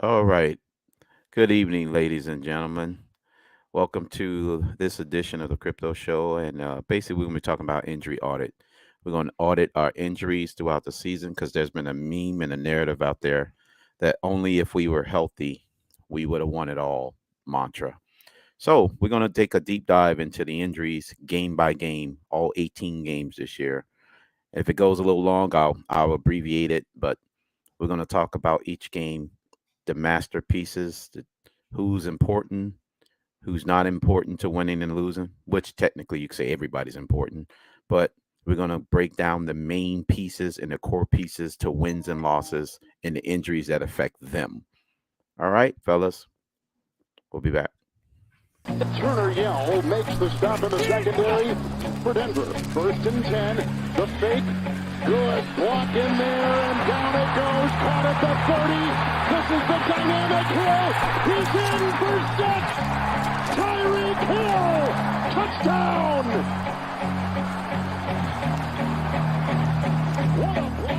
All right. Good evening, ladies and gentlemen. Welcome to this edition of the Crypto Show. And basically, we're going to be talking about injury audit. We're going to audit our injuries throughout the season because there's been a meme and a narrative out there that only if we were healthy, we would have won it all mantra. So, we're going to take a deep dive into the injuries game by game, all 18 games this year. If it goes a little long, I'll abbreviate it, but we're going to talk about each game, the masterpieces, who's important, who's not important to winning and losing, which technically you could say everybody's important, but we're going to break down the main pieces and the core pieces to wins and losses and the injuries that affect them. All right, fellas, we'll be back. Turner Yell makes the stop in the secondary for Denver. 1st and 10. The fake. Good. Block in there, and down it goes. Caught at the 30. This is the dynamic hill. He's in for 6. Tyreek Hill. Touchdown. What a block.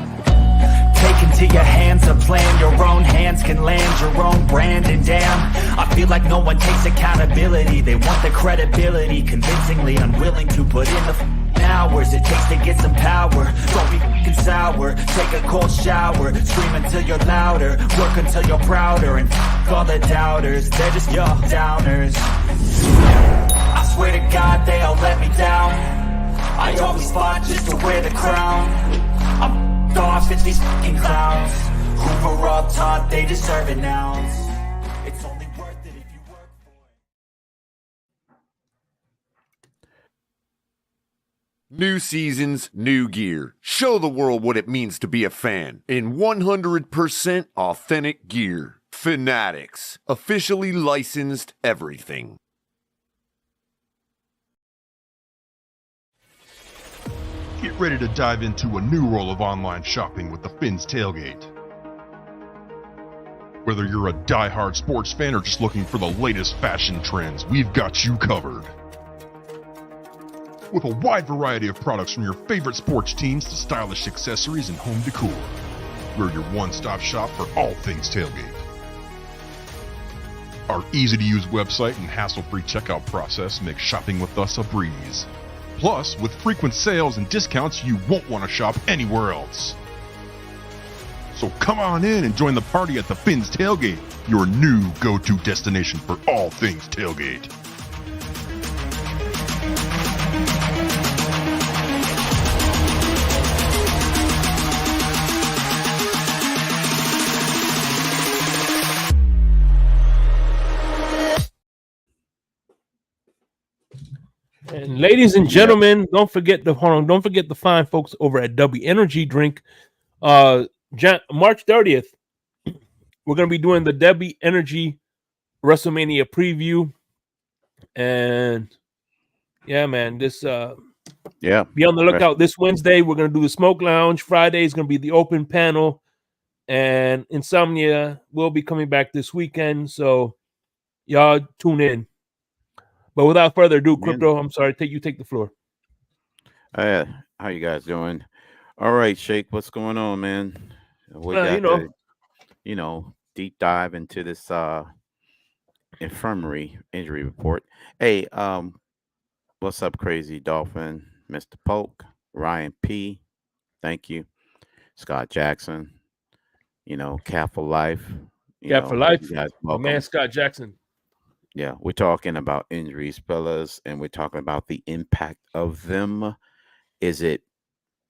Take into your hands a plan, your own hands can land your own brand. And damn, I feel like no one takes accountability. They want the credibility, convincingly unwilling to put in the hours it takes to get some power. Don't be f***ing sour, take a cold shower, scream until you're louder, work until you're prouder, and f*** all the doubters, they're just your downers. I swear to God they all let me down. I always fought just to wear the crown. I'm off, it's these fucking clowns who were all taught they deserve an ounce. It's only worth it if you work for it. New seasons, new gear. Show the world what it means to be a fan in 100% authentic gear. Fanatics, officially licensed everything. Get ready to dive into a new world of online shopping with the Fins Tailgate. Whether you're a die-hard sports fan or just looking for the latest fashion trends, we've got you covered. With a wide variety of products from your favorite sports teams to stylish accessories and home decor, we're your one-stop shop for all things tailgate. Our easy-to-use website and hassle-free checkout process make shopping with us a breeze. Plus, with frequent sales and discounts, you won't want to shop anywhere else. So come on in and join the party at the Fins Tailgate, your new go-to destination for all things tailgate. And ladies and gentlemen, don't forget the fine folks over at W Energy Drink. March 30th, we're gonna be doing the W Energy WrestleMania preview. And yeah, man, be on the lookout. This Wednesday, we're gonna do the Smoke Lounge. Friday is gonna be the open panel, and Insomnia will be coming back this weekend. So y'all tune in. But without further ado, Crypto, I'm sorry, take the floor. How you guys doing? All right, Shake, what's going on, man? We got to, deep dive into this infirmary injury report. Hey, what's up, Crazy Dolphin, Mr. Polk, Ryan P, thank you, Scott Jackson, Cat for Life. Cat for Life, you guys, my man Scott Jackson. Yeah, we're talking about injuries, fellas, and we're talking about the impact of them. Is it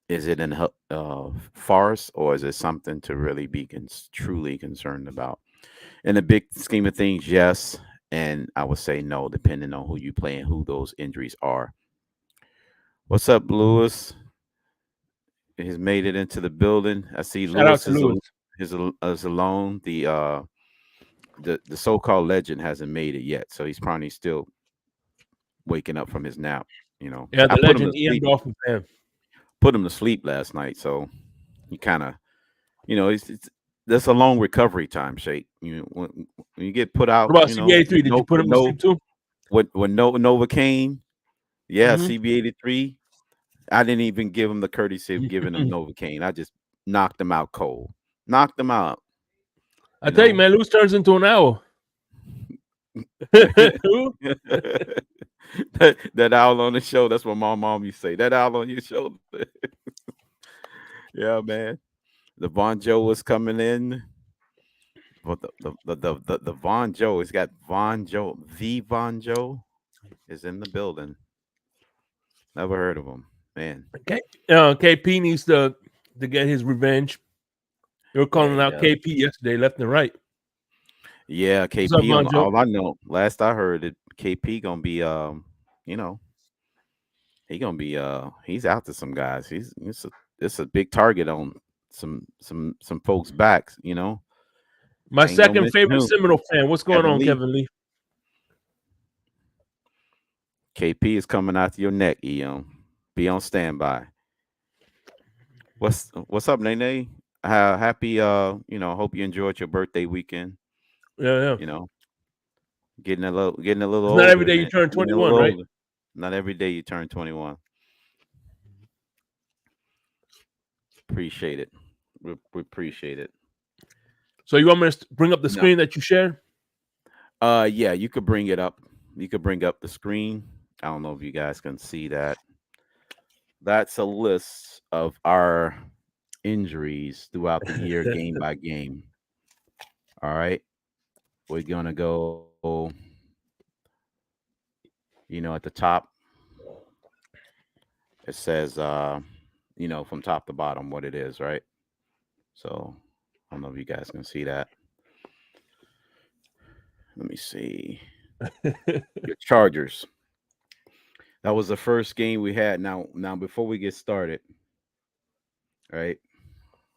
a farce, or is it something to really be truly concerned about? In the big scheme of things, yes, and I would say no, depending on who you play and who those injuries are. What's up, Lewis? He's made it into the building. I see Lewis is alone. The so-called legend hasn't made it yet, so he's probably still waking up from his nap. Yeah, the legend Ian Dolphin fan put him to sleep last night, so he kind of, that's a long recovery time, Shake. When you get put out. What about CB83? Did you put him to sleep too? When Novocaine, CB83. I didn't even give him the courtesy of giving him Novocaine. I just knocked him out cold. Knocked him out. I tell you, man, Luz turns into an owl. That owl on the show. That's what my mom used to say. That owl on your shoulder. Yeah, man. The Von Joe was coming in. But the Von Joe, it's got Von Joe. The Von Joe is in the building. Never heard of him, man. Okay. KP needs to get his revenge. They were calling out KP yesterday, left and right. Yeah, What's up, KP. Von Joe? All I know, last I heard, it KP gonna be you know, he's out to some guys. It's a big target on some folks' backs. My Ain't no second missing favorite who. Seminole fan. What's going Kevin on, Lee. Kevin Lee? KP is coming out to your neck, Eon. Be on standby. What's up, Nene? Happy hope you enjoyed your birthday weekend. Yeah. Getting a little It's not every older, day you man. turn Getting a 21, little right? older. Not every day you turn 21. Appreciate it. We appreciate it. So you want me to bring up the No. screen that you shared? Yeah, you could bring it up. You could bring up the screen. I don't know if you guys can see that. That's a list of our injuries throughout the year, game by game. All right. We're gonna go, at the top. It says from top to bottom what it is, right? So I don't know if you guys can see that. Let me see. Your Chargers. That was the first game we had. Now before we get started, right?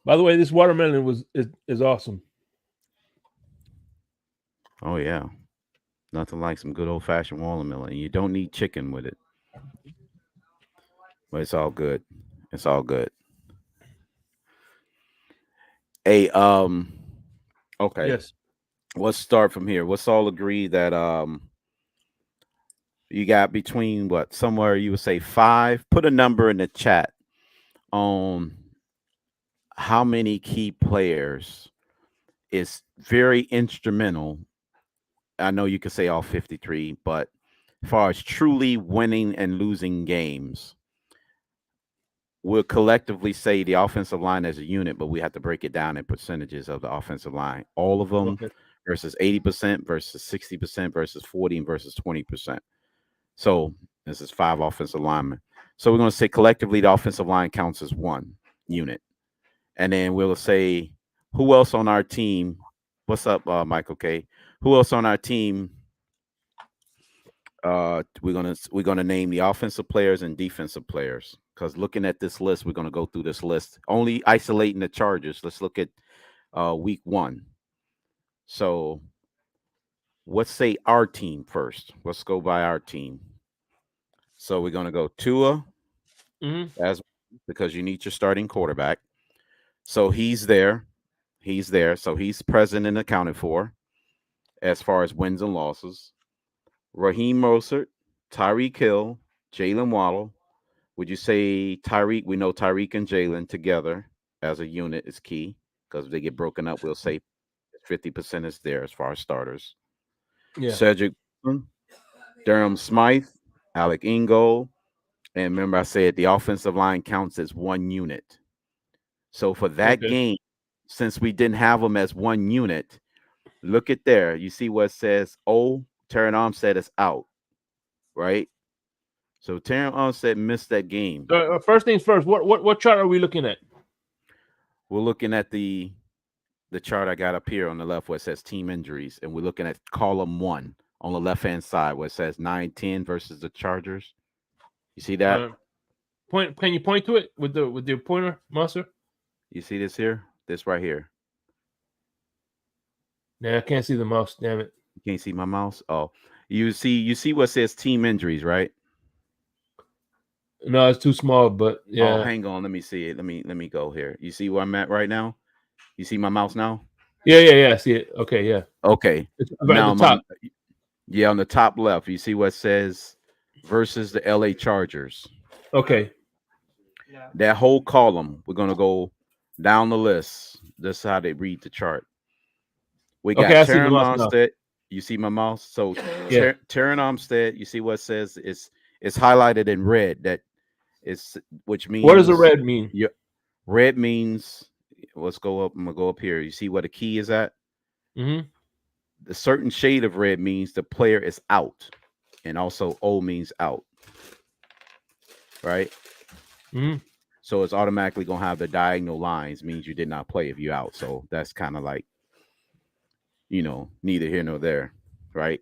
By the way, this watermelon is awesome. Oh yeah. Nothing like some good old fashioned watermelon. You don't need chicken with it. But it's all good. It's all good. Hey, okay. Yes. Let's start from here. Let's all agree that you got between somewhere you would say 5. Put a number in the chat on how many key players is very instrumental. I know you could say all 53, but as far as truly winning and losing games, we'll collectively say the offensive line as a unit, but we have to break it down in percentages of the offensive line. All of them versus 80% versus 60% versus 40 and versus 20%. So this is 5 offensive linemen. So we're going to say collectively the offensive line counts as 1 unit. And then we'll say who else on our team. What's up, Michael K? Who else on our team? We're gonna name the offensive players and defensive players, because looking at this list, we're gonna go through this list only isolating the Chargers. Let's look at week 1. So let's say our team first. Let's go by our team. So we're gonna go Tua as because you need your starting quarterback. So he's there. So he's present and accounted for as far as wins and losses. Raheem Mostert, Tyreek Hill, Jalen Waddle. Would you say Tyreek? We know Tyreek and Jalen together as a unit is key, because if they get broken up, we'll say 50% is there as far as starters. Yeah. Cedric, Durham Smythe, Alec Ingold. And remember, I said the offensive line counts as 1 unit. So for that game, since we didn't have them as 1 unit, look at there. You see what it says? Terran Armstead is out, right? So Terran Armstead missed that game. First things first. What chart are we looking at? We're looking at the chart I got up here on the left where it says team injuries, and we're looking at column 1 on the left-hand side where it says 9-10 versus the Chargers. You see that? Can you point to it with the pointer, Monster? You see this here? This right here. Nah, I can't see the mouse. Damn it! You can't see my mouse. Oh, you see what says team injuries, right? No, it's too small. But yeah. Oh, hang on. Let me see it. Let me go here. You see where I'm at right now? You see my mouse now? Yeah. I see it. Okay, yeah. Okay. It's right now at the top. On the top left, you see what says versus the LA Chargers. Okay. That whole column, we're gonna go down the list. This is how they read the chart. We Okay, got I see the Terran mouse now. Armstead. You see my mouse? So Yeah. Terran Armstead, you see what it says? It's highlighted in red. That is, which What does the means red mean? red means, let's go up. I'm gonna go up here. You see where the key is at? Mm-hmm. The certain shade of red means the player is out, and also O means out, right? Mm-hmm. So it's automatically gonna have the diagonal lines, means you did not play if you out. So that's kind of like, neither here nor there, right?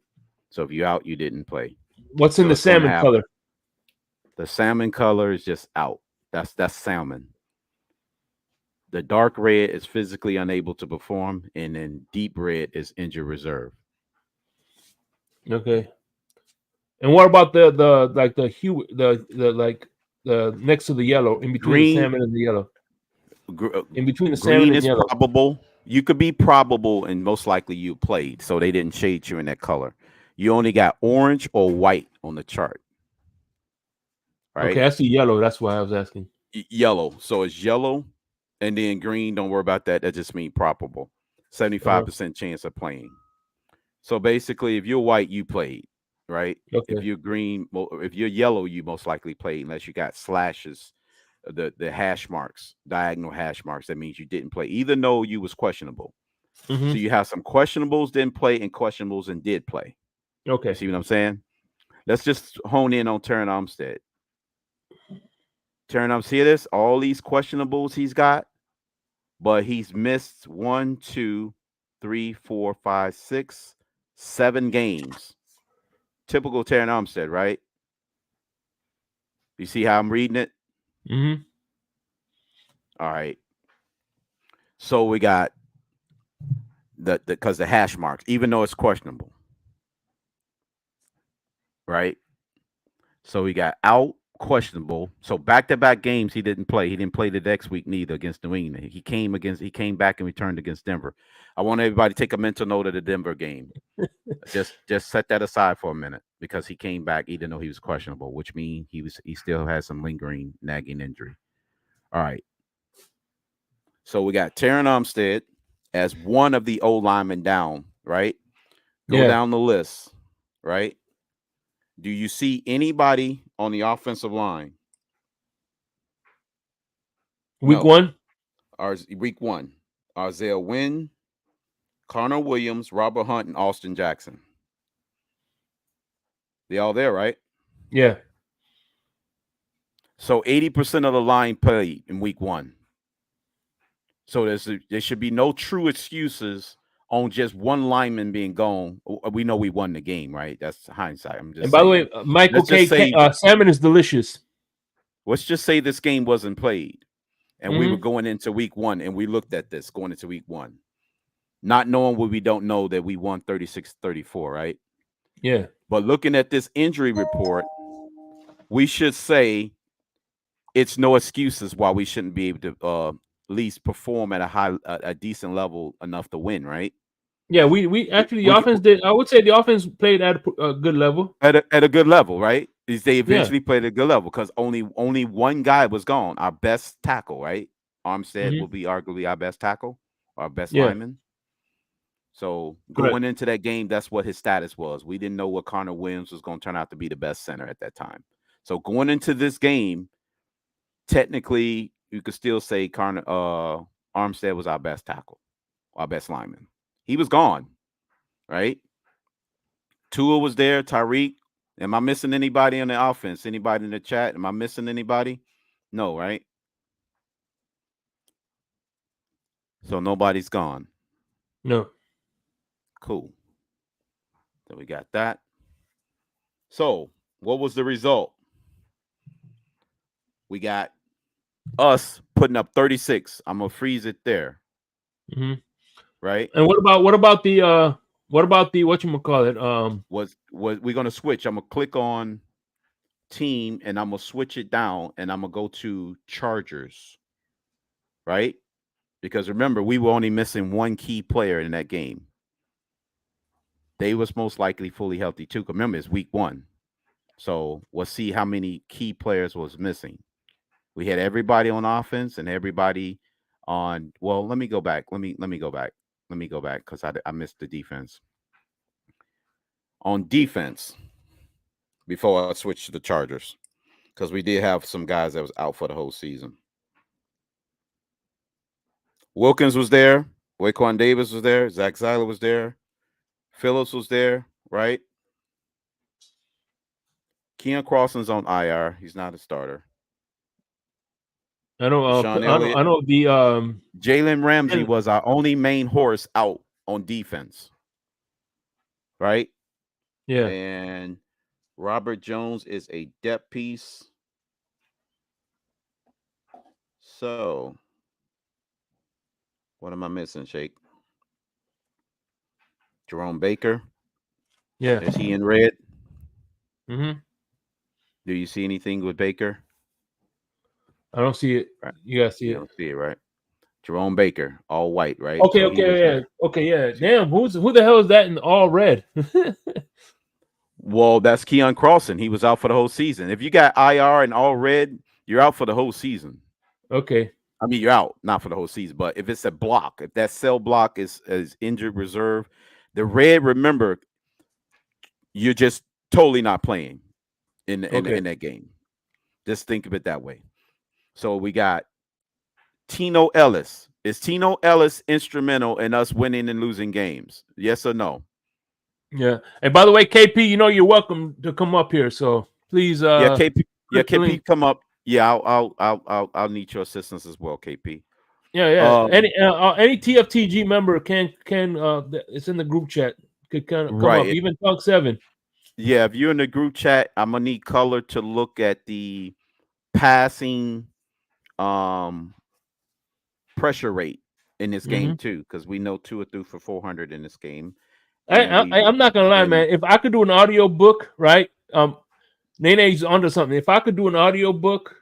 So if you out, you didn't play. What's in So the it's gonna salmon have color? the salmon color is just out. That's salmon. The dark red is physically unable to perform, and then deep red is injured reserve. Okay. And what about the like the hue the like the next to the yellow, in between the Green, salmon and the yellow? In between the salmon green and is yellow. probable. You could be probable, and most likely you played, so they didn't shade you in that color. You only got orange or white on the chart, right? Okay, I see yellow. That's why I was asking. Yellow. So it's yellow, and then green. Don't worry about that. That just means probable. Uh-huh. 75% chance of playing. So basically, if you're white, you played, right? If Okay. you're green, if you're yellow, you most likely played, unless you got slashes, the hash marks, diagonal hash marks. That means you didn't play, even though you was questionable. Mm-hmm. So you have some questionables didn't play and questionables and did play. You Okay. see what I'm saying? Let's just hone in on Terran Armstead. Terran, see this? All these questionables he's got, but he's missed 1, 2, 3, 4, 5, 6, 7 games. Typical Terran Armstead, right? You see how I'm reading it? Mm-hmm. All right. So we got because the hash marks, even though it's questionable, right? So we got out, questionable. So back-to-back games he didn't play. He didn't play the next week neither against New England. He came back and returned against Denver. I want everybody to take a mental note of the Denver game. Just set that aside for a minute, because he came back even though he was questionable, which means he still has some lingering nagging injury. All right. So we got Terran Armstead as one of the O linemen down, right? Go Yeah. down the list, right? Do you see anybody on the offensive line? Week No. one? Week 1. Isaiah Wynn, Connor Williams, Robert Hunt, and Austin Jackson. They all there, right? Yeah. So 80% of the line played in week 1. So there should be no true excuses on just one lineman being gone. We know we won the game, right? That's hindsight. I'm just And by the saying. way, Michael Let's just say salmon is delicious. let's just say this game wasn't played, and we were Mm-hmm. going into week 1, and we looked at this going into week 1, not knowing what we don't know, that we won 36-34, right? Yeah. But looking at this injury report, we should say it's no excuses why we shouldn't be able to at least perform at a decent level enough to win, right? Yeah, we actually the We offense did. I would say the offense played at a good level. at a good level, right? Is they Yeah. eventually played at a good level, because only one guy was gone, our best tackle, right? Armstead will Mm-hmm. be arguably our best tackle, our best Yeah. lineman. So Correct. going into that game, that's what his status was. We didn't know what Connor Williams was going to turn out to be the best center at that time. So going into this game, technically, you could still say Armstead was our best tackle, our best lineman. He was gone, right? Tua was there. Tyreek. Am I missing anybody on the offense? Anybody in the chat? Am I missing anybody? No, right? So nobody's gone. No. Cool. So we got that. So what was the result? We got us putting up 36. I'm gonna freeze it there, Mm-hmm. right? And what about the whatchamacallit? Was we're gonna switch? I'm gonna click on team and I'm gonna switch it down and I'm gonna go to Chargers, right? Because remember, we were only missing one key player in that game. They was most likely fully healthy too. Remember, it's week 1. So we'll see how many key players was missing. We had everybody on offense and everybody on. Well, let me go back. Let me go back. let me go back because I missed the defense. On defense, before I switched to the Chargers, because we did have some guys that was out for the whole season. Wilkins was there. Waquan Davis was there. Zach Zyler was there. Phillips was there, right? Keon Crosson's on IR. He's not a starter. I know. Sean Elliott. I know the Jalen Ramsey was our only main horse out on defense, right? Yeah. And Robert Jones is a depth piece. So, what am I missing, Shake? Jerome Baker. Yeah. Is he in red? Mm-hmm. Do you see anything with Baker? I don't see it. Right. You guys see You it. don't see it, right? Jerome Baker, all white, right? Okay, So yeah. Okay, yeah. Damn, who the hell is that in all red? Well, that's Keon Crossan. He was out for the whole season. If you got IR and all red, you're out for the whole season. Okay. I mean, you're out, not for the whole season, but if it's a block, if that cell block is injured reserve, the red, remember, you're just totally not playing in that game. Just think of it that way. So we got Tino Ellis. Is Tino Ellis instrumental in us winning and losing games? Yes or no? Yeah. And by the way, KP, you know you're welcome to come up here. So please, yeah, KP, come up. Yeah, I'll need your assistance as well, KP. Yeah. Any T.F.T.G member can it's in the group chat. Could come up. Even Talk 7. Yeah, if you're in the group chat, I'm gonna need color to look at the passing pressure rate in this game too, because we know Tua threw for 400 in this game. I'm not gonna lie, man. If I could do an audio book, right? Nene's onto something. If I could do an audio book,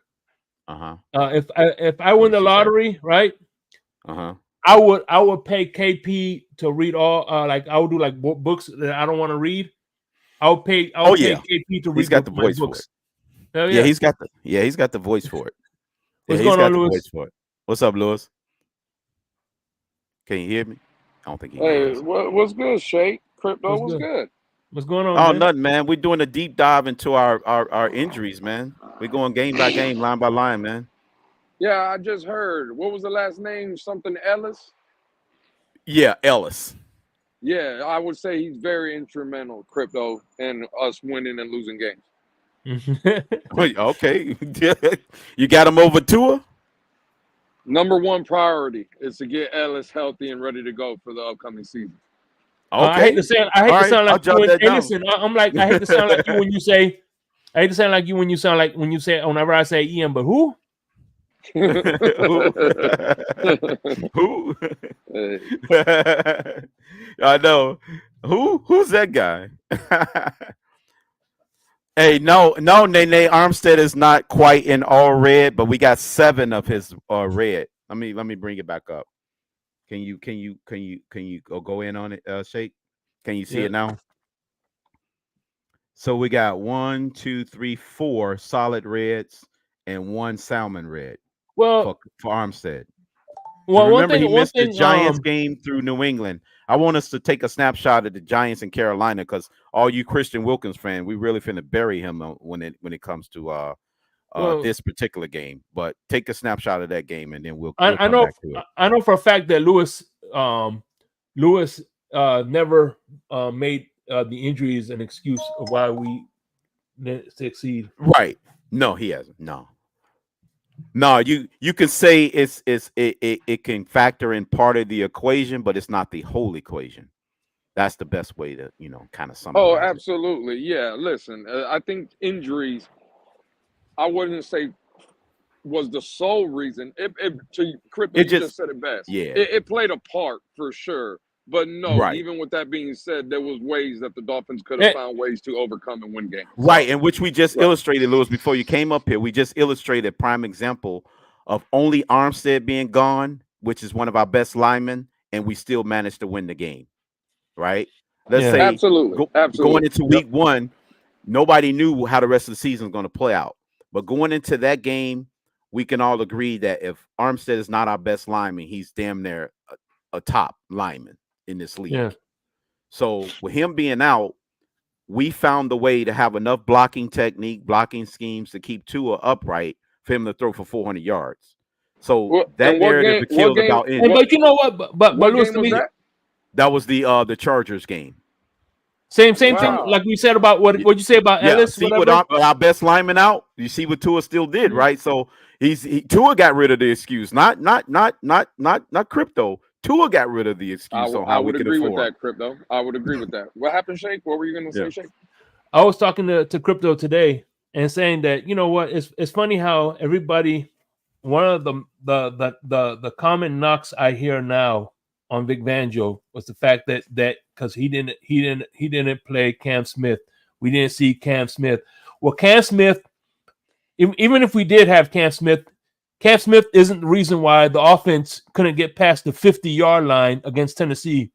if I win the lottery, right? I would pay KP to read all. Like I would do like books that I don't want to read. I would pay. Pay KP to read. He's got the voice for it. Yeah, he's got the voice for it. What's going on, Lewis? What's up, Lewis? Can you hear me? I don't think he hears. What's good, Shake? Crypto, what's good? What's going on? Oh, nothing, man. We're doing a deep dive into our injuries, man. We're going game by game, line by line, man. Yeah, I just heard. What was the last name? Something Ellis? Yeah, Ellis. Yeah, I would say he's very instrumental, Crypto, in us winning and losing games. Okay. You got him over Tua? Number one priority is to get Ellis healthy and ready to go for the upcoming season. Okay. I hate to sound like you. Hey, listen, I'm like, I hate to sound like you when you say. I hate to sound like you when you say whenever I say Ian, but who? Who? I know. Who's that guy? Hey, no, Nene Armstead is not quite in all red, but we got 7 of his red. Let me bring it back up. Can you go in on it, Shake? Can you see it now? So we got 1, 2, 3, 4 solid reds and 1 salmon red. Well, for Armstead. Well, so remember, he missed the Giants game through New England. I want us to take a snapshot of the Giants in Carolina because all you Christian Wilkins fans, we really finna bury him when it comes to this particular game. But take a snapshot of that game and then we'll come back to it. I know for a fact that Lewis never made the injuries an excuse of why we didn't succeed. Right? No, he hasn't. No, you can say it can factor in part of the equation, but it's not the whole equation. That's the best way to kind of summarize. Oh, absolutely, yeah. Listen, I think injuries, I wouldn't say was the sole reason. To Crypto, you just said it best. Yeah, it played a part for sure. But no, even with that being said, there was ways that the Dolphins could have found ways to overcome and win games. Right, and which we just illustrated, Lewis, before you came up here. We just illustrated a prime example of only Armstead being gone, which is one of our best linemen, and we still managed to win the game. Right? Let's say absolutely. Going into week 1, nobody knew how the rest of the season is going to play out. But going into that game, we can all agree that if Armstead is not our best lineman, he's damn near a top lineman in this league. Yeah. So with him being out, we found the way to have enough blocking technique, blocking schemes to keep Tua upright for him to throw for 400 yards. So that And what narrative game? What killed game? about Hey, injury. but you know what? But What Lewis, game to was me, that? That was the Chargers game. same thing. Wow. Like we said about what you say about Yeah, Ellis, see whatever. what our best lineman out. You see what Tua still did, Mhm. right? So Tua got rid of the excuse, not crypto. Tua got rid of the excuse on I how we would could agree with afford. that, Crypto. I would agree with that. What happened, Shake? What were you going to say, Yeah. Shake? I was talking to Crypto today and saying that, you know what, it's funny how everybody, one of the common knocks I hear now on Vic Fangio was the fact that because he didn't play Cam Smith. We didn't see Cam Smith. Well, Cam Smith, even if we did have Cam Smith isn't the reason why the offense couldn't get past the 50-yard line against Tennessee.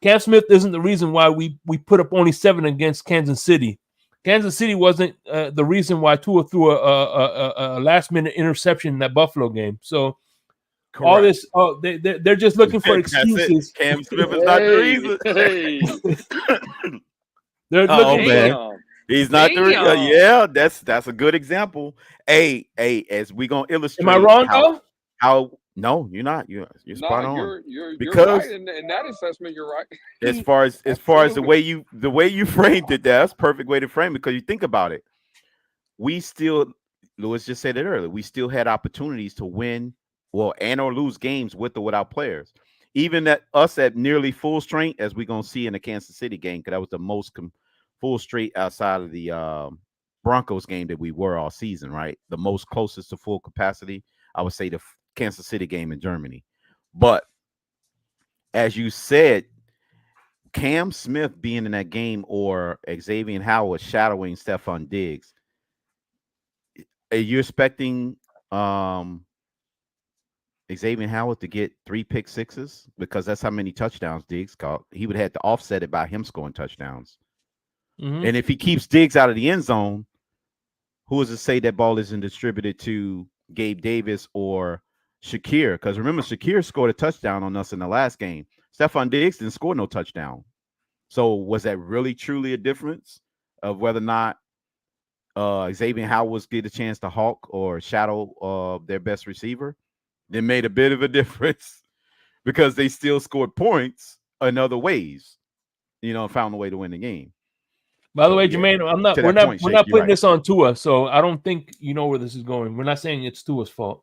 Cam Smith isn't the reason why we put up only 7 against Kansas City. Kansas City wasn't the reason why Tua threw a last-minute interception in that Buffalo game. So Correct. all this, they're just looking for excuses. Cam Smith is not the reason. Hey. They're looking man. for. He's not the reason. Yeah, that's a good example. Hey, as we gonna illustrate. Am I wrong though? How? No, you're not. You're spot on. You're Because right in that assessment. You're right. as far as the way you framed it, that's perfect way to frame it. Because you think about it, we still, Lewis just said it earlier, we still had opportunities to win, and or lose games with or without players. Even at nearly full strength, as we're gonna see in the Kansas City game, because that was the most full straight outside of the Broncos game that we were all season, right? The most closest to full capacity, I would say the Kansas City game in Germany. But as you said, Cam Smith being in that game or Xavier Howard shadowing Stephon Diggs, are you expecting Xavier Howard to get 3 pick sixes? Because that's how many touchdowns Diggs caught. He would have to offset it by him scoring touchdowns. Mm-hmm. And if he keeps Diggs out of the end zone, who is to say that ball isn't distributed to Gabe Davis or Shakir? Because remember, Shakir scored a touchdown on us in the last game. Stephon Diggs didn't score no touchdown. So was that really truly a difference of whether or not Xavier Howard get a chance to hawk or shadow their best receiver? It made a bit of a difference because they still scored points in other ways, found a way to win the game. By the way, Jermaine, we're not putting right. this on Tua, so I don't think you know where this is going. We're not saying it's Tua's fault.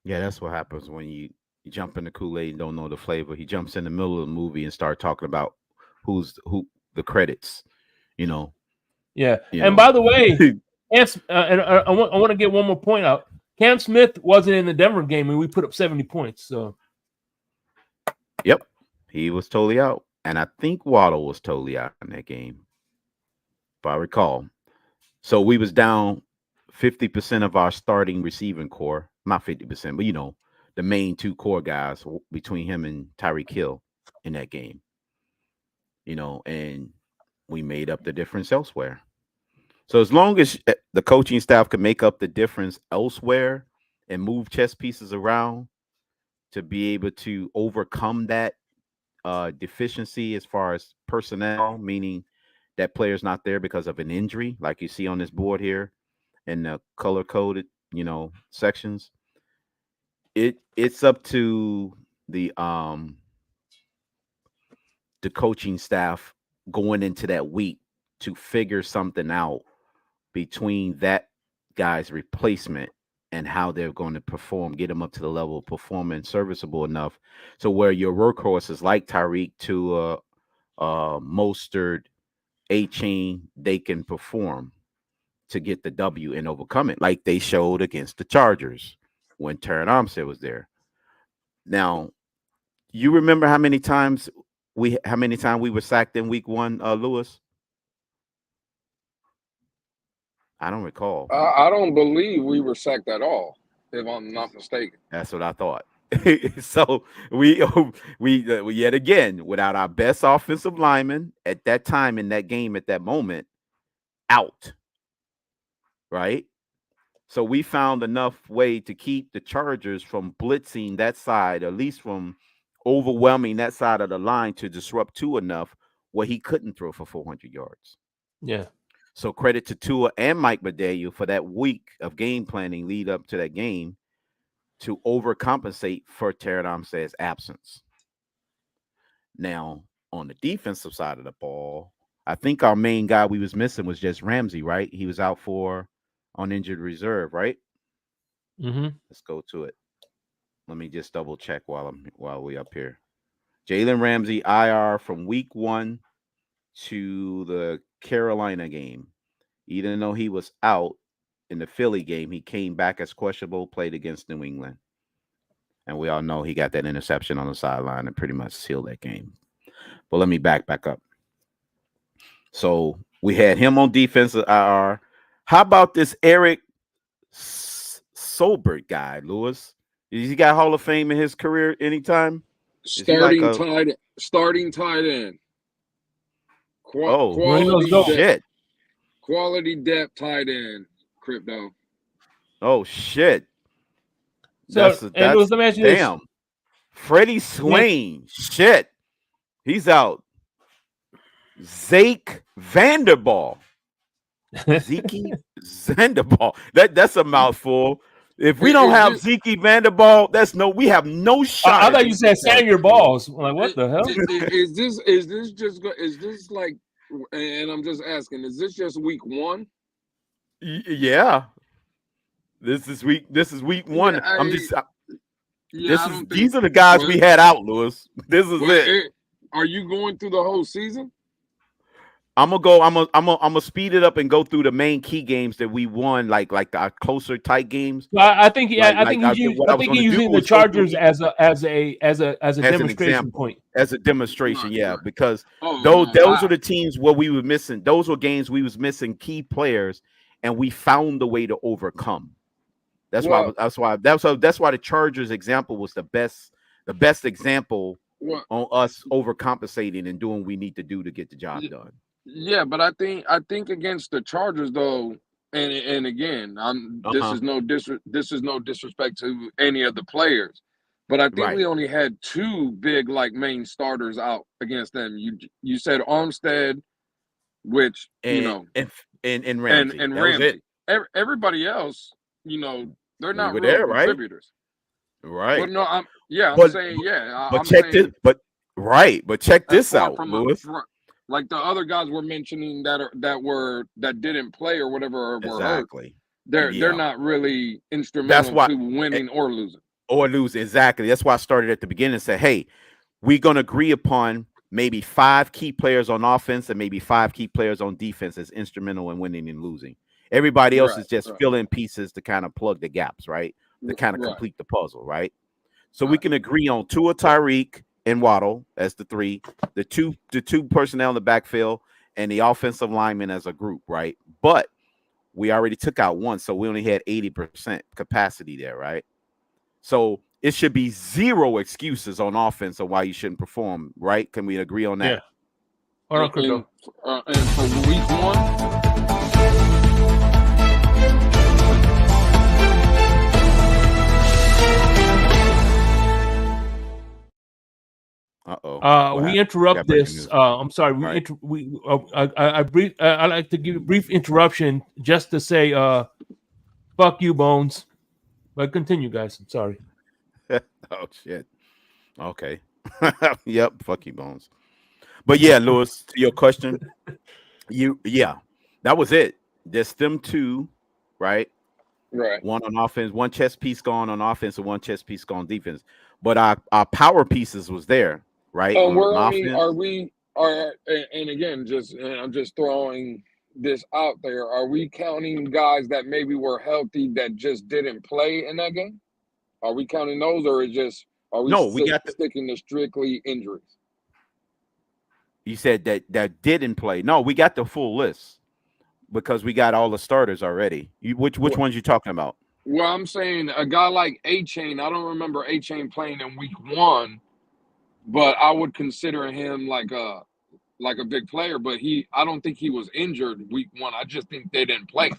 Yeah, that's what happens when you jump in the Kool-Aid and don't know the flavor. He jumps in the middle of the movie and start talking about who the credits, Yeah, and by the way, I want to get one more point out. Cam Smith wasn't in the Denver game, and we put up 70 points. So, yep, he was totally out, and I think Waddle was totally out in that game, if I recall. So we was down 50% of our starting receiving core, not 50%, but the main 2 core guys between him and Tyreek Hill in that game. And we made up the difference elsewhere. So as long as the coaching staff can make up the difference elsewhere and move chess pieces around to be able to overcome that deficiency as far as personnel, meaning that player's not there because of an injury, like you see on this board here in the color-coded, sections, it's up to the coaching staff going into that week to figure something out between that guy's replacement and how they're going to perform, get them up to the level of performing serviceable enough. So where your workhorses like Tyreek to Mostert, A-Chain, they can perform to get the W and overcome it, like they showed against the Chargers when Terran Armstead was there. Now, you remember how many times we were sacked in week 1, Lewis? I don't recall. I don't believe we were sacked at all, if I'm not mistaken. That's what I thought. So we yet again, without our best offensive lineman at that time in that game at that moment, out. Right? So we found enough way to keep the Chargers from blitzing that side, at least from overwhelming that side of the line to disrupt Tua enough where he couldn't throw for 400 yards. Yeah. So credit to Tua and Mike Badea for that week of game planning lead up to that game to overcompensate for Terran Armstead's absence. Now, on the defensive side of the ball, I think our main guy we was missing was just Ramsey, right? He was out for on injured reserve, right? Mm-hmm. Let's go to it. Let me just double check while we up here. Jalen Ramsey IR from week 1 to the Carolina game. Even though he was out in the Philly game, he came back as questionable, played against New England. And we all know he got that interception on the sideline and pretty much sealed that game. But let me back up. So we had him on defensive IR. How about this Eric Sobert guy, Lewis? Has he got Hall of Fame in his career anytime? Starting tight end. Quality depth tight end, Crypto. Oh shit. So let me ask you damn. This. Freddie Swain. Shit. He's out. Zeke Vanderbilt. Zeke Vanderbilt. That's a mouthful. If we don't have Zeke Vanderbilt, we have no shot. I thought you said Samuel Balls. I'm like, what the hell? Is this like, and I'm just asking, is this just week 1? Yeah. This is week 1. Yeah, these are the guys we had out, Lewis. This is it. Are you going through the whole season? I'm gonna speed it up and go through the main key games that we won, like the closer tight games. I think he's using the Chargers as a demonstration point. As a demonstration, right. Because those are the teams where we were missing. Those were games we was missing key players, and we found a way to overcome. That's why the Chargers example was the best example on us overcompensating and doing what we need to do to get the job done. Yeah, but I think against the Chargers though, and again, this is no disrespect to any of the players, but I think we only had 2 big main starters out against them. You said Armstead, which and Ramsey. And Ramsey. Everybody else, they're not real contributors. Right. But no, I'm saying But check this out, Lewis. Like the other guys we're mentioning that didn't play or whatever were hurt. They're not really instrumental to winning or losing. Exactly. That's why I started at the beginning and said, hey, we're gonna agree upon maybe 5 key players on offense and maybe 5 key players on defense as instrumental in winning and losing. Everybody else is just filling pieces to kind of plug the gaps, right? To kind of complete the puzzle, right? So we can agree on Tua, Tyreek, and Waddle as the 3, the two personnel in the backfield, and the offensive linemen as a group, right? But we already took out 1, so we only had 80% capacity there, right? So it should be 0 excuses on offense of why you shouldn't perform, right? Can we agree on that? Yeah. All right, Crypto. And for week 1. We interrupt this. I'm sorry. I like to give a brief interruption just to say, "Fuck you, Bones." But continue, guys. I'm sorry. Oh shit. Okay. Yep. Fuck you, Bones. But yeah, Lewis, to your question, that was it. Just them 2, right? Right. 1 on offense, 1 chess piece gone on offense, and 1 chess piece gone defense. But our power pieces was there. Right. And again, I'm just throwing this out there. Are we counting guys that maybe were healthy that just didn't play in that game? Are we counting those, or sticking to strictly injuries? You said that didn't play. No, we got the full list because we got all the starters already. Which ones you talking about? Well, I'm saying a guy like A-Chain. I don't remember A-Chain playing in week 1. But I would consider him like a big player. But I don't think he was injured week 1. I just think they didn't play.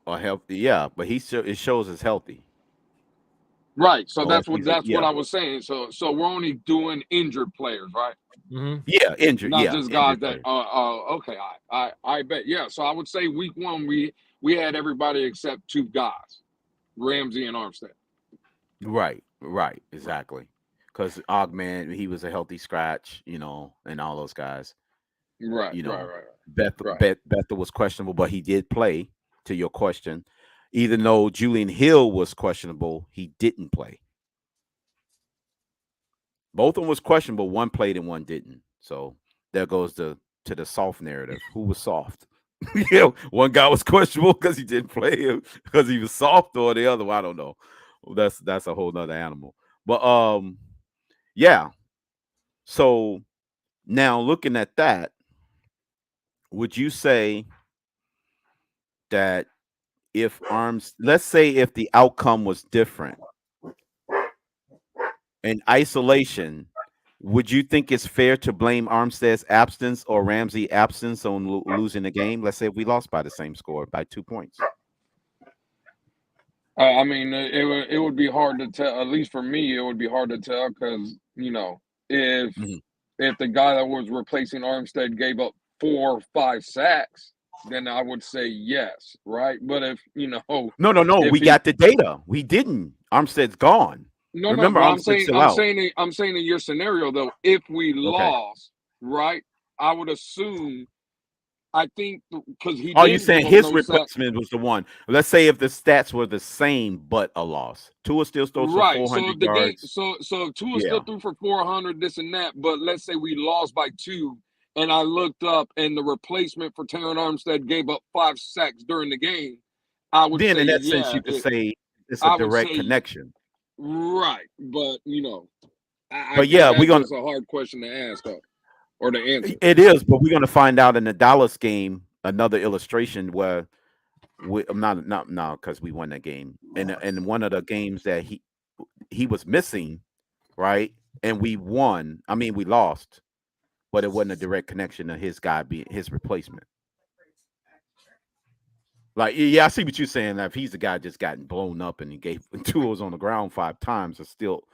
Or healthy, yeah. But it shows as healthy. Right. So that's what I was saying. So we're only doing injured players, right? Mm-hmm. Yeah, injured. Not Yeah, just guys injured that. players. Okay. I bet. Yeah. So I would say week 1 we had everybody except 2 guys, Ramsey and Armstead. Right, exactly. Because Ogman, he was a healthy scratch, and all those guys. Right. You Right. know, Right. Right. Bethel was questionable, but he did play. To your question, even though Julian Hill was questionable, he didn't play. Both of them was questionable. One played and one didn't. So there goes to the soft narrative. Who was soft? One guy was questionable because he didn't play him because he was soft, or the other one, I don't know. Well, that's a whole nother animal. But yeah. So now looking at that, would you say that let's say if the outcome was different in isolation, would you think it's fair to blame Armstead's absence or Ramsey absence on losing the game? Let's say if we lost by the same score by 2 points. I mean, it would be hard to tell. At least for me, it would be hard to tell because if the guy that was replacing Armstead gave up 4 or 5 sacks, then I would say yes, right? But if No. if We got the data. We didn't. Armstead's gone. no, Remember, but Armstead's still out. I'm saying in your scenario though, if we Okay. lost, right? I would assume. I think because he Oh, you didn't saying give up his no sacks. replacement was the one? Let's say if the stats were the same but a loss. Tua still throws for Right. So 400 if the game, yards. so if Tua Yeah. still threw for 400, this and that, but let's say we lost by 2, and I looked up and the replacement for Terran Armstead gave up 5 sacks during the game, I would Then say in that sense, yeah. you could say it's a I would direct say connection. right, but I But think yeah, we're that's gonna. just a hard question to ask or to answer. It is, but we're gonna find out in the Dallas game another illustration where I'm not now because we won that game, and one of the games that he was missing, right, and we won. I mean, we lost, but it wasn't a direct connection to his guy being his replacement. Like, yeah, I see what you're saying. That if he's the guy just gotten blown up and he gave 2 on the ground 5 times, it's still.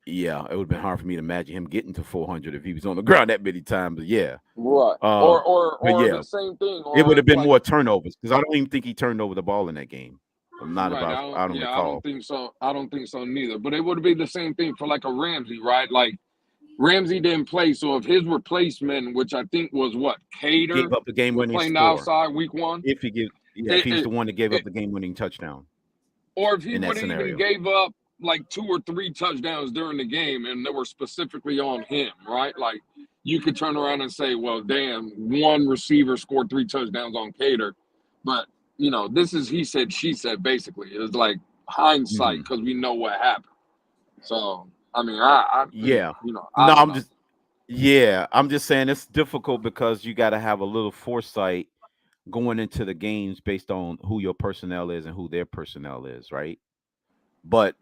Yeah, it would have been hard for me to imagine him getting to 400 if he was on the ground that many times. But yeah, Right. but Or yeah, the same thing. it would Or have been like more turnovers because I don't even think he turned over the ball in that game. I'm not right. about. I don't I don't recall. think so. I don't think so neither. But it would be the same thing for like a Ramsey, right? Like Ramsey didn't play, so if his replacement, which I think was what Gave Cater, up the was game-winning playing the score. outside week 1, If he gives, yeah, if it, he's it, the one that gave up it, the game-winning touchdown or if he in that would have even scenario. gave up like 2 or 3 touchdowns during the game, and they were specifically on him, right? Like you could turn around and say, well, damn, one receiver scored 3 touchdowns on Cater, but this is he said, she said. Basically, it's like hindsight because we know what happened. So I mean, I think Yeah. I No, don't know. I'm just saying it's difficult because you got to have a little foresight going into the games based on who your personnel is and who their personnel is, right? But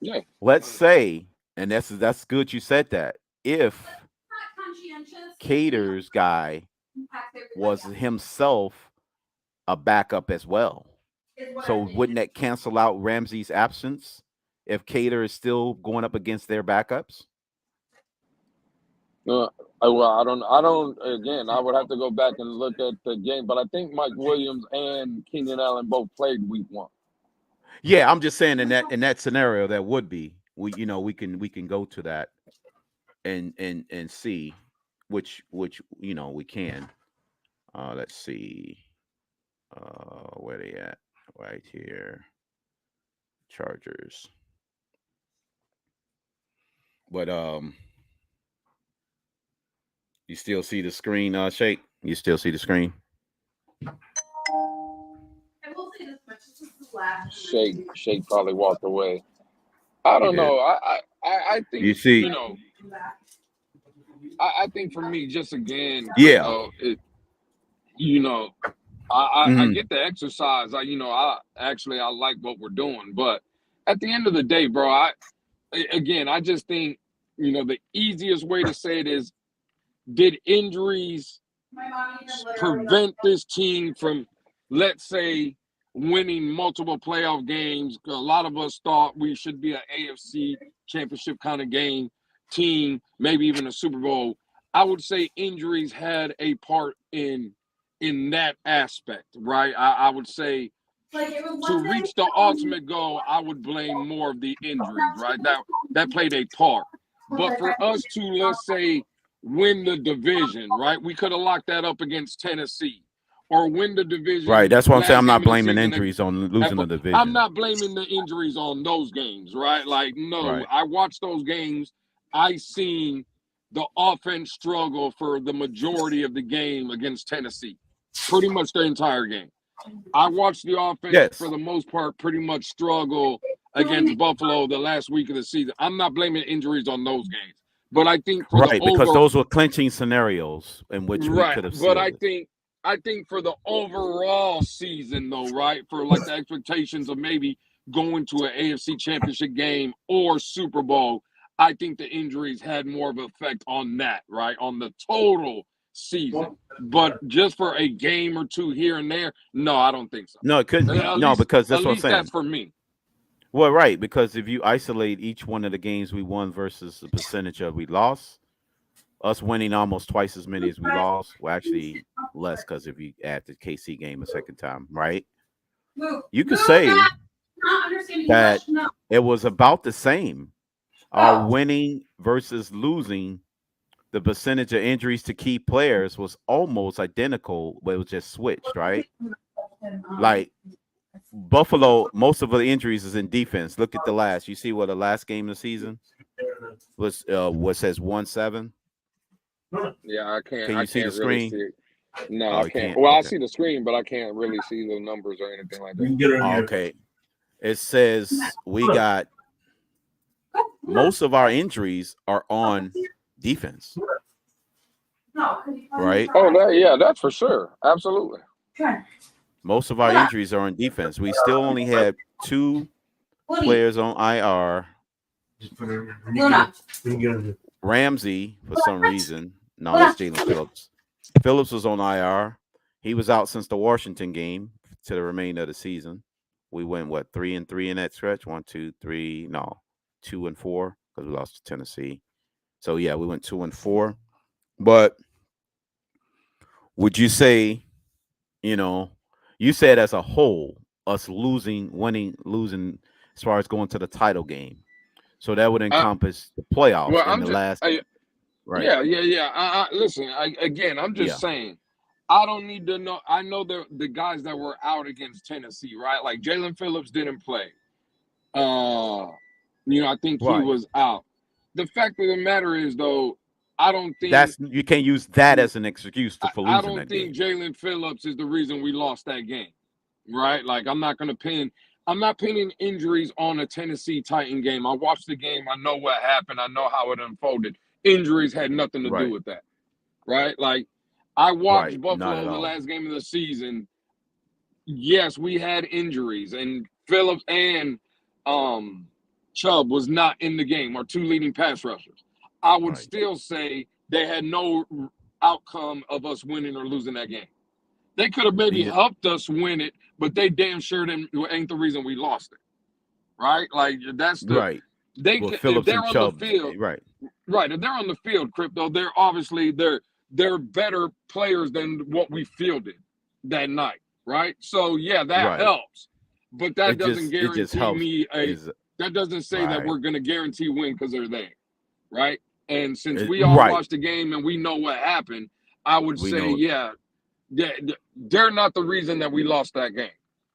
Yeah. let's say, and that's good you said that. If Cater's guy was himself a backup as well. So wouldn't that cancel out Ramsey's absence if Cater is still going up against their backups? Well, I don't. Again, I would have to go back and look at the game, but I think Mike Williams and Keenan Allen both played week 1. Yeah, I'm just saying in that scenario that would be we can go to that and see which we can. Let's see. Where they at? Right here. Chargers. But you still see the screen, Shake? You still see the screen? Shake probably walked away. I don't know. I think You see? I think for me, just again, Yeah. I get the exercise. I like what we're doing, but at the end of the day, bro, I just think the easiest way to say it is, did injuries prevent this team from, let's say, winning multiple playoff games. A lot of us thought we should be an AFC championship kind of game team, maybe even a Super Bowl. I would say injuries had a part in that aspect, right? I would say to reach the ultimate goal, I would blame more of the injuries, right? That played a part. But for us to, let's say, win the division, right? We could have locked that up against Tennessee, or win the division. Right. That's why I'm saying I'm not last game of the blaming season injuries on losing the division. I'm not blaming the injuries on those games, right? Like, no, Right. I watched those games. I seen the offense struggle for the majority of the game against Tennessee, pretty much the entire game. I watched the offense for the most part pretty much struggle against Buffalo the last week of the season. I'm not blaming injuries on those games, but I think for the because those were clinching scenarios in which we could have but sealed it. I think for the overall season, though, right, for like the expectations of maybe going to an AFC championship game or Super Bowl, I think the injuries had more of an effect on that, right, on the total season. But just for a game or two here and there, no, I don't think so. No, it couldn't. No, because that's what I'm saying. That's for me. Well, right, because if you isolate each one of the games we won versus the percentage of we lost, us winning almost twice as many as we lost, well, actually less, because if you add the KC game a second time, right? You could say that it was about the same. Our winning versus losing, the percentage of injuries to key players was almost identical, but it was just switched, right? Like Buffalo, most of the injuries is in defense. Look at the last. You see what the last game of the season was? What says 1-7? Yeah, I can't. Can you see the screen? Really see no, I can't. Well, okay. I see the screen, but I can't really see the numbers or anything like that. Okay, it says we got most of our injuries are on defense, right? Oh, that's for sure. Absolutely. Most of our injuries are on defense. We still only had 2 players on IR. Ramsey, for some reason. No, that's Jalen Phillips. Phillips was on IR. He was out since the Washington game to the remainder of the season. We went, 3-3 in that stretch? 1, 2, 3. No, 2-4 because we lost to Tennessee. So, yeah, we went 2-4. But would you say, you said as a whole, us winning, losing as far as going to the title game. So that would encompass the playoffs in the last. Right. Yeah. Listen, I'm just saying, I don't need to know. I know the guys that were out against Tennessee, right? Like Jalen Phillips didn't play. I think he was out. The fact of the matter is, though, I don't think you can't use that as an excuse for losing that game. I don't think Jalen Phillips is the reason we lost that game, right? Like I'm not pinning injuries on a Tennessee Titan game. I watched the game. I know what happened. I know how it unfolded. Injuries had nothing to do with that, right? Like I watched Buffalo the last game of the season. Yes, we had injuries, and Phillips and Chubb was not in the game, our 2 leading pass rushers. I would still say they had no outcome of us winning or losing that game. They could have maybe helped us win it, but they damn sure ain't the reason we lost it, right? Like that's the if they're on the field, right? If they're on the field, Crypto, they're obviously they're better players than what we fielded that night, right? So yeah, that helps, but that doesn't guarantee me that doesn't say that we're going to guarantee win because they're there, right? And since we all watched the game and we know what happened, I would say they're not the reason that we lost that game.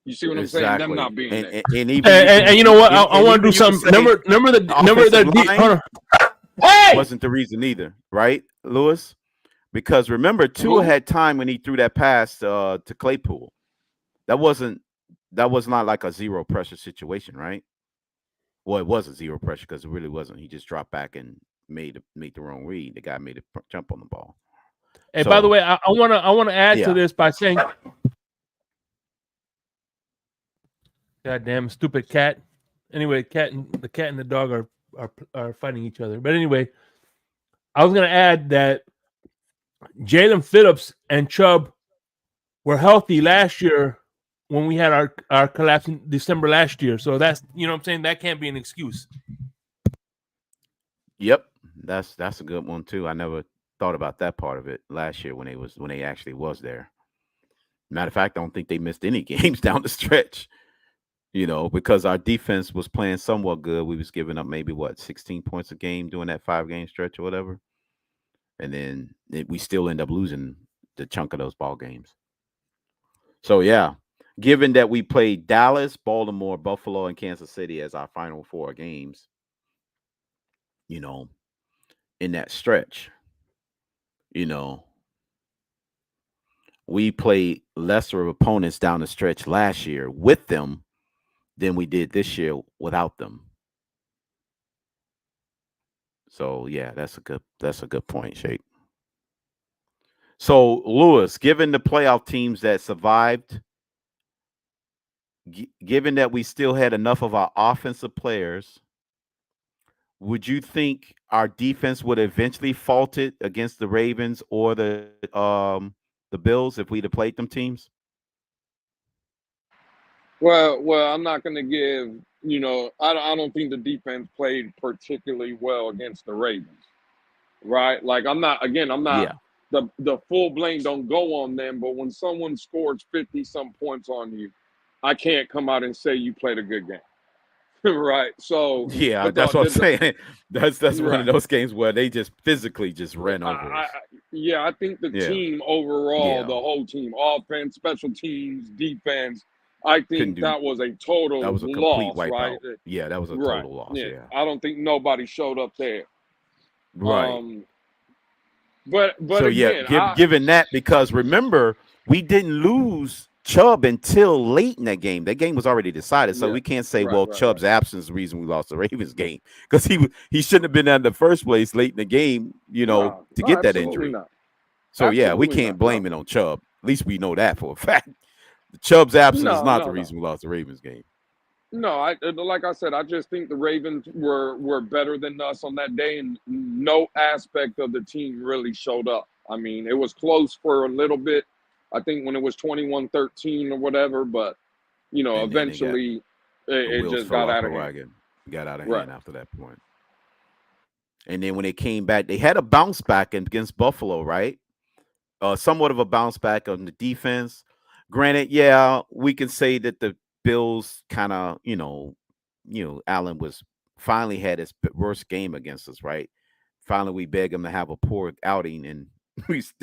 You see what I'm saying? Them not being there. And you know what? I want to do something. Remember the wasn't the reason either, right, Lewis? Because remember, Tua had time when he threw that pass to Claypool. That was not like a zero pressure situation, right? Well, it was a zero pressure because it really wasn't. He just dropped back and made the wrong read. The guy made a jump on the ball. Hey, by the way, I want to add to this by saying, "Goddamn stupid cat." Anyway, the cat and the dog are fighting each other. But anyway, I was going to add that Jalen Phillips and Chubb were healthy last year when we had our collapse in December last year. So that's, you know what I'm saying, that can't be an excuse. Yep, that's a good one too. I never thought about that part of it last year when they actually was there. Matter of fact, I don't think they missed any games down the stretch. Because our defense was playing somewhat good. We was giving up maybe 16 points a game during that 5-game stretch or whatever, and then we still end up losing the chunk of those ball games. So yeah, given that we played Dallas, Baltimore, Buffalo, and Kansas City as our final 4 games, in that stretch, we played lesser of opponents down the stretch last year with them than we did this year without them. So yeah, that's a good point, Shake. So Lewis, given the playoff teams that survived, given that we still had enough of our offensive players, would you think our defense would eventually faltered against the Ravens or the Bills if we'd have played them teams? Well, I'm not going to give. I don't think the defense played particularly well against the Ravens, right? Like I'm not. Yeah. The full blame don't go on them, but when someone scores 50-some points on you, I can't come out and say you played a good game. Right. So Yeah, that's what I'm saying. That's right. one of those games where they just physically just ran over us. I think the team overall, the whole team, offense, special teams, defense, I think that was a total that was a complete loss, wipeout. right? Yeah, that was a total loss. Yeah. I don't think nobody showed up there. Right. But so again, given that, because remember, we didn't lose Chubb until late in that game. That game was already decided, so we can't say, Chubb's absence is the reason we lost the Ravens game, because he shouldn't have been there in the first place late in the game, to get that injury. Not. So absolutely we can't blame it on Chubb. At least we know that for a fact. Chubb's absence is not the reason we lost the Ravens game. No, like I said, I just think the Ravens were better than us on that day, and no aspect of the team really showed up. I mean, it was close for a little bit. I think when it was 21-13 or whatever, but eventually it just got out of hand. Got out of hand after that point. And then when they came back, they had a bounce back against Buffalo, right? Somewhat of a bounce back on the defense. Granted, we can say that the Bills kind of, Allen was finally had his worst game against us, right? Finally, we beg him to have a poor outing, and it's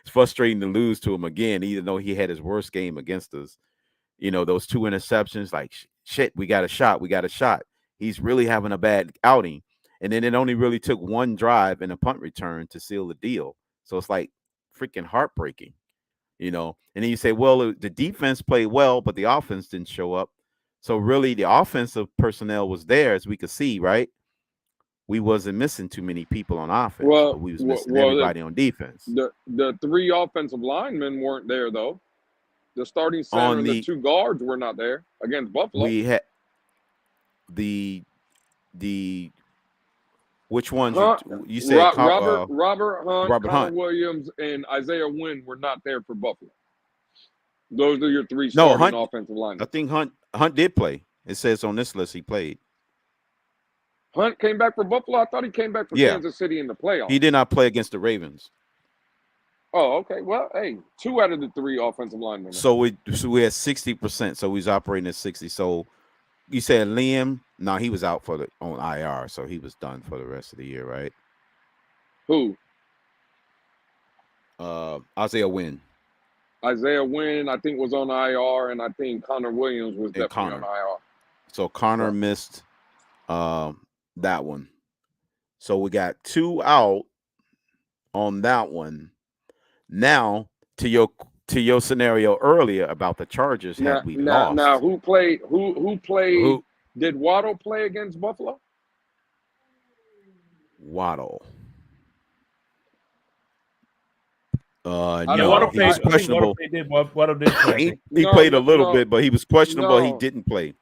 frustrating to lose to him again, even though he had his worst game against us. Those 2 interceptions, like, shit, we got a shot. He's really having a bad outing. And then it only really took 1 drive and a punt return to seal the deal. So it's like freaking heartbreaking, And then you say, well, the defense played well, but the offense didn't show up. So really the offensive personnel was there, as we could see, right? We wasn't missing too many people on offense, but we was missing everybody on defense. The 3 offensive linemen weren't there, though. The starting center and the 2 guards were not there against Buffalo. We had the which ones you said? Robert Hunt, Connor Williams, and Isaiah Wynn were not there for Buffalo. Those are your 3 starting offensive linemen. I think Hunt did play. It says on this list he played. Hunt came back for Buffalo? I thought he came back for Kansas City in the playoffs. He did not play against the Ravens. Oh, okay. Well, hey, 2 out of the 3 offensive linemen. So we had 60%. So he's operating at 60. So you said Liam? No, he was out on IR, so he was done for the rest of the year, right? Who? Isaiah Wynn. Isaiah Wynn, I think, was on IR, and I think Connor Williams was definitely on IR. So Connor missed that one. So we got 2 out on that one. Now to your scenario earlier about the Chargers lost. Now who played? Who played? Did Waddle play against Buffalo? Waddle. No, he was questionable. Waddle did play. he played a little bit, but he was questionable. He didn't play.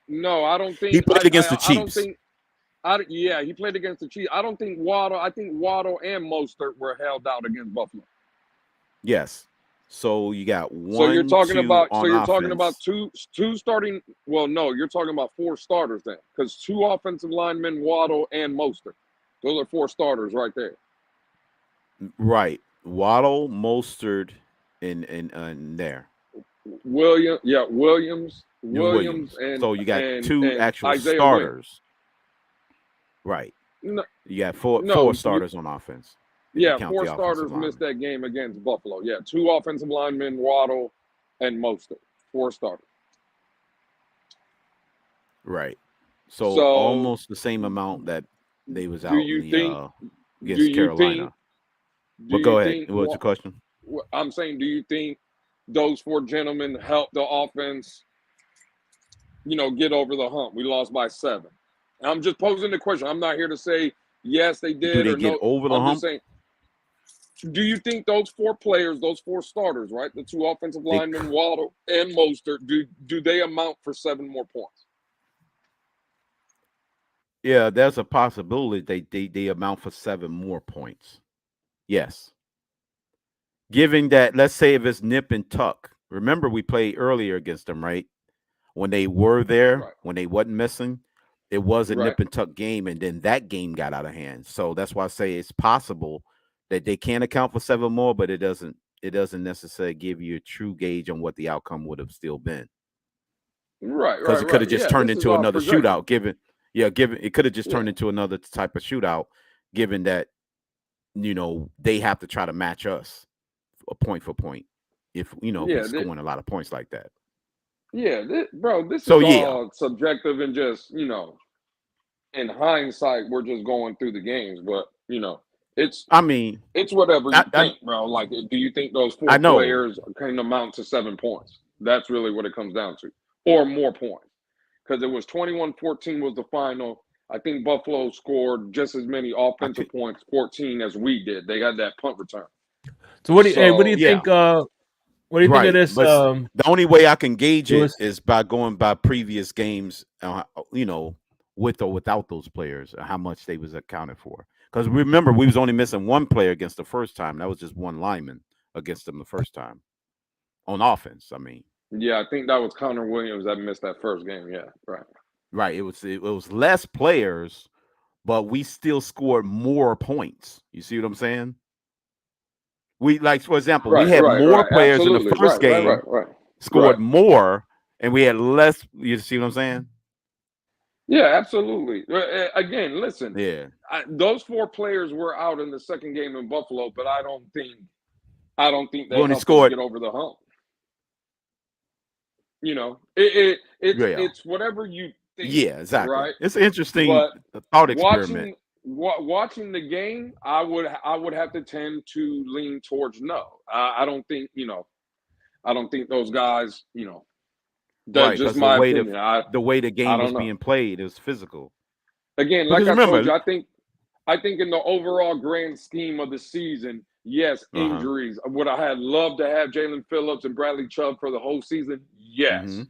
No, I don't think he played against the Chiefs. He played against the Chiefs. I don't think Waddle. I think Waddle and Mostert were held out against Buffalo. Yes. So you got one, So you're talking 2 about on offense. two starting. Well, no, you're talking about 4 starters then, because 2 offensive linemen, Waddle and Mostert. Those are 4 starters right there. Right, Waddle, Mostert, and there. Williams, So you got and 2 actual Isaiah Wynn. starters. Right. No, You got four no, starters on offense. If you yeah, count 4 the offensive starters linemen. missed that game against Buffalo. Yeah, 2 offensive linemen, Waddle and Mostert. 4 starters. Right. So almost the same amount that they was out in the against Carolina. But go ahead. What's your question? I'm saying, do you think those 4 gentlemen helped the offense, get over the hump? We lost by 7. I'm just posing the question. I'm not here to say yes, they did Do they or get no. over the I'm hump? just saying, do you think those 4 players, those 4 starters, right, the 2 offensive linemen, Waddle and Mostert, do they amount for 7 more points? Yeah, there's a possibility they amount for 7 more points. Yes. Giving that, let's say if it's nip and tuck. Remember we played earlier against them, right? When they were there, Right. when they wasn't missing, it was a Right. nip and tuck game, and then that game got out of hand. So that's why I say it's possible that they can account for 7 more, but it doesn't necessarily give you a true gauge on what the outcome would have still been. Right. Because it could have just turned into another shootout, given it could have just turned into another type of shootout, given that they have to try to match us a point for point if we're scoring a lot of points like that. Yeah, this is all subjective and just, in hindsight, we're just going through the games, but it's whatever you think, bro. Like, do you think those 4 players can amount to 7 points? That's really what it comes down to, or more points, because it was 21-14 was the final. I think Buffalo scored just as many offensive points, 14, as we did. They had that punt return. So what do you think? What do you think of this? The only way I can gauge it is by going by previous games, with or without those players, how much they was accounted for. Because remember, we was only missing 1 player against the first time. That was just 1 lineman against them the first time on offense. I mean, yeah, I think that was Connor Williams that missed that first game. Yeah, right. Right. It was less players, but we still scored more points. You see what I'm saying? We, like, for example, we had more players in the first game, scored more, and we had less. You see what I'm saying? Yeah, absolutely. Again, listen. Yeah, those 4 players were out in the second game in Buffalo, but I don't think they only helped scored us get over the hump. It's whatever you think. Yeah, exactly. Right? It's an interesting thought experiment. Watching the game, I would have to tend to lean towards no. I don't think I don't think those guys. That's just my opinion. The way the game was being played, it was physical. Again, like I told you, I think in the overall grand scheme of the season, yes, injuries. Would I have loved to have Jalen Phillips and Bradley Chubb for the whole season? Yes.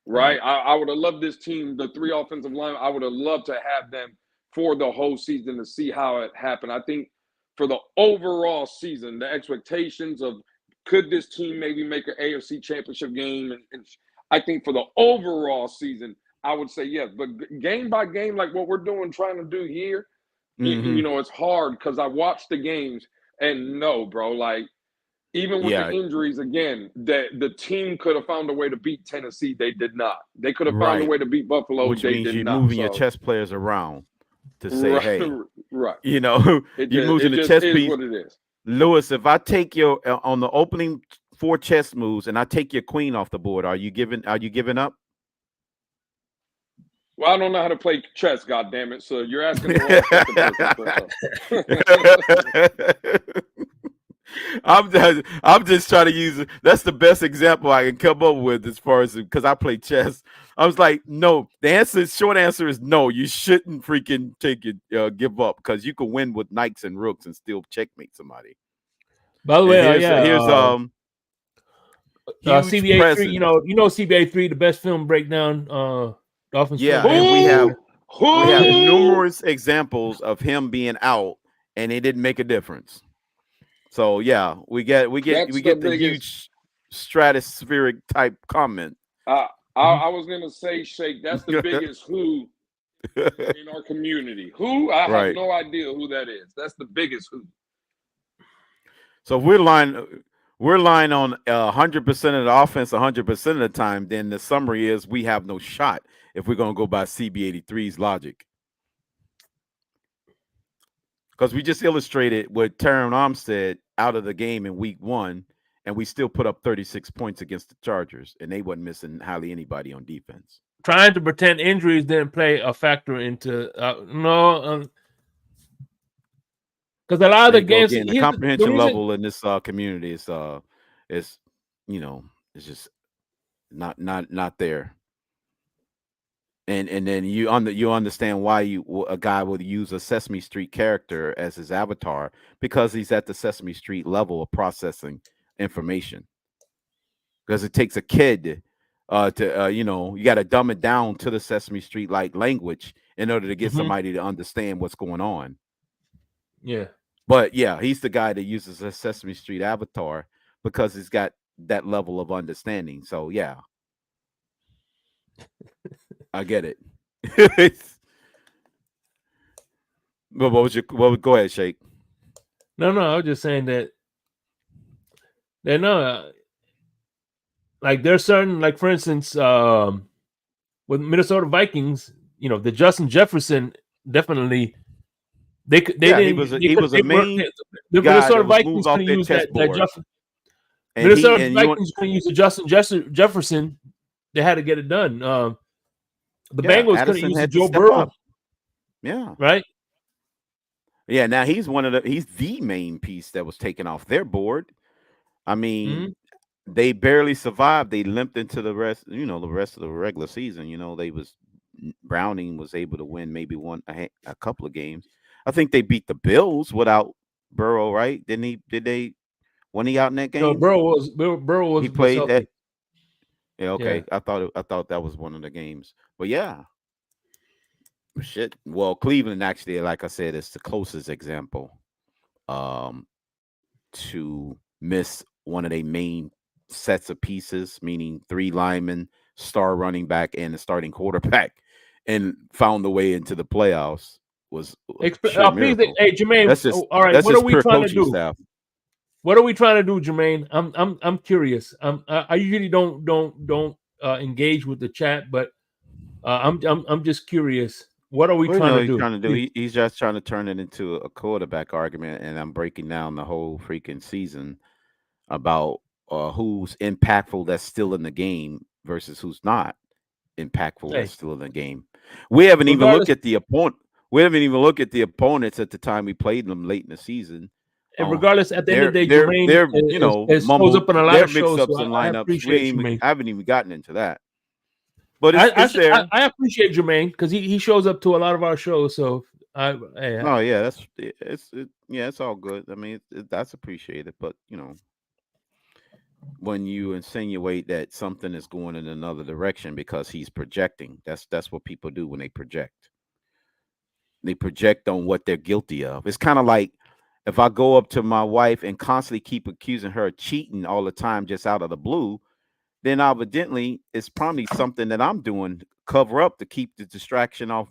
Right? I would have loved this team, the 3 offensive line. I would have loved to have them for the whole season to see how it happened. I think for the overall season, the expectations of could this team maybe make an AFC championship game? And I think for the overall season, I would say yes. But game by game, like what we're trying to do here, it's hard because I watched the games and no, bro, like even with the injuries, again, the team could have found a way to beat Tennessee. They did not. They could have found a way to beat Buffalo. Which they means did you're not. moving your chess players around to say, hey, you're moving the chess piece. What it is. Lewis, if I take your on the opening 4 chess moves and I take your queen off the board, are you giving up? Well, I don't know how to play chess, goddammit. So you're asking the wrong person. I'm just trying to use that's the best example I can come up with as far as because I play chess. I was like, no. The short answer is no. You shouldn't freaking take it, give up because you can win with knights and rooks and still checkmate somebody. By the way, here's CBA 3. You know CBA 3, the best film breakdown. Dolphins. Yeah, and we have numerous examples of him being out and it didn't make a difference. So yeah, we get the huge stratospheric type comment. I was gonna say, Shake, that's the biggest who in our community. Who? I have no idea who that is. That's the biggest who. So if we're lying on 100% of the offense 100% of the time, then the summary is we have no shot if we're going to go by CB83's logic. Because we just illustrated what Terran Armstead out of the game in week 1, and we still put up 36 points against the Chargers, and they wasn't missing hardly anybody on defense. Trying to pretend injuries didn't play a factor into because a lot of the games, again, the comprehension level in this community is it's just not there. And then you understand why a guy would use a Sesame Street character as his avatar, because he's at the Sesame Street level of processing information. Because it takes a kid to you got to dumb it down to the Sesame Street like language in order to get somebody to understand what's going on. Yeah. But yeah, he's the guy that uses a Sesame Street avatar because he's got that level of understanding. So yeah, I get it. But go ahead, Shake. No, I was just saying that like there's certain, like for instance, with Minnesota Vikings, the Justin Jefferson definitely he was a main guy. The Minnesota Vikings couldn't use that Justin. Minnesota Vikings couldn't use the Justin Jefferson. They had to get it done. The Bengals couldn't use Joe Burrow. Yeah. Right. Yeah. Now he's the main piece that was taken off their board. I mean, they barely survived. They limped into the rest of the regular season. Browning was able to win maybe a couple of games. I think they beat the Bills without Burrow, right? Didn't he? Did they? When he out in that game? No, Burrow was. He played was that. Yeah, okay. Yeah. I thought that was one of the games, but yeah, shit. Well, Cleveland actually, like I said, is the closest example, to miss one of their main sets of pieces, meaning 3 linemen, star running back, and the starting quarterback, and found a way into the playoffs. Was hey, Jermaine. That's just, all right. What are we trying to do? Staff. What are we trying to do, Jermaine? I'm curious. I usually don't engage with the chat, but I'm just curious. What are we trying to do? He's just trying to turn it into a quarterback argument, and I'm breaking down the whole freaking season about who's impactful that's still in the game versus who's not impactful that's still in the game. We haven't even looked at the opponent. We haven't even looked at the opponents at the time we played them late in the season. And regardless, at the end of the day, Jermaine shows up on a lot of shows. So and lineups. I haven't even gotten into that. But it's there. I appreciate Jermaine because he shows up to a lot of our shows. So it's all good. I mean, that's appreciated. But when you insinuate that something is going in another direction because he's projecting, that's what people do when they project. They project on what they're guilty of. It's kind of like if I go up to my wife and constantly keep accusing her of cheating all the time just out of the blue, then evidently it's probably something that I'm doing to cover up to keep the distraction off,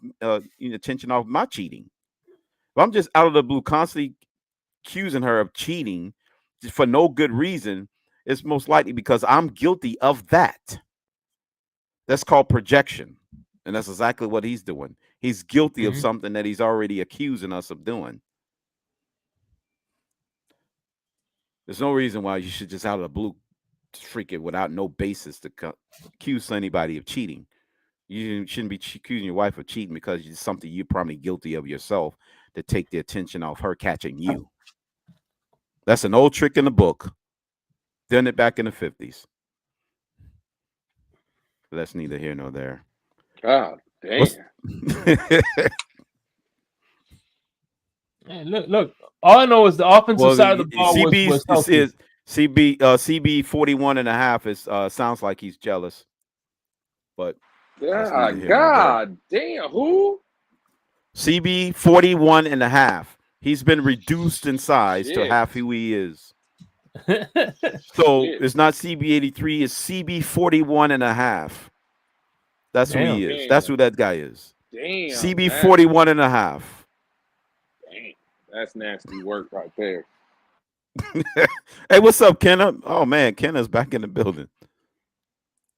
attention off my cheating. If I'm just out of the blue constantly accusing her of cheating for no good reason, it's most likely because I'm guilty of that. That's called projection. And that's exactly what he's doing. He's guilty of something that he's already accusing us of doing. There's no reason why you should just out of the blue freak it without no basis to accuse anybody of cheating. You shouldn't be accusing your wife of cheating because it's something you're probably guilty of yourself to take the attention off her catching you. That's an old trick in the book. Done it back in the 50s. But that's neither here nor there. God damn. Hey, look. All I know is the offensive side of the ball was healthy. CB 41 and a half is sounds like he's jealous. But God damn, who? CB 41 and a half. He's been reduced in size to Shit. half who he is. So Shit. it's not CB83, it's CB41 and a half. That's who he is. That's who that guy is. Damn. CB41 and a half. Damn. That's nasty work right there. Hey, what's up, Kenna? Oh man, Kenna's back in the building.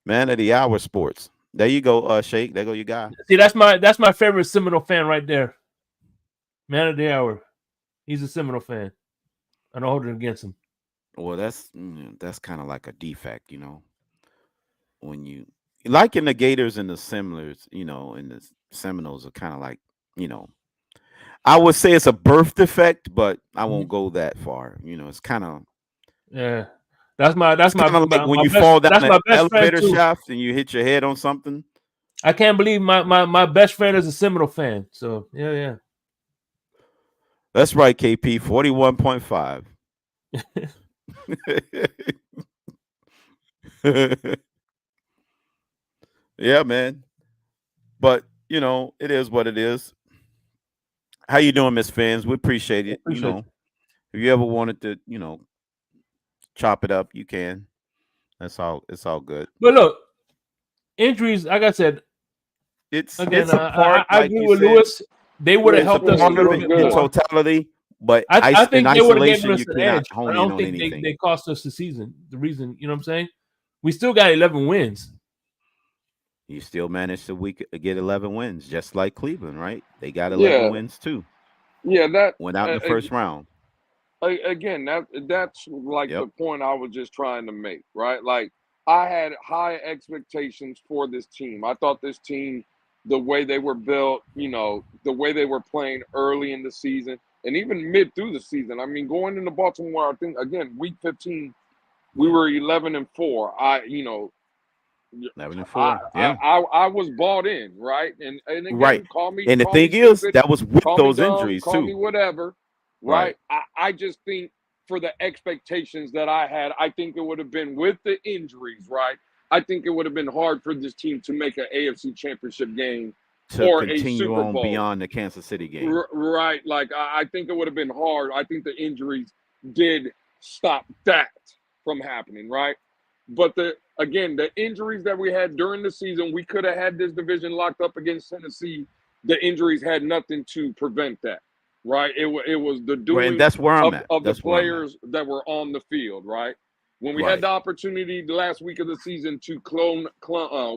Man of the hour sports. There you go, Shake. There go your guy. See, that's my favorite Seminole fan right there. Man of the hour. He's a Seminole fan. I don't hold it against him. Well, that's kind of like a defect, you know. When you like in the Gators and the Seminoles, you know, and the Seminoles are kind of like, you know, I would say it's a birth defect, but I won't go that far. You know, it's kind of That's my like when you fall down an elevator shaft and you hit your head on something. I can't believe my best friend is a Seminole fan. So yeah. That's right, KP 41.5. Yeah, man. But you know, it is what it is. How you doing, Miss Fans? We appreciate it. You know, if you ever wanted to, you know, chop it up, you can. That's all. It's all good. But look, injuries. Like I said, it's again. It's a part. I agree with Lewis. They would have helped us a little bit in more. totality. But I think they would have given us you an cannot edge. hone I in don't on think anything. they cost us the season. The reason, you know what I'm saying? We still got 11 wins. You still managed to get 11 wins, just like Cleveland, right? They got 11 wins too. Yeah, that went out in the first round. Again, that's like the point I was just trying to make, right? Like I had high expectations for this team. I thought this team, the way they were built, you know, the way they were playing early in the season and even mid through the season. I mean, going into Baltimore, I think again, week 15, we were 11-4. 11-4. I was bought in, right? And again, right. Call me. And the thing is, that was with those injuries call too. Me whatever, right? I just think for the expectations that I had, I think it would have been with the injuries, right? I think it would have been hard for this team to make an AFC Championship game or continue a Super on Bowl beyond the Kansas City game. Right. Like I think it would have been hard. I think the injuries did stop that from happening, right? But the injuries that we had during the season, we could have had this division locked up against Tennessee. The injuries had nothing to prevent that, right? It was the doing and that's where I'm at. Of the players that were on the field, right? When we had the opportunity the last week of the season to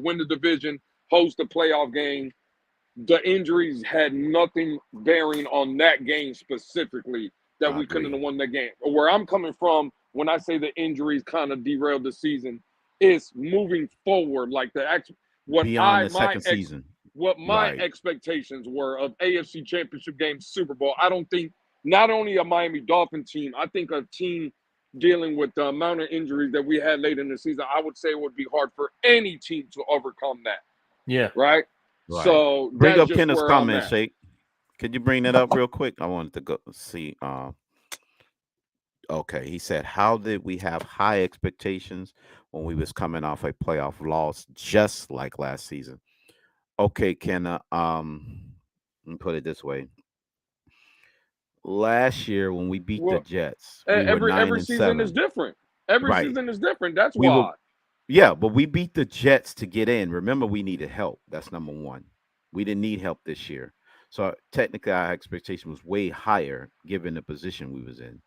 win the division, host a playoff game, the injuries had nothing bearing on that game specifically that we couldn't have won that game. Where I'm coming from, when I say the injuries kind of derailed the season, is moving forward, like beyond the second season. What my expectations were of AFC Championship game, Super Bowl. I don't think not only a Miami Dolphin team, I think a team dealing with the amount of injuries that we had late in the season, I would say it would be hard for any team to overcome that. Yeah. Right? So bring up Kenneth's comment, Shake. Could you bring that up real quick? I wanted to go see. Okay, he said, how did we have high expectations when we was coming off a playoff loss just like last season? Okay, Kenna, let me put it this way. Last year when we beat the Jets, every season is different. Every season is different. That's why. But we beat the Jets to get in. Remember, we needed help. That's number one. We didn't need help this year. So technically our expectation was way higher given the position we was in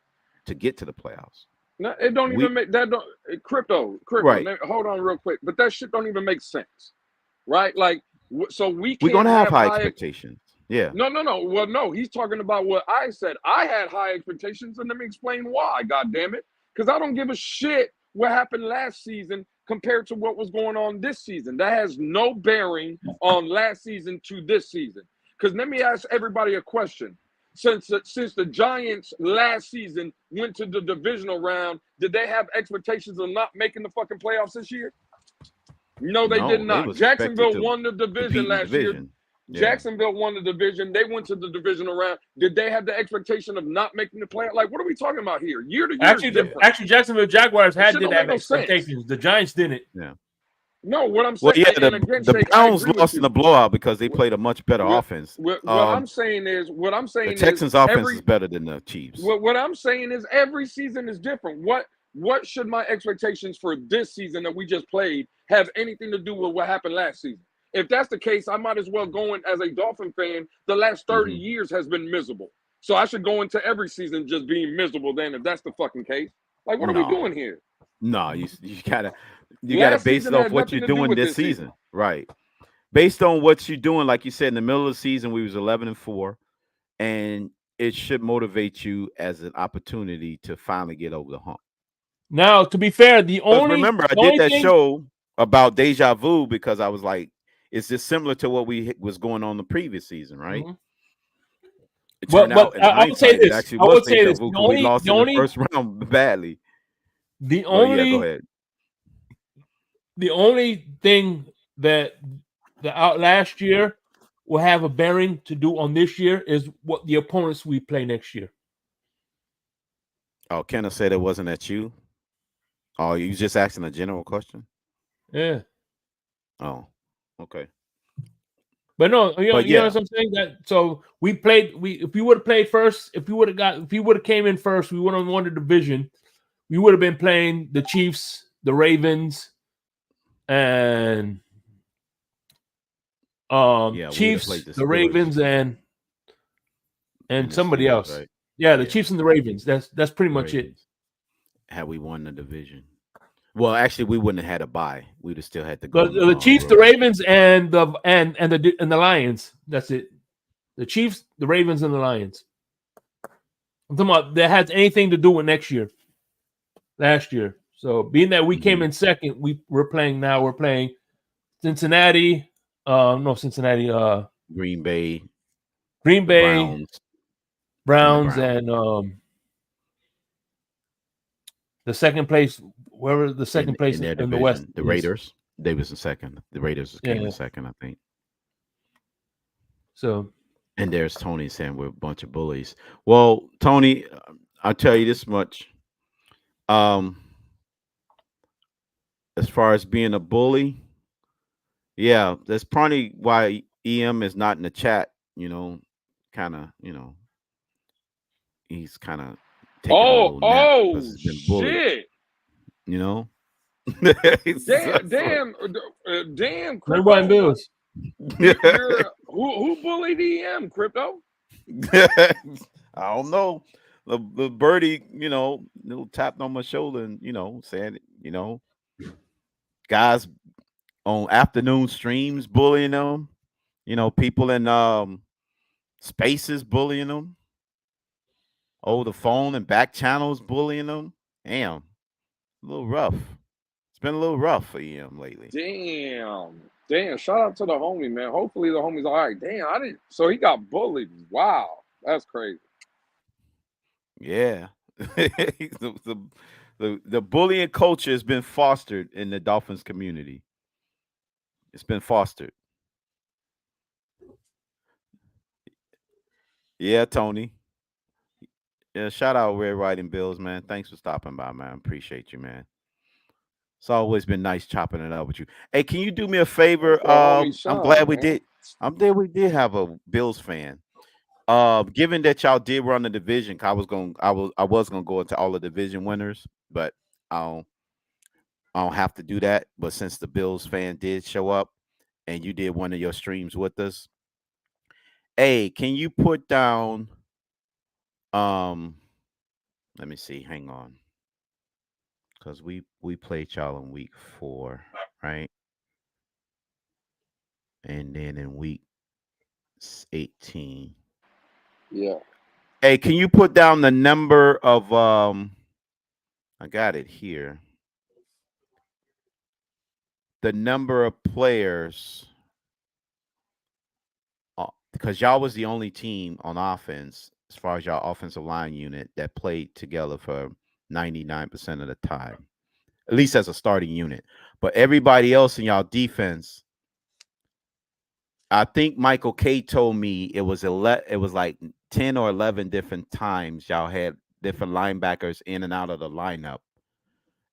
to get to the playoffs. No, it don't even make that. Crypto. Right. Hold on real quick. But that shit don't even make sense. Right? Like, so we're going to have high expectations. Yeah. No. Well, no, he's talking about what I said. I had high expectations, and let me explain why, God damn it. Because I don't give a shit what happened last season compared to what was going on this season. That has no bearing on last season to this season. Because let me ask everybody a question. Since the Giants last season went to the divisional round, did they have expectations of not making the fucking playoffs this year? No, they did not. Jacksonville won the division last year. Yeah. Jacksonville won the division. They went to the divisional round. Did they have the expectation of not making the playoff? Like, what are we talking about here? Year to year. Actually, Jacksonville Jaguars did have expectations. The Giants didn't. Yeah. No, what I'm Well, saying, yeah, and again, the Shake, I Browns agree with lost in you. the blowout because they What, played a much better offense. what I'm saying is, The Texans' offense is better than the Chiefs. what I'm saying is every season is different. What should my expectations for this season that we just played have anything to do with what happened last season? If that's the case, I might as well go in as a Dolphin fan. The last 30 years has been miserable. So I should go into every season just being miserable then if that's the fucking case. Like, what are we No, doing here? no, you gotta Last base it season off had what you're nothing to do doing with this this season. season, right? Based on what you're doing, like you said, in the middle of the season, we was 11-4, and it should motivate you as an opportunity to finally get over the hump. Now, to be fair, Because remember, I did that thing, show about deja vu because I was like, it's just similar to what was going on the previous season, right? Mm-hmm. It turned out in I would say hindsight, it this. actually I was would say deja this. vu because we lost in the first round badly. The But yeah, go only ahead. the only thing that the out last year will have a bearing to do on this year is what the opponents we play next year. Oh, Kenneth said it wasn't at you. Oh, you just asking a general question? Yeah. Oh, okay. But no, you know yeah, what I'm saying? That so if we would have played first, if we would have came in first, we would have won the division. We would have been playing the Chiefs, the Ravens, and Chiefs, the Ravens, and somebody Steelers, else. right? Yeah, the Chiefs and the Ravens. That's pretty much it. Had we won the division, well, actually, we wouldn't have had a bye. We'd have still had to go. But the Chiefs, the Ravens, and the Lions. That's it. The Chiefs, the Ravens, and the Lions. I'm talking about that has anything to do with last year. So being that we came in second, we're playing Cincinnati. Cincinnati. Green Bay, Browns, and the second place, wherever the second place in their in division, the West, the Raiders. They was in second. The Raiders came in second, I think. So, and there's Tony saying we're a bunch of bullies. Well, Tony, I'll tell you this much. As far as being a bully, yeah, that's probably why EM is not in the chat. Kind of, he's kind of taking a little nap because he's been bullied. Shit. Damn, Crypto. Bills. Who bullied EM, Crypto? I don't know. The birdie, little tapped on my shoulder and saying, guys on afternoon streams bullying them, people in spaces bullying them. Oh, the phone and back channels bullying them. Damn, a little rough. It's been a little rough for EM lately. Damn. Shout out to the homie, man. Hopefully the homie's all right. Damn, so he got bullied. Wow, that's crazy. Yeah, the bullying culture has been fostered in the Dolphins community. It's been fostered. Yeah, Tony. Yeah, shout out Red Riding Bills, man. Thanks for stopping by, man. Appreciate you, man. It's always been nice chopping it up with you. Hey, can you do me a favor? I'm glad we did. I'm glad we did have a Bills fan. Given that y'all did run the division, I was gonna go into all the division winners, but I don't have to do that. But since the Bills fan did show up and you did one of your streams with us, hey, can you put down let me see, hang on. Because we played y'all in week 4, right? And then in week 18. Yeah. Hey, can you put down the number of I got it here. The number of players, because y'all was the only team on offense, as far as y'all offensive line unit, that played together for 99% of the time, at least as a starting unit. But everybody else in y'all defense, I think Michael K told me it was like 10 or 11 different times y'all had different linebackers in and out of the lineup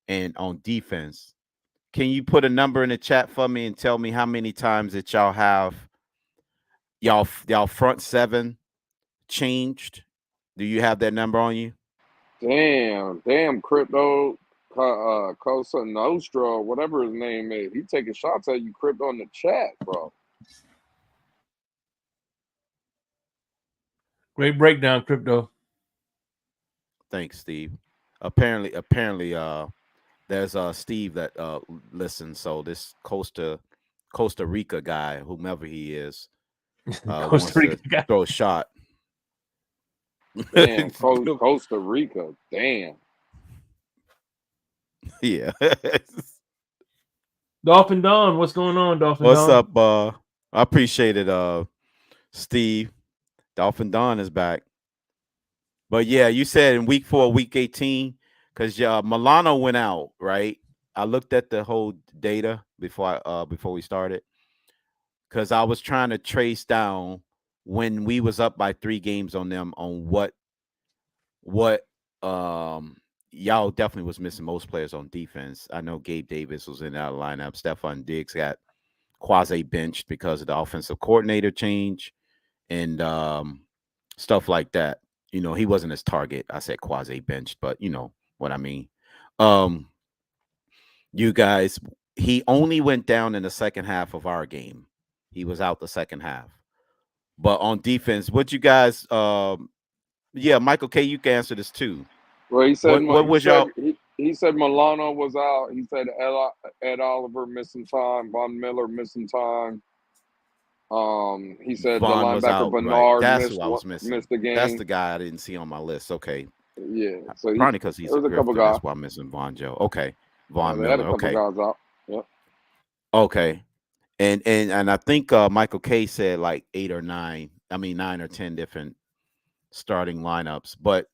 and on defense. Can you put a number in the chat for me and tell me how many times that y'all have y'all front seven changed? Do you have that number on you? Damn, Crypto, Cosa Nostra, whatever his name is. He taking shots at you, Crypto, in the chat, bro. Great breakdown, Crypto. Thanks, Steve. Apparently, there's Steve that listens. So this Costa Rica guy, whomever he is, wants Costa Rica to guy. throw a shot. Damn, Costa Rica. Damn. Yeah. Dolphin Don, what's going on, Dolphin What's Don? up? I appreciate it, Steve. Dolphin Don is back. But yeah, you said in week 4, week 18, because Milano went out, right? I looked at the whole data before we started, because I was trying to trace down when we was up by 3 games on them on what y'all definitely was missing most players on defense. I know Gabe Davis was in that lineup. Stephon Diggs got quasi benched because of the offensive coordinator change and stuff like that. You know, he wasn't his target. I said quasi benched, but you know what I mean. You guys, he only went down in the second half of our game. He was out the second half. But on defense, what you guys yeah, Michael K, you can answer this too. Well, he said What was y'all he said Milano was out. He said Ed Oliver missing time, Von Miller missing time. He said the Vaughn was linebacker out, right? Bernard That's who I was missing. missed the That's game. the guy I didn't see on my list. Okay. Yeah, so Probably because he's there a was a couple grifter. guys. That's why I'm missing Von Joe. Okay. Von They had a Miller. couple Okay. guys out. Yep. Okay. And I think Michael K said like 8 or 9. I mean 9 or 10 different starting lineups. But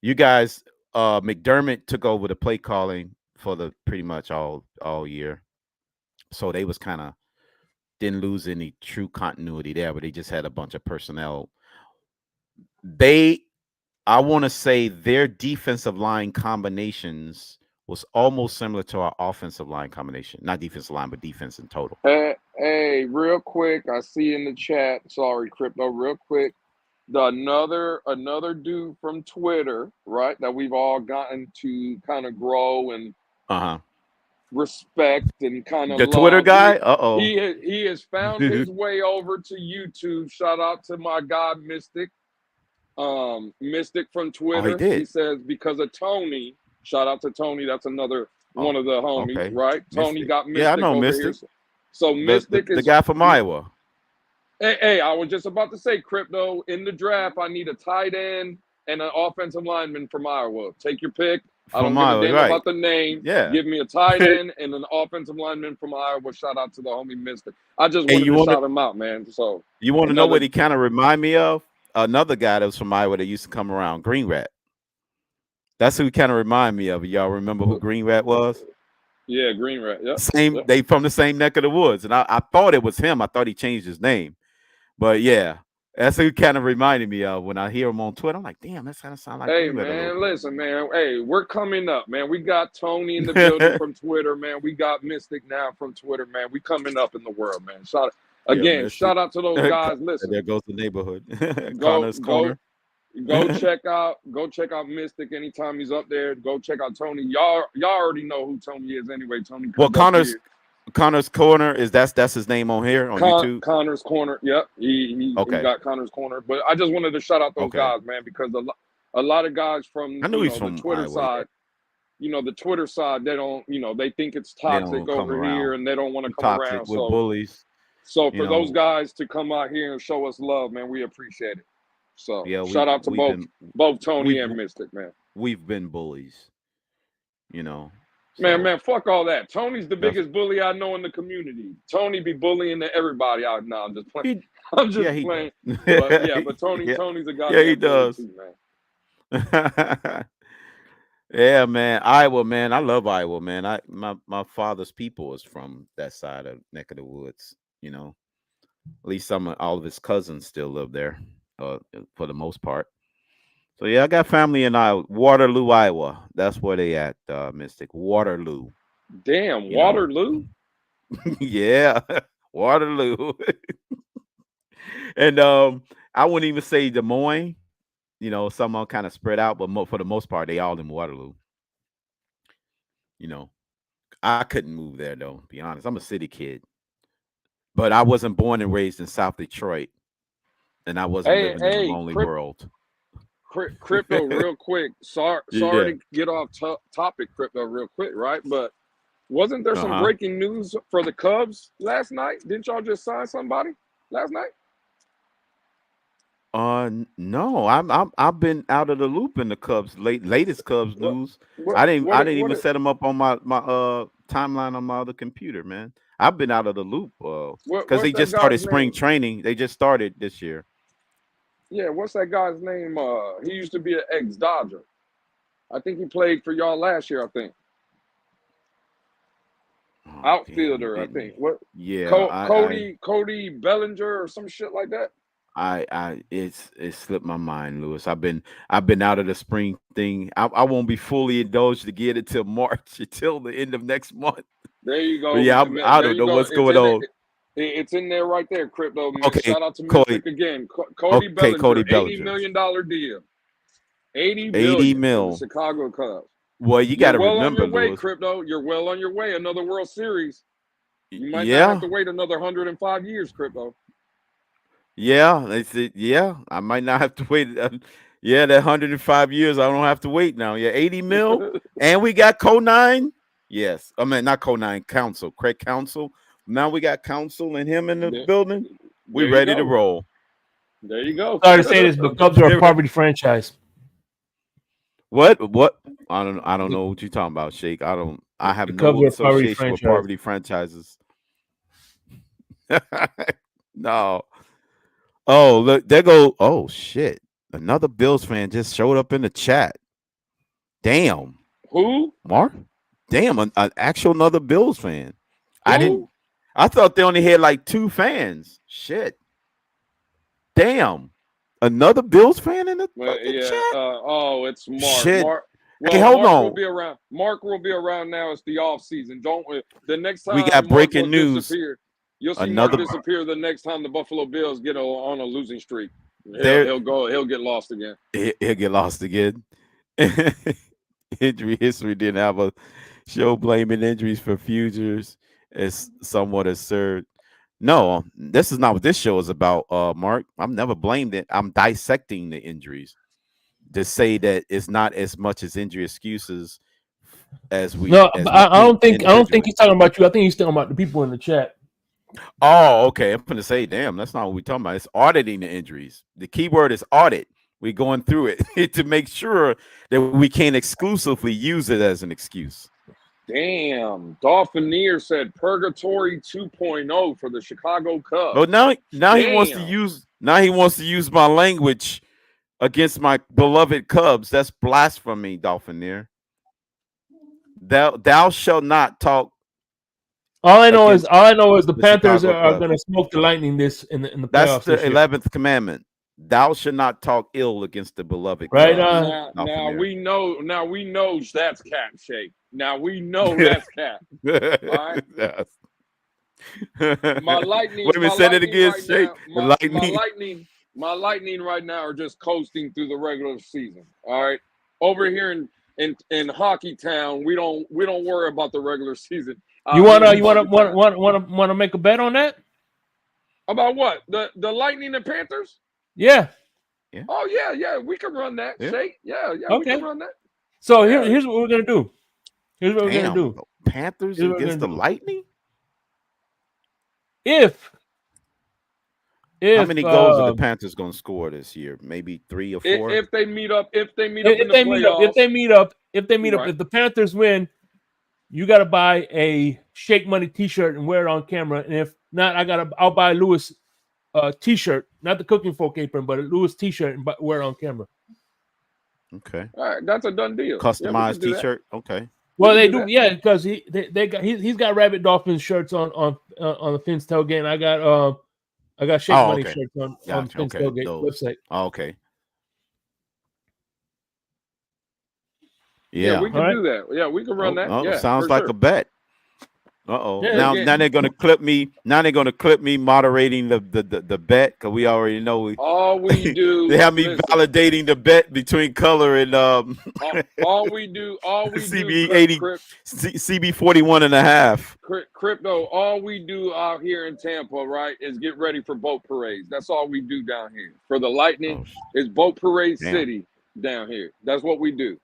you guys, McDermott took over the play calling for the pretty much all year. So they was kind of didn't lose any true continuity there, but they just had a bunch of personnel. I want to say their defensive line combinations was almost similar to our offensive line combination. Not defensive line, but defense in total. Hey, real quick, I see in the chat. Sorry, Crypto. Real quick, another dude from Twitter, right? That we've all gotten to kind of grow and respect and kind of the love. Twitter guy. He has found his way over to YouTube. Shout out to my guy Mystic. Mystic from Twitter. Oh, he did. He says because of Tony. Shout out to Tony. That's another one of the homies, okay. right? Mystic. Tony got Mystic yeah, I know over Mystic. here. So Mystic the guy from Iowa. Hey, I was just about to say, Crypto, in the draft, I need a tight end and an offensive lineman from Iowa. Take your pick. I don't give a damn about the name. Yeah. Give me a tight end and an offensive lineman from Iowa. Shout out to the homie Mystic. I just wanted to shout him out, man. So you want to know what he kind of remind me of? Another guy that was from Iowa that used to come around, Green Rat. That's who he kind of remind me of. Y'all remember who Green Rat was? Yeah, Green Rat. Yeah. Same. They from the same neck of the woods, and I thought it was him. I thought he changed his name, but yeah, that's who he kind of reminded me of when I hear him on Twitter. I'm like, damn, that kind of sound like. Hey man, listen, man. Hey, we're coming up, man. We got Tony in the building from Twitter, man. We got Mystic now from Twitter, man. We coming up in the world, man. Shout out to those guys. Listen, there goes the neighborhood. Connor's Corner. Go check out Mystic anytime he's up there. Go check out Tony. Y'all already know who Tony is anyway. Tony. Well, Connor's Corner is that's his name on here on YouTube. Connor's Corner. Yep. He got Connor's Corner. But I just wanted to shout out those guys, man, because a lot of guys from the Twitter Iowa, side, the Twitter side, they don't, they think it's toxic over here and they don't want to come around. With bullies. So for those guys to come out here and show us love, man, we appreciate it. So shout out to both Tony and Mystic, man. We've been bullies, So. Man, fuck all that. Tony's the biggest bully I know in the community. Tony be bullying to everybody out now. I'm just playing. I'm just playing. But Tony's a guy. Yeah, he does. Too, man. Yeah, man. Iowa, man. I love Iowa, man. My father's people is from that side of neck of the woods. At least all of his cousins still live there, for the most part. So yeah, I got family in Iowa, Waterloo, Iowa. That's where they at, Mystic. Waterloo. Damn, You know, Waterloo. yeah, Waterloo, and I wouldn't even say Des Moines. You know, some are kind of spread out, but for the most part, they all in Waterloo. You know, I couldn't move there though. To be honest, I'm a city kid, but I wasn't born and raised in South Detroit, and I wasn't Hey, living in a hey, lonely world. crypto, real quick. Sorry Yeah. to get off topic, crypto, real quick, right? But wasn't there some Uh-huh. breaking news for the Cubs last night? Didn't y'all just sign somebody last night? No, I've been out of the loop in the Cubs latest Cubs What news. what I what didn't what? even set them up on my timeline on my other computer, man. I've been out of the loop because What's they that just started guy's spring name? training. They just started this year. Yeah, what's that guy's name? He used to be an ex-Dodger. I think he played for y'all last year. I think Oh damn, you outfielder. I bit think me. what Yeah, Cody Bellinger or some shit like that. it slipped my mind, Lewis. I've been out of the spring thing. I won't be fully indulged to get it till March, until the end of next month. There you But go. yeah, I There don't you know go. what's going on. It's in there right there. Crypto. Okay, Shout out to Cody. Mystic again. Cody Okay, Cody Bellinger, Bellinger. $80 million deal. 80 80 million from the mil. Chicago Cubs. Well, you got You're to well on remember, your way, Lewis. crypto. You're well on your way. Another World Series. You might not have Yeah, to wait another 105 years, crypto. yeah. They said, yeah, I might not have to wait. Yeah, that 105 years, I don't have to wait now. Yeah, 80 mil. And we got Co9. Yes. I mean, not Co9, Council, Craig Council. Now we got Council and him in the there, building. We there you ready to go. roll. There you go. Sorry to say this, but Cubs are a poverty franchise. What? I don't know what you're talking about, Shake. I have The Cubs no are a poverty association with franchise. poverty franchises. No. Oh, look, there go. Oh shit. Another Bills fan just showed up in the chat. Damn. Who? Mark? Damn, an actual another Bills fan. Who? I thought they only had like 2 fans. Shit. Damn. Another Bills fan in the Well, fucking yeah. chat? It's Mark. Shit. Mark. Hey, Well, hold Mark will on. be around. Mark will be around now. It's the off season. Don't the next We time got Mark will breaking news. disappear. You'll see Mark Another disappear the next time the Buffalo Bills get on a losing streak. there He'll go. He'll get lost again. he'll get lost again. Injury history didn't have a show blaming injuries for futures is somewhat absurd. No, this is not what this show is about, Mark. I'm never blamed it. I'm dissecting the injuries to say that it's not as much as injury excuses No, as but we I think don't think individually. he's talking about you. I think he's talking about the people in the chat. Oh, okay. I'm gonna say, damn, that's not what we're talking about. It's auditing the injuries. The key word is audit. We're going through it to make sure that we can't exclusively use it as an excuse. Damn. Dolphinier said Purgatory 2.0 for the Chicago Cubs. But now Damn. he wants to use my language against my beloved Cubs. That's blasphemy, Dolphinier. Thou shalt not talk. All I know is the the Panthers Chicago are Cubs. going to smoke the Lightning in the That's playoffs the this year. 11th commandment. Thou shalt not talk ill against the beloved Right, Cubs. now we know that's cat shake. Now we know that's cat. All right. Yes. My lightning. Wait a minute, say it again, right Shake. now, my lightning right now are just coasting through the regular season. All right. Over here in Hockey Town, we don't worry about the regular season. You wanna make a bet on that? About what? The Lightning and Panthers? Yeah. Yeah. Oh yeah. We can run that. Yeah. Shake. Yeah. Okay. We can run that. So here's what we're gonna do. Here's what we're gonna do. Panthers against the Lightning? If how many goals are the Panthers gonna score this year? Maybe 3 or 4? If they meet up in the playoffs. If they meet up, if the Panthers win, you got to buy a Shake Money T-shirt and wear it on camera. And if not, I'll buy a Lewis T-shirt, not the Cooking Folk apron, but a Lewis T-shirt and wear it on camera. Okay. All right, that's a done deal. Customized T-shirt. Okay. Well, they do, yeah, because he's got Rabbit Dolphins shirts on the Fins Tailgate. And I got Shake Money shirts on the Fins Tailgate website. Oh, okay. Yeah, we can do that. Yeah, we can run that. Yeah, sounds like sure. a bet. Uh-oh. Yeah. Now they're gonna clip me. Now they're gonna clip me moderating the bet, because we already know All we do, they have me listen. validating the bet between Color and all we do, CB 80 CB 41 and a half. Crypto, all we do out here in Tampa, right, is get ready for boat parades. That's all we do down here. For the Lightning, it's boat parade city down here. That's what we do.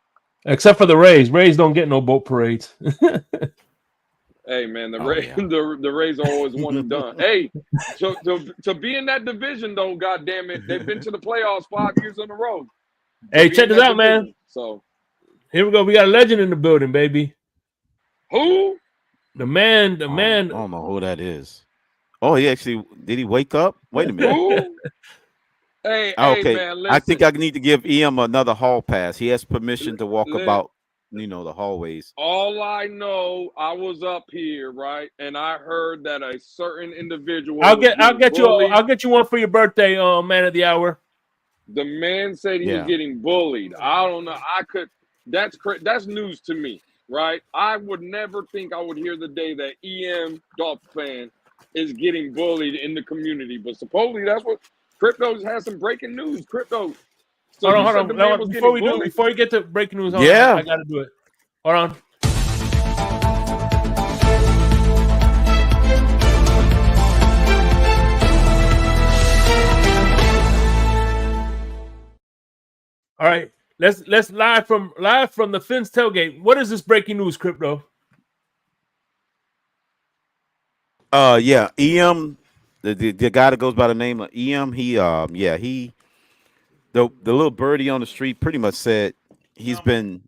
Except for the Rays. Rays don't get no boat parades. Hey man, the Rays are always one and done. Hey, to be in that division though, god damn it, they've been to the playoffs 5 years in a row. Hey, check this out, man. So here we go. We got a legend in the building, baby. Who? The man. I don't know who that is. Oh, did he wake up? Wait a minute. Who? Hey, okay. Hey, man, listen. I think I need to give EM another hall pass. He has permission to walk about, the hallways. All I know, I was up here, right, and I heard that a certain individual. I'll get you one for your birthday, man of the hour. The man said he was getting bullied. I don't know. That's news to me, right? I would never think I would hear the day that EM Dolphin fan is getting bullied in the community, but supposedly that's what Crypto's has some breaking news. Crypto. So hold on. Before we get to breaking news, I gotta do it. Hold on. All right, let's live from the Fins tailgate. What is this breaking news, Crypto? EM, the guy that goes by the name of EM, the little birdie on the street pretty much said he's been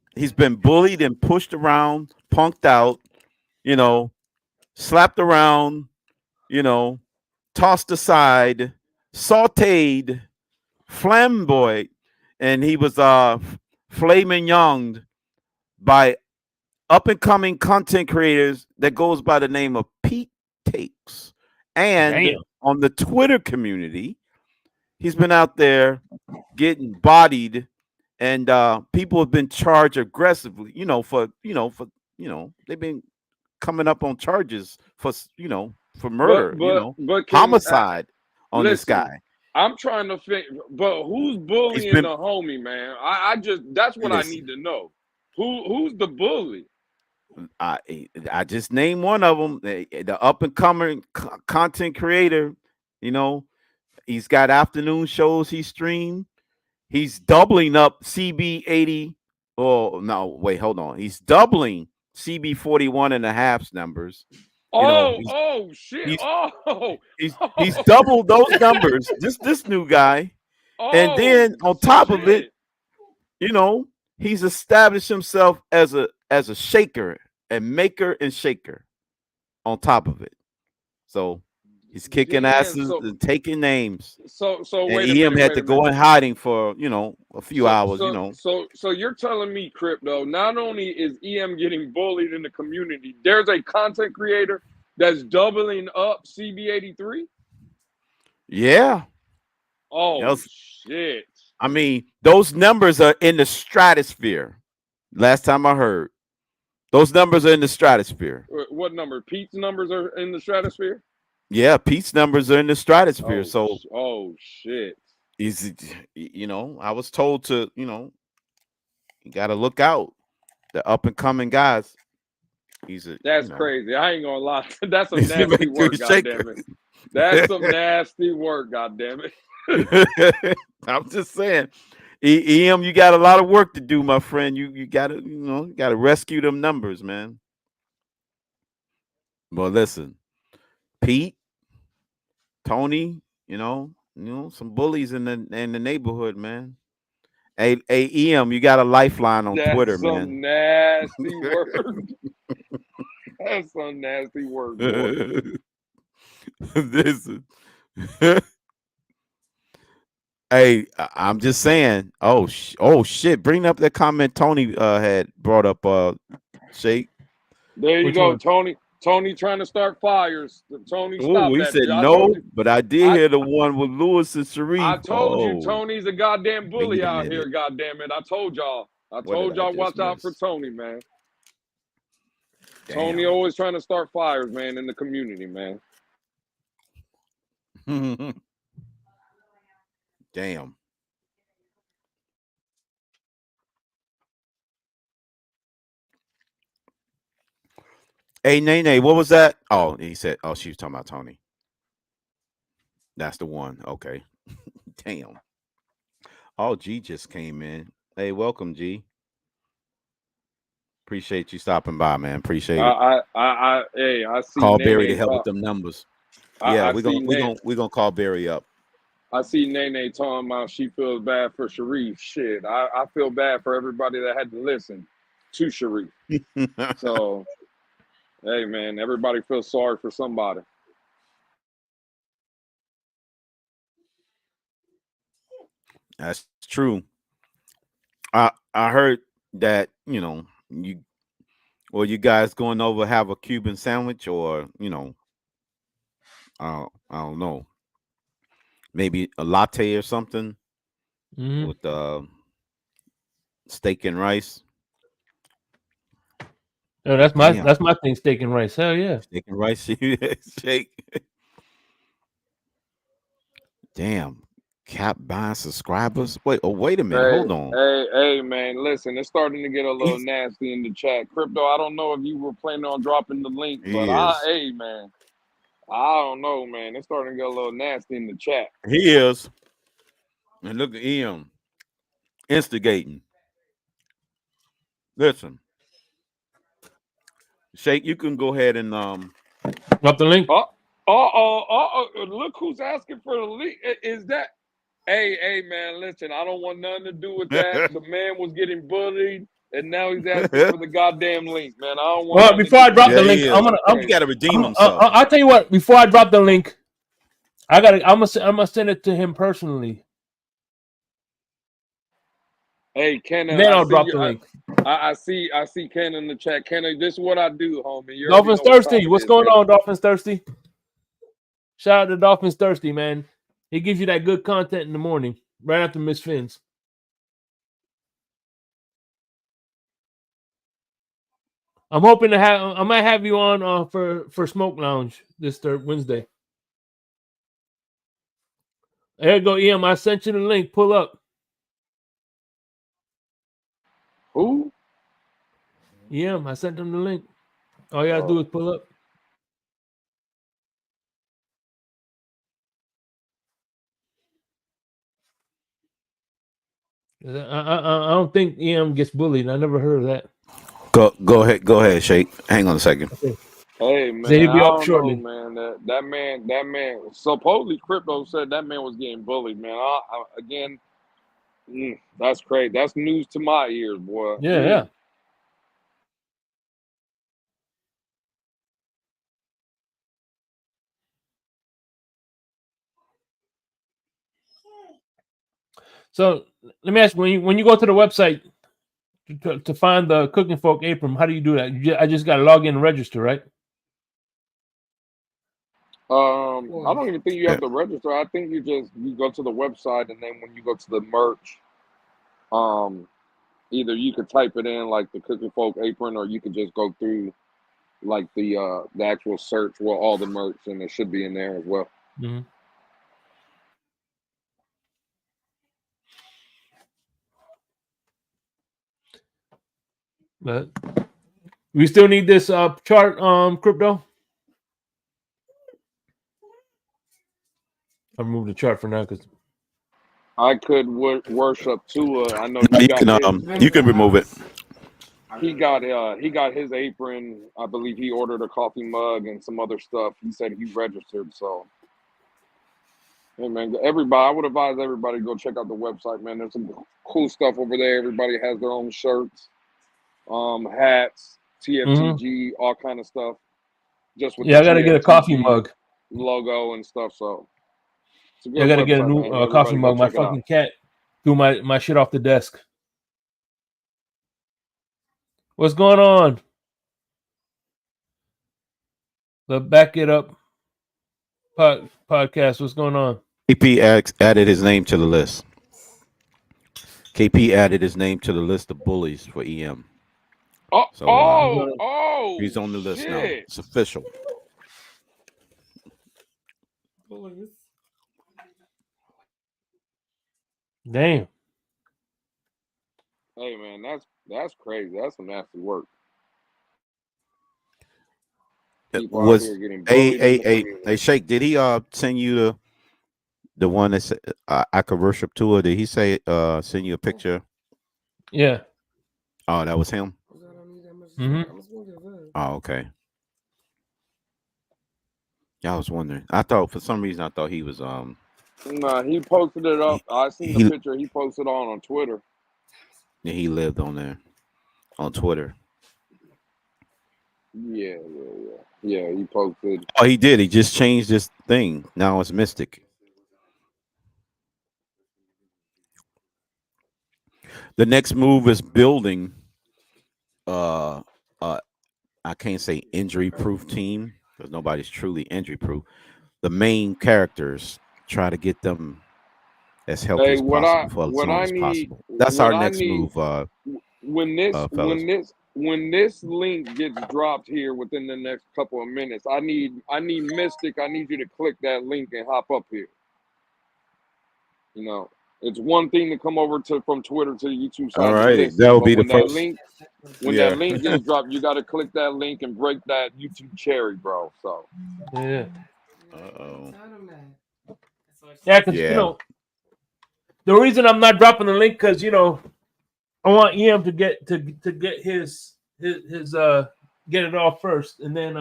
bullied and pushed around, punked out, slapped around, tossed aside, sauteed, flamboyed, and he was flaming younged by up and coming content creators that goes by the name of Pete Takes. And on the Twitter community, he's been out there getting bodied, and people have been charged aggressively, they've been coming up on charges for murder, homicide on this guy. I'm trying to think, but who's bullying the homie, man? That's what I need to know. Who's the bully? I just named one of them, the up and coming content creator. He's got afternoon shows he streamed. He's doubling up CB80. Oh no, wait, hold on. He's doubling CB 41 and a half's numbers. Shit! He's doubled those numbers. This new guy, and then on top of it, he's established himself as a shaker and maker and shaker. On top of it, so he's kicking asses and taking names. So and EM had to go in hiding for a few hours. So you're telling me, Crypto, not only is EM getting bullied in the community, there's a content creator that's doubling up CB83. Yeah. Oh shit! I mean, those numbers are in the stratosphere. Last time I heard, those numbers are in the stratosphere. What number? Pete's numbers are in the stratosphere. Yeah, Pete's numbers are in the stratosphere. Shit! He's, I was told to, you got to look out. The up and coming guys. That's crazy. I ain't gonna lie. That's some nasty work. Goddammit. That's some nasty work. Goddammit. I'm just saying, EM, you got a lot of work to do, my friend. You gotta, gotta rescue them numbers, man. But listen, Pete, Tony, some bullies in the neighborhood, man. Hey, EM, you got a lifeline on Twitter, man. Nasty work. That's some nasty work, boy. Listen. Hey, I'm just saying. Oh shit! Bring up that comment Tony had brought up. Shake. There you go, Tony. Tony trying to start fires. Tony, stop he that. said no, but I did hear the one with Lewis and Sharif. I told you, Tony's a goddamn bully out here. Goddamn it! I told y'all. Watch out for Tony, man. Tony always trying to start fires, man, in the community, man. Damn. Hey, Nene, what was that? Oh, he said, oh, she was talking about Tony. That's the one. Okay. Damn. Oh, G just came in. Hey, welcome, G. Appreciate you stopping by, man. Appreciate it. I see Call Nene Barry to help with them numbers. Yeah, we're gonna call Barry up. I see Nene talking about she feels bad for Sharif. Shit, I feel bad for everybody that had to listen to Sharif. So, hey, man, everybody feels sorry for somebody. That's true. I heard that, you guys going over have a Cuban sandwich, or I don't know, maybe a latte or something with steak and rice. Oh, that's my thing, steak and rice. Hell yeah. Steak and rice shake. Damn. Cap buying subscribers. Wait a minute. Hold on. Hey, man, listen, it's starting to get a little nasty in the chat. Crypto, I don't know if you were planning on dropping the link, but hey, man, I don't know, man. It's starting to get a little nasty in the chat. He is. And look at him instigating. Listen. Shake, you can go ahead and drop the link. Look who's asking for the link. Is that Hey, man, listen, I don't want nothing to do with that. The man was getting bullied, and now he's asking for the goddamn link, man. I don't want. Well, before I drop the link, he got to redeem himself. I'll tell you what. Before I drop the link, I'm gonna send it to him personally. Hey, Ken, then I'll drop the link. I see Ken in the chat. Ken, this is what I do, homie. Dolphins Thirsty, what's going on, Dolphins Thirsty? Shout out to Dolphins Thirsty, man. He gives you that good content in the morning, right after Miss Finn's. I'm hoping to have. I might have you on for Smoke Lounge this Wednesday. There you go, EM. I sent you the link. Pull up. Who? EM. I sent him the link. All you gotta do is pull up. I don't think EM gets bullied. I never heard of that. Go ahead, Shake. Hang on a second. Okay. Hey, man, he'll be up shortly. Man, that man. Supposedly, Crypto said that man was getting bullied. Man, again, that's crazy. That's news to my ears, boy. Yeah. So let me ask you: when you go to the website to find the Cooking Folk apron, how do you do that? I just got to log in and register, right? I don't even think you have to register. I think you go to the website, and then when you go to the merch, either you could type it in like the Cooking Folk apron, or you could just go through like the actual search with all the merch, and it should be in there as well. Mm-hmm. But we still need this chart, Crypto. I'll remove the chart for now because I could worship Tua. I know you can remove it. He got his apron. I believe he ordered a coffee mug and some other stuff. He said he registered. So, hey man, I would advise everybody to go check out the website, man. There's some cool stuff over there. Everybody has their own shirts, hats, T.F.T.G, all kind of stuff. Just with I gotta get a coffee mug logo and stuff. So, I gotta get a new coffee mug. My fucking cat threw my shit off the desk. What's going on? The Back It Up podcast. What's going on? KP added his name to the list. KP added his name to the list of bullies for EM. So he's on the list now. Shit. It's official. Damn. Hey man, that's crazy. That's some nasty work. People out here getting bullied in the community. Hey, Shake, did he send you the one that said I could worship tour? Did he say send you a picture? Yeah. Oh, that was him. Mm-hmm. Oh, okay. Yeah, I was wondering. I thought for some reason I thought he was Nah, he posted it up. I seen the picture he posted on Twitter. he lived on there on Twitter. Yeah. He posted. Oh, he did. He just changed this thing. Now it's Mystic. The next move is building I can't say injury proof team because nobody's truly injury proof. The main characters, try to get them as healthy as possible for as long as possible. That's our next move. When this link gets dropped here within the next couple of minutes, I need Mystic. I need you to click that link and hop up here. You know, it's one thing to come over from Twitter to the YouTube side. All right, listen, that will be the when that first. link, that link gets dropped, you got to click that link and break that YouTube cherry, bro. So yeah. Uh-oh. Yeah, because you know the reason I'm not dropping the link because you know I want EM to get his get it off first, and then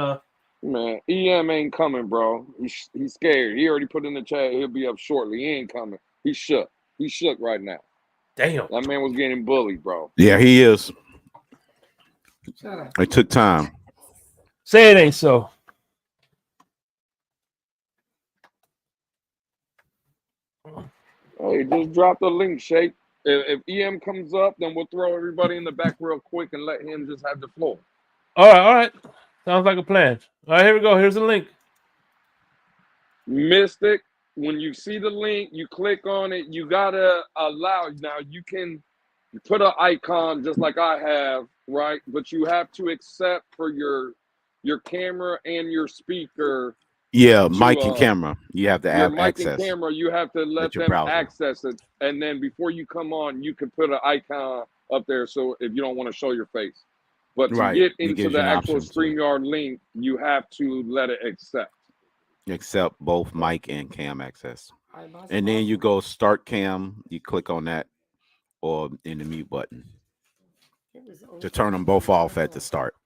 man, EM ain't coming, bro. He's scared. He already put in the chat. He'll be up shortly. He ain't coming. He's shook. He's shook right now. Damn. That man was getting bullied, bro. Yeah, he is. It took time. Say it ain't so. Hey, just drop the link, Shake. If EM comes up, then we'll throw everybody in the back real quick and let him just have the floor. All right. Sounds like a plan. All right, here we go. Here's the link. Mystic, when you see the link, you click on it. You gotta allow. Now you put an icon just like I have, right? But you have to accept for your camera and your speaker. Yeah, mic and camera. You have to your have mic access. and camera, you have to let them access it. And then before you come on, you can put an icon up there so if you don't want to show your face. But to get into the actual StreamYard link, you have to let it accept. Accept both mic and cam access. And then you go start cam, you click on that or in the mute button to turn them both off at the start.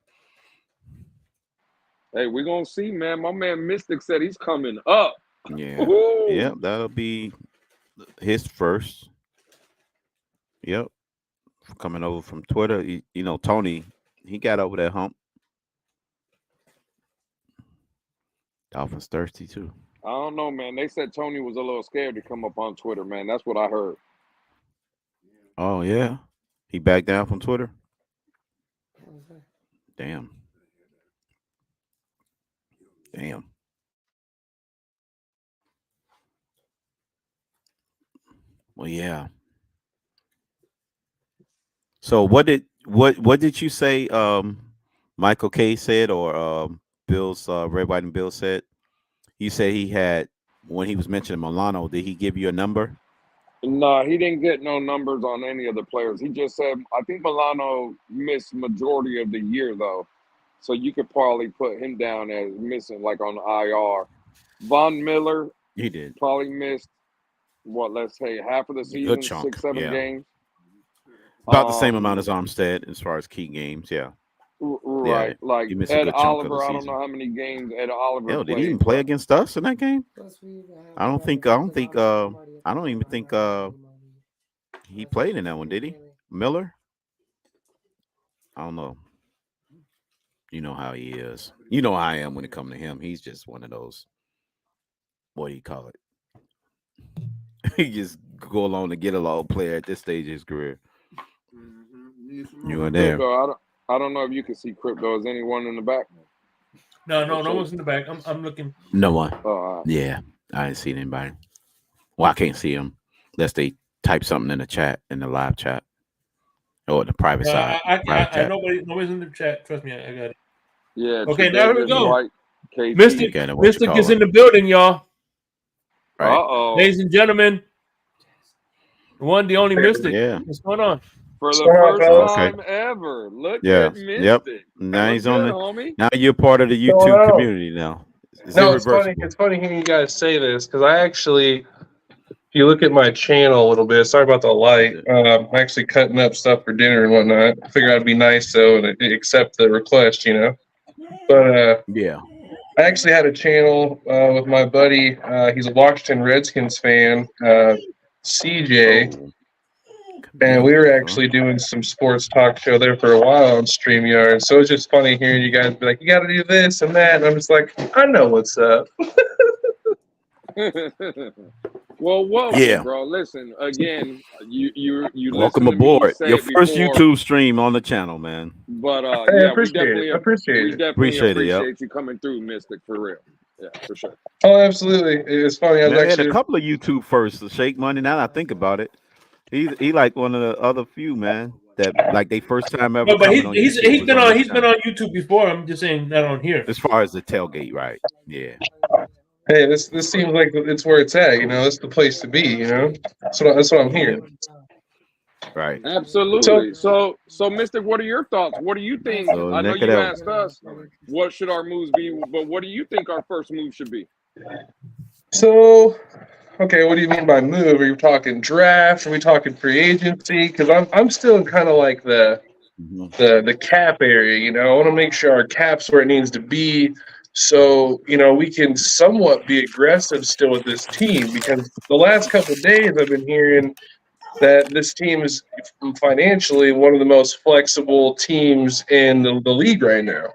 Hey, we're going to see, man. My man Mystic said he's coming up. Yeah. Yep, that'll be his first. Yep. Coming over from Twitter. You know, Tony, he got over that hump. Dolphins thirsty, too. I don't know, man. They said Tony was a little scared to come up on Twitter, man. That's what I heard. Oh, yeah? He backed down from Twitter? Damn. Well, yeah. So what did you say Michael K said or Bill's Red, White, and Bill said? You said he had, when he was mentioning Milano, did he give you a number? No, he didn't get no numbers on any of the players. He just said, I think Milano missed majority of the year, though. So you could probably put him down as missing, like on IR. Von Miller, he did probably missed, let's say half of the season, good chunk, 6-7 games. About the same amount as Armstead as far as key games, yeah. Right, yeah, like Ed Oliver, I don't know how many games Ed Oliver Hell, played. Did he even play against us in that game? I don't even think he played in that one, did he? Miller? I don't know. You know how he is. You know how I am when it comes to him. He's just one of those, what do you call it? He just go along to get a low player at this stage of his career. You were there. I don't know if you can see Crypto. Is anyone in the back? No one's in the back. I'm looking. No one. Yeah, I didn't see anybody. Well, I can't see him unless they type something in the chat, in the live chat. Oh, the private side. I nobody's in the chat. Trust me, I got it. Yeah. Okay, now here we go. White, KT. Mystic is in the building, y'all. Right. Ladies and gentlemen, the one, the only Mystic. Yeah. What's going on? For the first time ever. Look at Mystic. Yep. Now he's on homie. Now you're part of the YouTube community now. It's funny. It's funny hearing you guys say this because I actually, if you look at my channel a little bit, sorry about the light. I'm actually cutting up stuff for dinner and whatnot. I figured I'd be nice though and accept the request, you know. But yeah, I actually had a channel with my buddy. He's a Washington Redskins fan, CJ. And we were actually doing some sports talk show there for a while on StreamYard. So it's just funny hearing you guys be like, you got to do this and that. And I'm just like, I know what's up. Well, welcome, bro. Listen, again, you welcome aboard. Your first YouTube stream on the channel, man. But hey, yeah, I appreciate you coming through, Mystic, for real. Yeah, for sure. Oh, absolutely. It's funny. I had a couple of YouTube firsts to Shake Money. Now that I think about it. He like one of the other few, man, that like they first time ever. But he's been on YouTube before. I'm just saying not on here. As far as the tailgate, right? Yeah. Hey, this seems like it's where it's at. You know, it's the place to be. You know, that's what I'm hearing. Right. Absolutely. So Mystic, what are your thoughts? What do you think? I know you asked us what should our moves be, but what do you think our first move should be? So. Okay, what do you mean by move? Are you talking draft? Are we talking free agency? Because I'm still kind of like the cap area. You know, I want to make sure our cap's where it needs to be, so you know we can somewhat be aggressive still with this team. Because the last couple of days I've been hearing that this team is financially one of the most flexible teams in the league right now.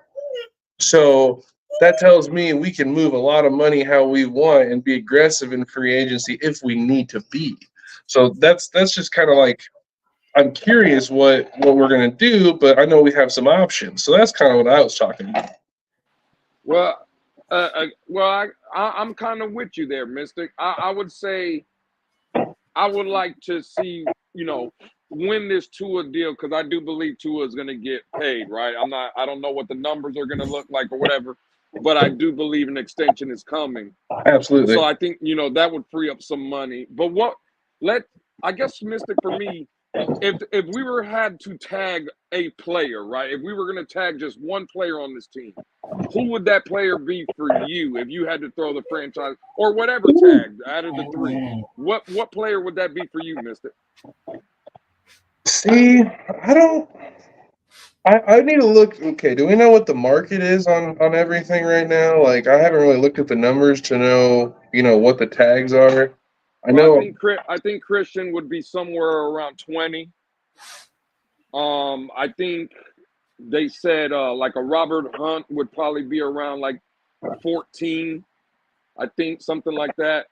So. That tells me we can move a lot of money how we want and be aggressive in free agency if we need to be. So that's just kind of like I'm curious what we're gonna do, but I know we have some options. So that's kind of what I was talking about. Well, I'm kind of with you there, Mystic. I would say I would like to see, you know, win this Tua deal because I do believe Tua is going to get paid, right? I don't know what the numbers are going to look like or whatever. But I do believe an extension is coming. Absolutely. So I think, you know, that would free up some money. But I guess, Mystic, for me, if we had to tag a player, right? If we were going to tag just one player on this team, who would that player be for you if you had to throw the franchise or whatever tag out of the three? What player would that be for you, Mystic? See, I need to look. Okay, do we know what the market is on everything right now? Like, I haven't really looked at the numbers to know, you know, what the tags are. I think Christian would be somewhere around 20. I think they said like a Robert Hunt would probably be around like 14. I think something like that.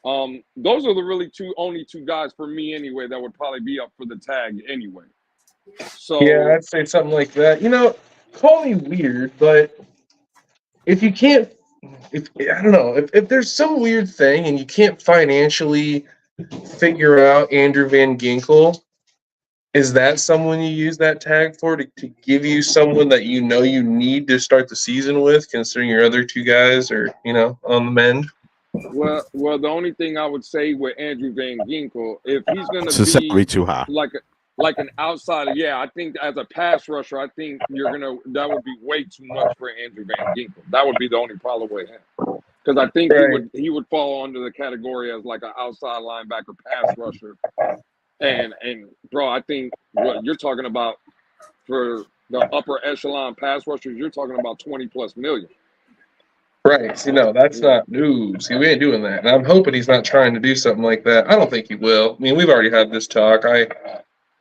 Those are the only two guys for me anyway that would probably be up for the tag anyway. So yeah, I'd say something like that. You know, call me weird, but if you can't, I don't know, if there's some weird thing and you can't financially figure out Andrew Van Ginkel, is that someone you use that tag for to give you someone that you know you need to start the season with, considering your other two guys are, you know, on the mend? Well, the only thing I would say with Andrew Van Ginkel, if he's going to be salary too high, like an outsider, yeah, I think as a pass rusher, I think that would be way too much for Andrew Van Ginkel. That would be the only problem with him, because I think he would fall under the category as like an outside linebacker pass rusher. And bro, I think what you're talking about for the upper echelon pass rushers, you're talking about 20+ million. Right. See, no, that's not news. See, we ain't doing that. And I'm hoping he's not trying to do something like that. I don't think he will. I mean, we've already had this talk. I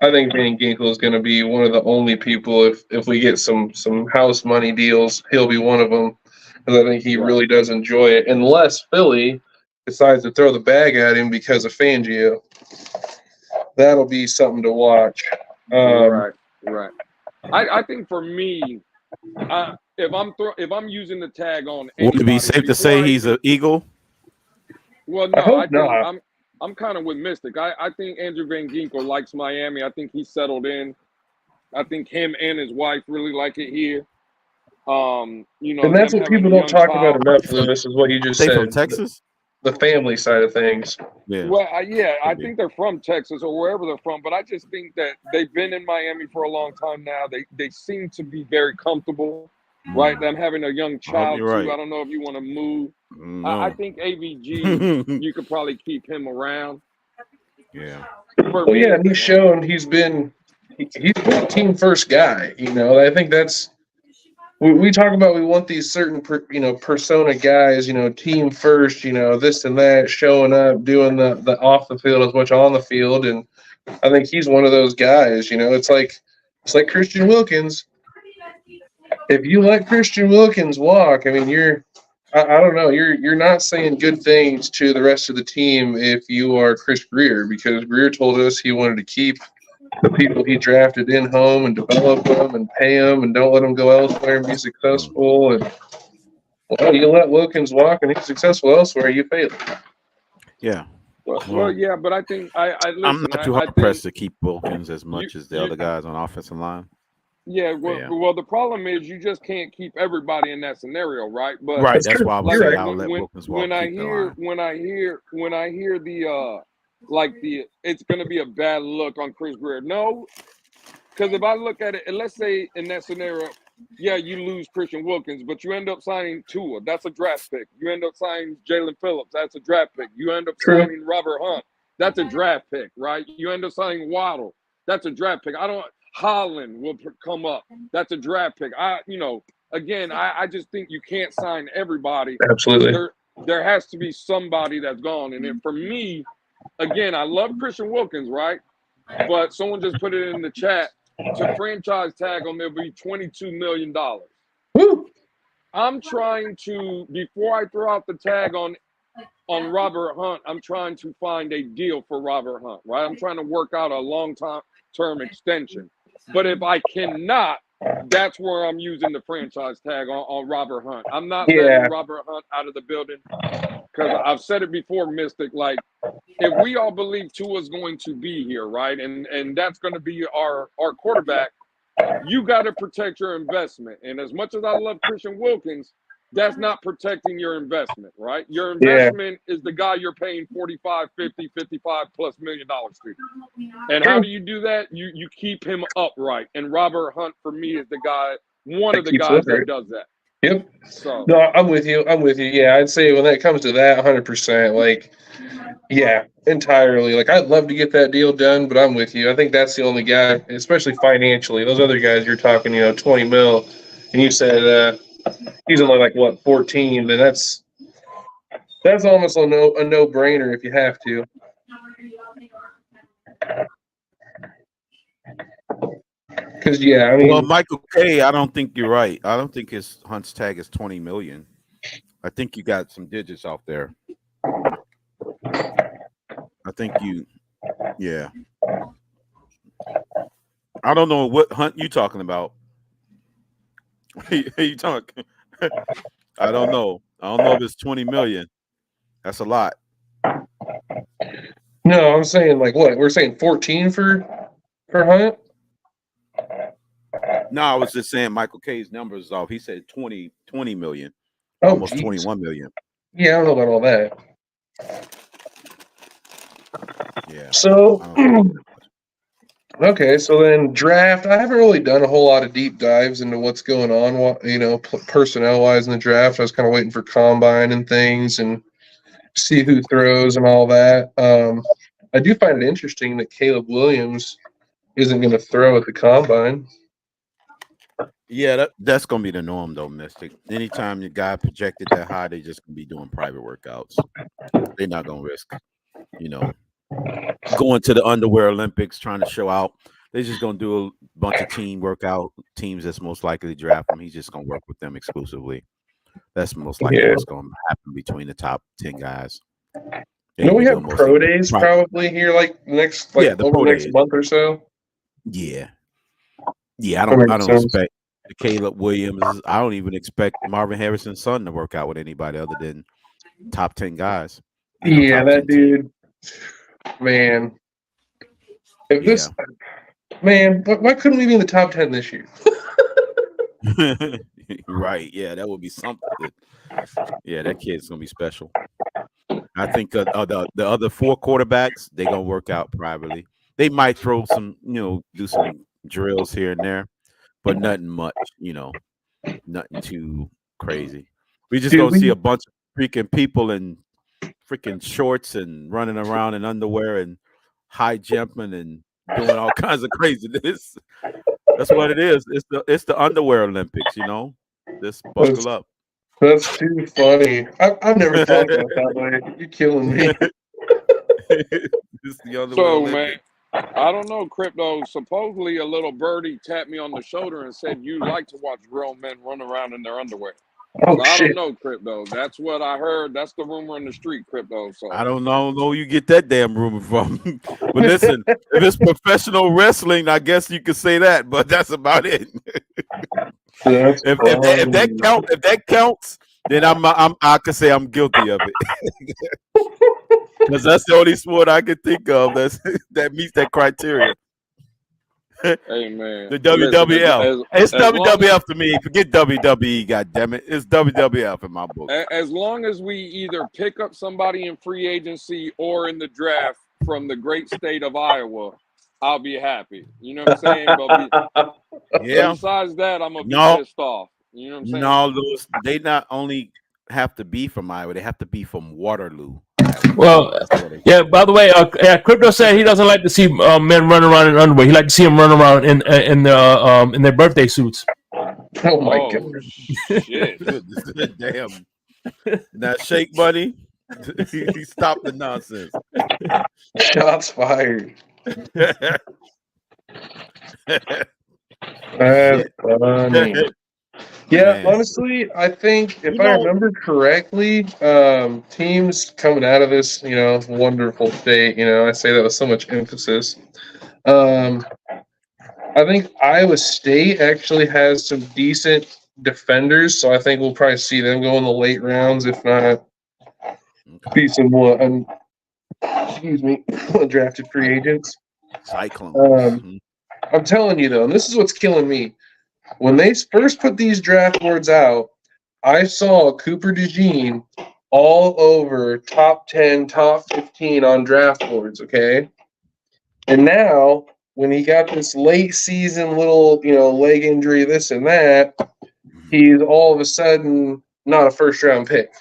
think Van Ginkel is going to be one of the only people, if we get some house money deals, he'll be one of them. Because I think he really does enjoy it. Unless Philly decides to throw the bag at him because of Fangio. That'll be something to watch. Right. I think for me, if I'm using the tag on anybody, would it be safe to say he's an Eagle? Well, no, I think not. I'm kind of with Mystic. I think Andrew Van Ginkel likes Miami. I think he's settled in. I think him and his wife really like it here. You know, And that's them what having people a don't young talk about child. enough, Lewis, is what you just They from said. Texas? The family side of things. Yeah. Well, yeah, I Could be. think they're from Texas or wherever they're from, but I just think that they've been in Miami for a long time now. They seem to be very comfortable, right? Them having a young I hope child you're too. right. I don't know if you want to move. I No. think AVG, you could probably keep him around. Yeah. For Well, me, yeah, and he's shown he's been a team first guy. You know, I think that's we talk about. We want these certain persona guys. You know, team first. You know, this and that, showing up, doing the off the field as much on the field, and I think he's one of those guys. You know, it's like Christian Wilkins. If you let Christian Wilkins walk, I mean, I don't know, you're not saying good things to the rest of the team if you are Chris Greer, because Greer told us he wanted to keep the people he drafted in home and develop them and pay them and don't let them go elsewhere and be successful. And well, you let Wilkins walk and he's successful elsewhere, you fail. Yeah. well, yeah, but I think I listen. I'm not too I hard think pressed to keep Wilkins as much as the you other guys on offensive line. yeah. Yeah. Well, the problem is you just can't keep everybody in that scenario, right? But Right. That's That's true. why I was like You're saying right. I'll let Wilkins walk, when I keep the hear line. when I hear the like the it's gonna be a bad look on Chris Greer. No, because if I look at it, and let's say in that scenario, yeah, you lose Christian Wilkins, but you end up signing Tua. That's a draft pick. You end up signing Jalen Phillips. That's a draft pick. You end up True. signing Robert Hunt. That's a draft pick, right? You end up signing Waddle. That's a draft pick. Holland will come up. That's a draft pick. Again, I just think you can't sign everybody. Absolutely. There has to be somebody that's gone. And then for me, again, I love Christian Wilkins, right? But someone just put it in the chat. To franchise tag on there will be $22 million. Woo. I'm trying to, before I throw out the tag on Robert Hunt, I'm trying to find a deal for Robert Hunt, right? I'm trying to work out a long-term extension. But if I cannot, that's where I'm using the franchise tag on Robert Hunt. I'm not letting Robert Hunt out of the building because I've said it before, Mystic, like, if we all believe Tua's going to be here, right, and that's going to be our quarterback, you got to protect your investment. And as much as I love Christian Wilkins, that's not protecting your investment, right? Your investment is the guy you're paying 45, 50, 55 plus $1 million to. And how do you do that? You keep him upright. And Robert Hunt, for me, is the guy, one of the guys that does that. Yep. So no, I'm with you. Yeah, I'd say when that comes to that, 100%. Like, yeah, entirely. Like, I'd love to get that deal done, but I'm with you. I think that's the only guy, especially financially. Those other guys you're talking, 20 mil, and you said he's only like what 14. Then that's almost a no-brainer if you have to. Because I mean, Well, Michael K, I don't think you're right. I don't think his Hunt's tag is 20 million. I think you got some digits off there. I think yeah. I don't know what Hunt you talking about. you talking? I don't know. I don't know if it's 20 million. That's a lot. No, I'm saying like what? We're saying 14 for Hunt? No, I was just saying Michael K's numbers off. He said 20 million. Oh, almost geez. 21 million. Yeah, I don't know about all that. Yeah. So okay, so then draft. I haven't really done a whole lot of deep dives into what's going on, personnel-wise in the draft. I was kind of waiting for combine and things and see who throws and all that. I do find it interesting that Caleb Williams isn't going to throw at the combine. Yeah, that's going to be the norm, though, Mystic. Anytime your guy projected that high, they just going to be doing private workouts. They're not going to risk, going to the underwear Olympics, trying to show out. They're just going to do a bunch of team workout teams that's most likely to draft him. He's just going to work with them exclusively. That's most likely what's going to happen between the top 10 guys. We have pro days probably here, over the next month or so. Yeah. Yeah, I don't expect Caleb Williams. I don't even expect Marvin Harrison's son to work out with anybody other than top 10 guys. That dude. Man, if this man, why couldn't we be in the top 10 this year? Right? Yeah, that would be something. Yeah, that kid's gonna be special. I think the other 4 quarterbacks, they gonna work out privately. They might throw some, do some drills here and there, but nothing much, nothing too crazy. We just gonna see a bunch of freaking people in freaking shorts and running around in underwear and high jumping and doing all kinds of craziness. That's what it is. It's the underwear Olympics, Just buckle up. That's too funny. I've never thought about it that way. You're killing me. So, man, I don't know, Crypto. Supposedly, a little birdie tapped me on the shoulder and said you like to watch grown men run around in their underwear. Oh, so I shit. don't know, Crypto. That's what I heard. That's the rumor in the street, Crypto. So I don't know where you get that damn rumor from. But listen, if it's professional wrestling, I guess you could say that. But that's about it. If that counts, then I could say I'm guilty of it. Because that's the only sport I can think of that meets that criteria. Hey, man. The WWF. It's WWF to me. Forget WWE, goddammit. It's WWF in my book. As long as we either pick up somebody in free agency or in the draft from the great state of Iowa, I'll be happy. You know what I'm saying? But besides that, I'm going to be pissed off. You know what I'm saying? No, Lewis, they not only have to be from Iowa, they have to be from Waterloo. Well, yeah. By the way, Crypto said he doesn't like to see men run around in underwear. He like to see them run around in their birthday suits. Oh my god! Shit! Damn. Now, Shake Buddy, he stopped the nonsense. Shots fired. That's funny. Yeah, honestly, I think if I remember correctly, teams coming out of this, wonderful state, I say that with so much emphasis. I think Iowa State actually has some decent defenders, so I think we'll probably see them go in the late rounds, if not be some more, undrafted free agents. Cyclones. I'm telling you, though, and this is what's killing me. When they first put these draft boards out, I saw Cooper DeJean all over top 10, top 15 on draft boards, okay? And now, when he got this late season little, leg injury, this and that, he's all of a sudden not a first-round pick.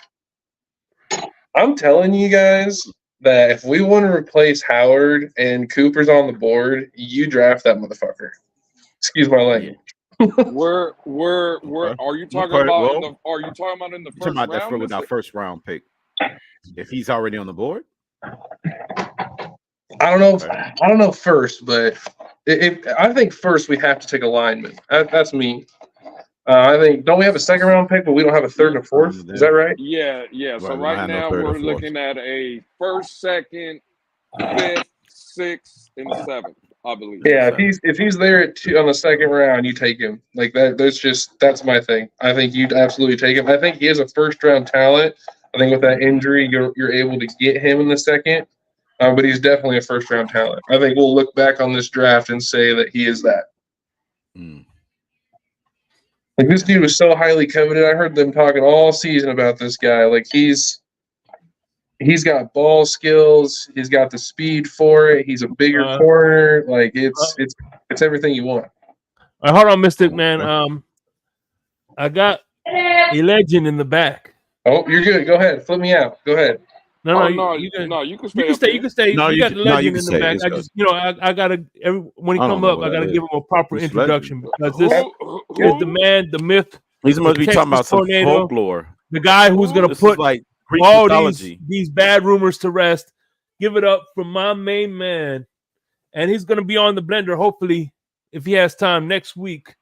I'm telling you guys that if we want to replace Howard and Cooper's on the board, you draft that motherfucker. Excuse my language. Where are you talking about? Are you talking about in the first round? That's with our first round pick. If he's already on the board, I don't know. I don't know first, but I think first we have to take a lineman. That's me. I think don't we have a second round pick, but we don't have a third and a fourth? Is that right? Yeah. So right now we're looking at a first, second, fifth, sixth, and seventh. I believe. Yeah, if he's there at 2 on the second round, you take him. Like that. That's my thing. I think you'd absolutely take him. I think he is a first round talent. I think with that injury, you're able to get him in the second. But he's definitely a first round talent. I think we'll look back on this draft and say that he is that. Like this dude was so highly coveted. I heard them talking all season about this guy. Like he's got ball skills. He's got the speed for it. He's a bigger corner. Like it's everything you want. All right, hold on, Mystic Man. I got a legend in the back. Oh, you're good. Go ahead. Flip me out. Go ahead. No, you can stay. You can stay. No, you got the legend in the back. I just, I gotta when he come up, I gotta give him a proper introduction because this is the man, the myth. He's must be talking about some folklore. The guy who's gonna put like all these bad rumors to rest. Give it up for my main man, and he's gonna be on the blender hopefully if he has time next week.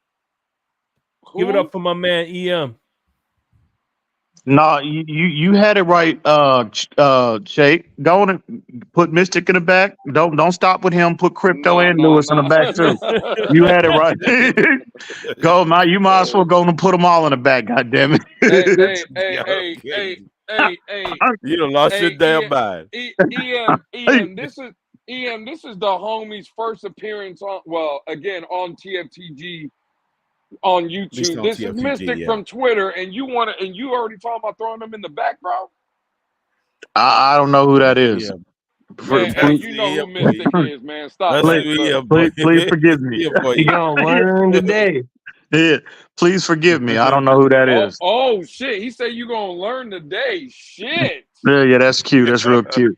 Give it up for my man EM. No, you had it right, Shake. Go on and put Mystic in the back. Don't stop with him. Put Crypto and Lewis in the back too. You had it right. Go, now you might as well go and put them all in the back. God damn it. You done lost your damn mind. EM, this is the homie's first appearance on on TFTG on YouTube. This is Mystic from Twitter, and you already talking about throwing them in the back, bro? I don't know who that is. Man, you know who Mystic is, man. Stop that. Please forgive me. You gonna learn today. Yeah, please forgive me. I don't know who that is. Oh shit! He said you gonna learn today. Shit. Yeah, that's cute. That's real cute.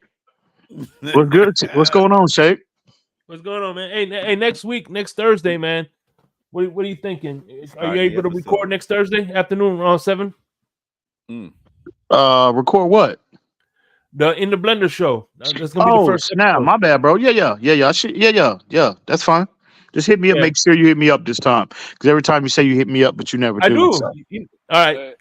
What's good? What's going on, Shake? What's going on, man? Hey, next week, next Thursday, man. What are you thinking? Are you able to record next Thursday afternoon around 7? Record what? The In the Blender show. That's gonna be the first. Snap! My bad, bro. Yeah. Yeah. That's fine. Just hit me up. Make sure you hit me up this time, because every time you say you hit me up, but you never do. I do. So. All right.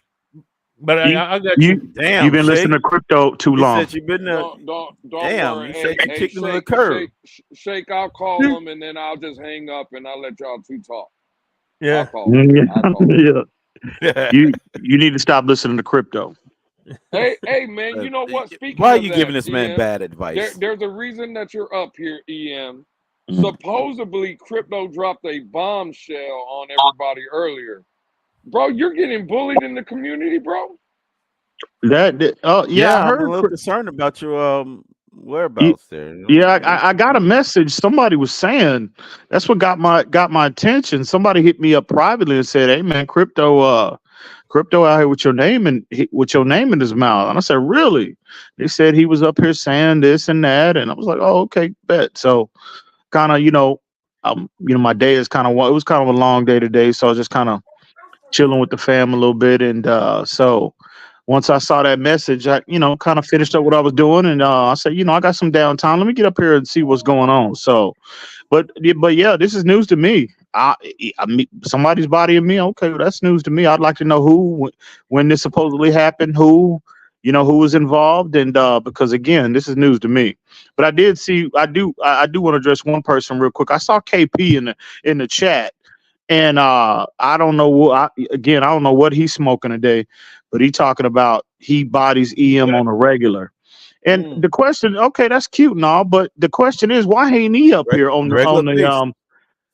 But I got you. Damn, you've been listening to crypto too long. You've been don't damn, worry. you kicked him to the curb. Shake, I'll call him, and then I'll just hang up, and I'll let y'all two talk. Yeah. I'll call him. Yeah. You need to stop listening to crypto. Hey, man, you know what? Speaking why are of you that, giving this man EM, bad advice? There's a reason that you're up here, EM. Supposedly, crypto dropped a bombshell on everybody earlier. Bro, you're getting bullied in the community, bro. Yeah, I heard. I'm a little concerned about your whereabouts there. Yeah, I got a message. Somebody was saying that's what got my attention. Somebody hit me up privately and said, "Hey, man, crypto out here with your name in his mouth." And I said, "Really?" They said he was up here saying this and that, and I was like, "Oh, okay, bet." So, kind of, my day is it was kind of a long day today, so I was just kind of chilling with the fam a little bit, and so. Once I saw that message, I, kind of finished up what I was doing, and I said, I got some downtime. Let me get up here and see what's going on. So, but yeah, this is news to me. I mean, somebody's bodying me. Okay, well, that's news to me. I'd like to know who, when this supposedly happened, who was involved, and because again, this is news to me. But I do want to address one person real quick. I saw KP in the chat. And I don't know I don't know what he's smoking today, but he talking about he bodies EM on a regular. And the question, okay, that's cute and all, but the question is, why ain't he up here on the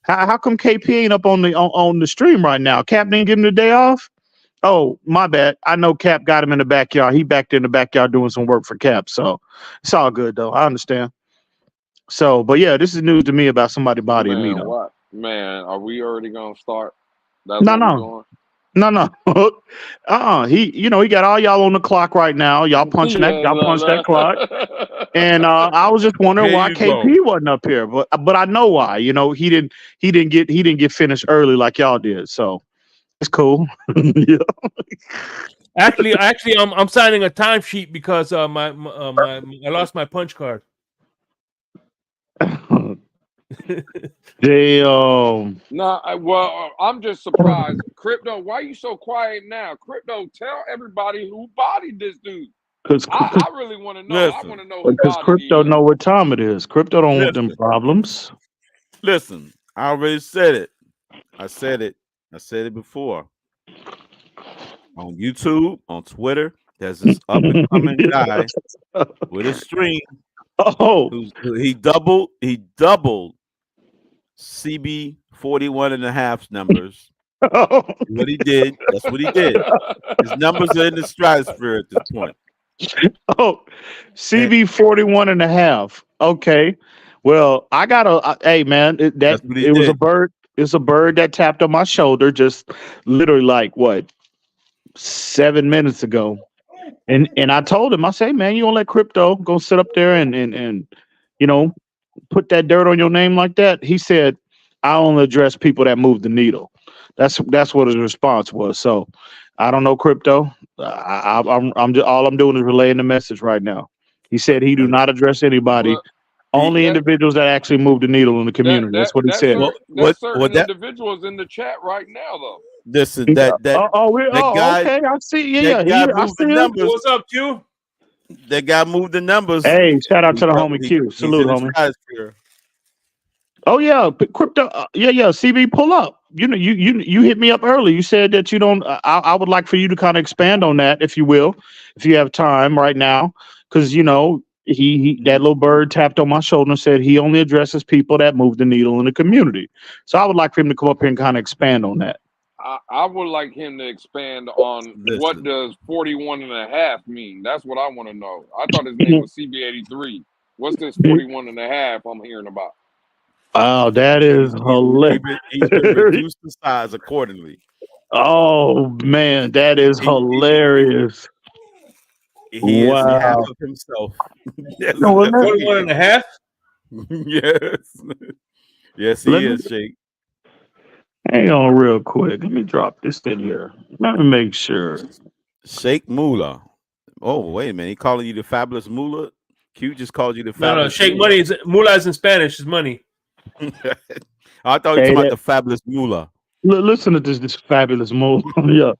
how come KP ain't up on the stream right now? Cap didn't give him the day off? Oh, my bad. I know Cap got him in the backyard. He back there in the backyard doing some work for Cap. So it's all good though. I understand. So, but yeah, this is news to me about somebody bodying me though. What? Man, are we already gonna start? No. He got all y'all on the clock right now. Y'all punching that clock. And I was just wondering why KP wasn't up here, but I know why. He didn't get finished early like y'all did. So it's cool. Yeah. Actually, I'm signing a timesheet because I lost my punch card. Damn. Well, I'm just surprised. Crypto, why are you so quiet now? Crypto, tell everybody who bodied this dude. I really want to know. I want to know who because Crypto know what time it is. Crypto don't want them problems. Listen, I already said it. I said it before. On YouTube, on Twitter, there's this up and coming guy with a stream. Oh, he doubled CB 41.5 numbers. What he did, that's what he did. His numbers are in the stratosphere at this point. Oh, CB 41.5. Okay. Well, I got hey man, it was a bird. It's a bird that tapped on my shoulder just literally like 7 minutes ago. And I told him, I say, man, you don't let Crypto go sit up there and put that dirt on your name like that. He said, I only address people that move the needle. That's what his response was. So I don't know Crypto. I'm just, all I'm doing is relaying the message right now. He said he do not address anybody. Only individuals that actually move the needle in the community. That's what he said. There's certain individuals in the chat right now, though. Listen, that guy. Okay, I see. Yeah, I see the numbers. What's up, Q? That guy moved the numbers. Hey, shout out to the homie Q. Salute, homie. Oh yeah, Crypto. Yeah. CB, pull up. you hit me up early. You said that you don't. I would like for you to kind of expand on that, if you will, if you have time right now, because he that little bird tapped on my shoulder and said he only addresses people that move the needle in the community. So I would like for him to come up here and kind of expand on that. I would like him to expand on what Listen. does 41.5 mean. That's what I want to know. I thought his name was CB83. What's this 41.5 I'm hearing about? Oh, that is hilarious. He's been reduced to size accordingly. Oh man, that is hilarious. He is half Wow. of himself. Yes, No, well, that's what he 41.5. yes. Yes, Let he me is, Jake. hang on real quick. Let me drop this in here. Let me make sure. Sheikh Moolah. Oh, wait a minute. He calling you the fabulous Moolah? Q just called you the No, fabulous Shake Moolah. money is Moolah is in Spanish. Is money. I thought you were talking about the fabulous Moolah. Listen to this fabulous move. Yeah.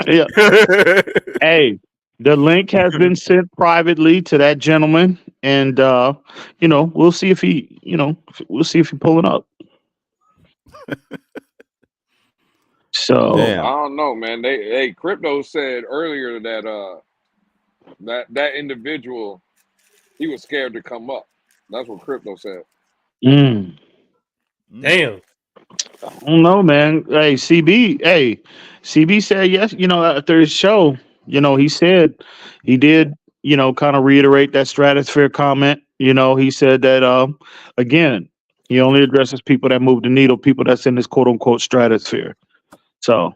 Yeah. Hey, the link has been sent privately to that gentleman, and we'll see if we'll see if he pulling up. So Damn. I don't know, man. Crypto said earlier that that individual, he was scared to come up. That's what Crypto said. Damn. I don't know, man. Hey, CB said yes. After his show, he said he did, kind of reiterate that stratosphere comment. He said that again, he only addresses people that move the needle, people that's in this quote unquote stratosphere. So,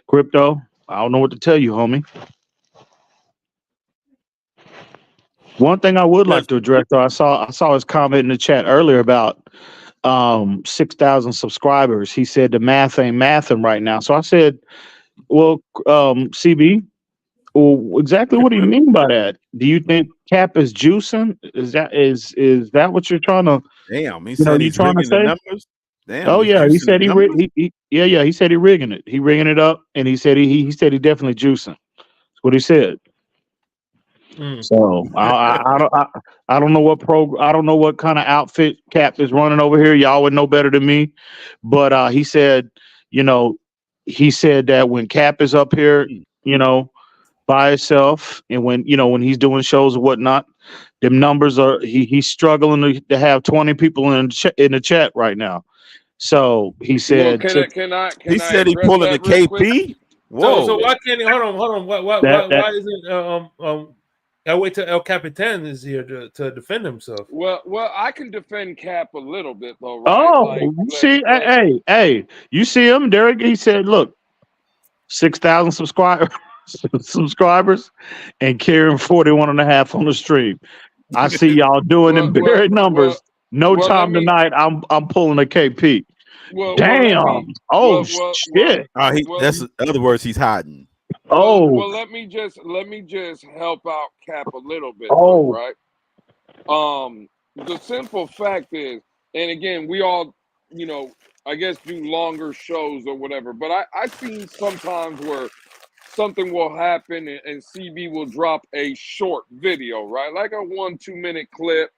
Crypto, I don't know what to tell you, homie. One thing I would like to address, though, I saw his comment in the chat earlier about 6,000 subscribers. He said the math ain't mathing right now. So I said, well, CB, well, exactly what do you mean by that? Do you think Cap is juicing? Is that what you're trying to? Damn, he said You he's trying to rigging the say? numbers. Damn, Oh he's yeah, he juicing the said numbers. he said he rigging it. He rigging it up, and he said he said he definitely juicing. That's what he said. So I don't know I don't know what kind of outfit Cap is running over here. Y'all would know better than me, but he said, he said that when Cap is up here, by himself, and when he's doing shows or whatnot, them numbers are he's struggling to have 20 people in the chat right now. So he said, Well, can I he said he address pulling the that real quick? KP. So Whoa. why can't he hold on? Why isn't I wait till El Capitan is here to defend himself? Well, I can defend Cap a little bit though, right? oh, hey, you see him, Derek? He said, look, 6,000 subscribers and carrying 41.5 on the stream. I see y'all doing them buried numbers. No time tonight. I'm pulling a KP. Damn. Shit. That's in other words, he's hiding. Well, let me just help out Cap a little bit, though, right? The simple fact is, and again, we all, I guess do longer shows or whatever, but I seen sometimes where something will happen and CB will drop a short video, right? Like a 1-2 minute clip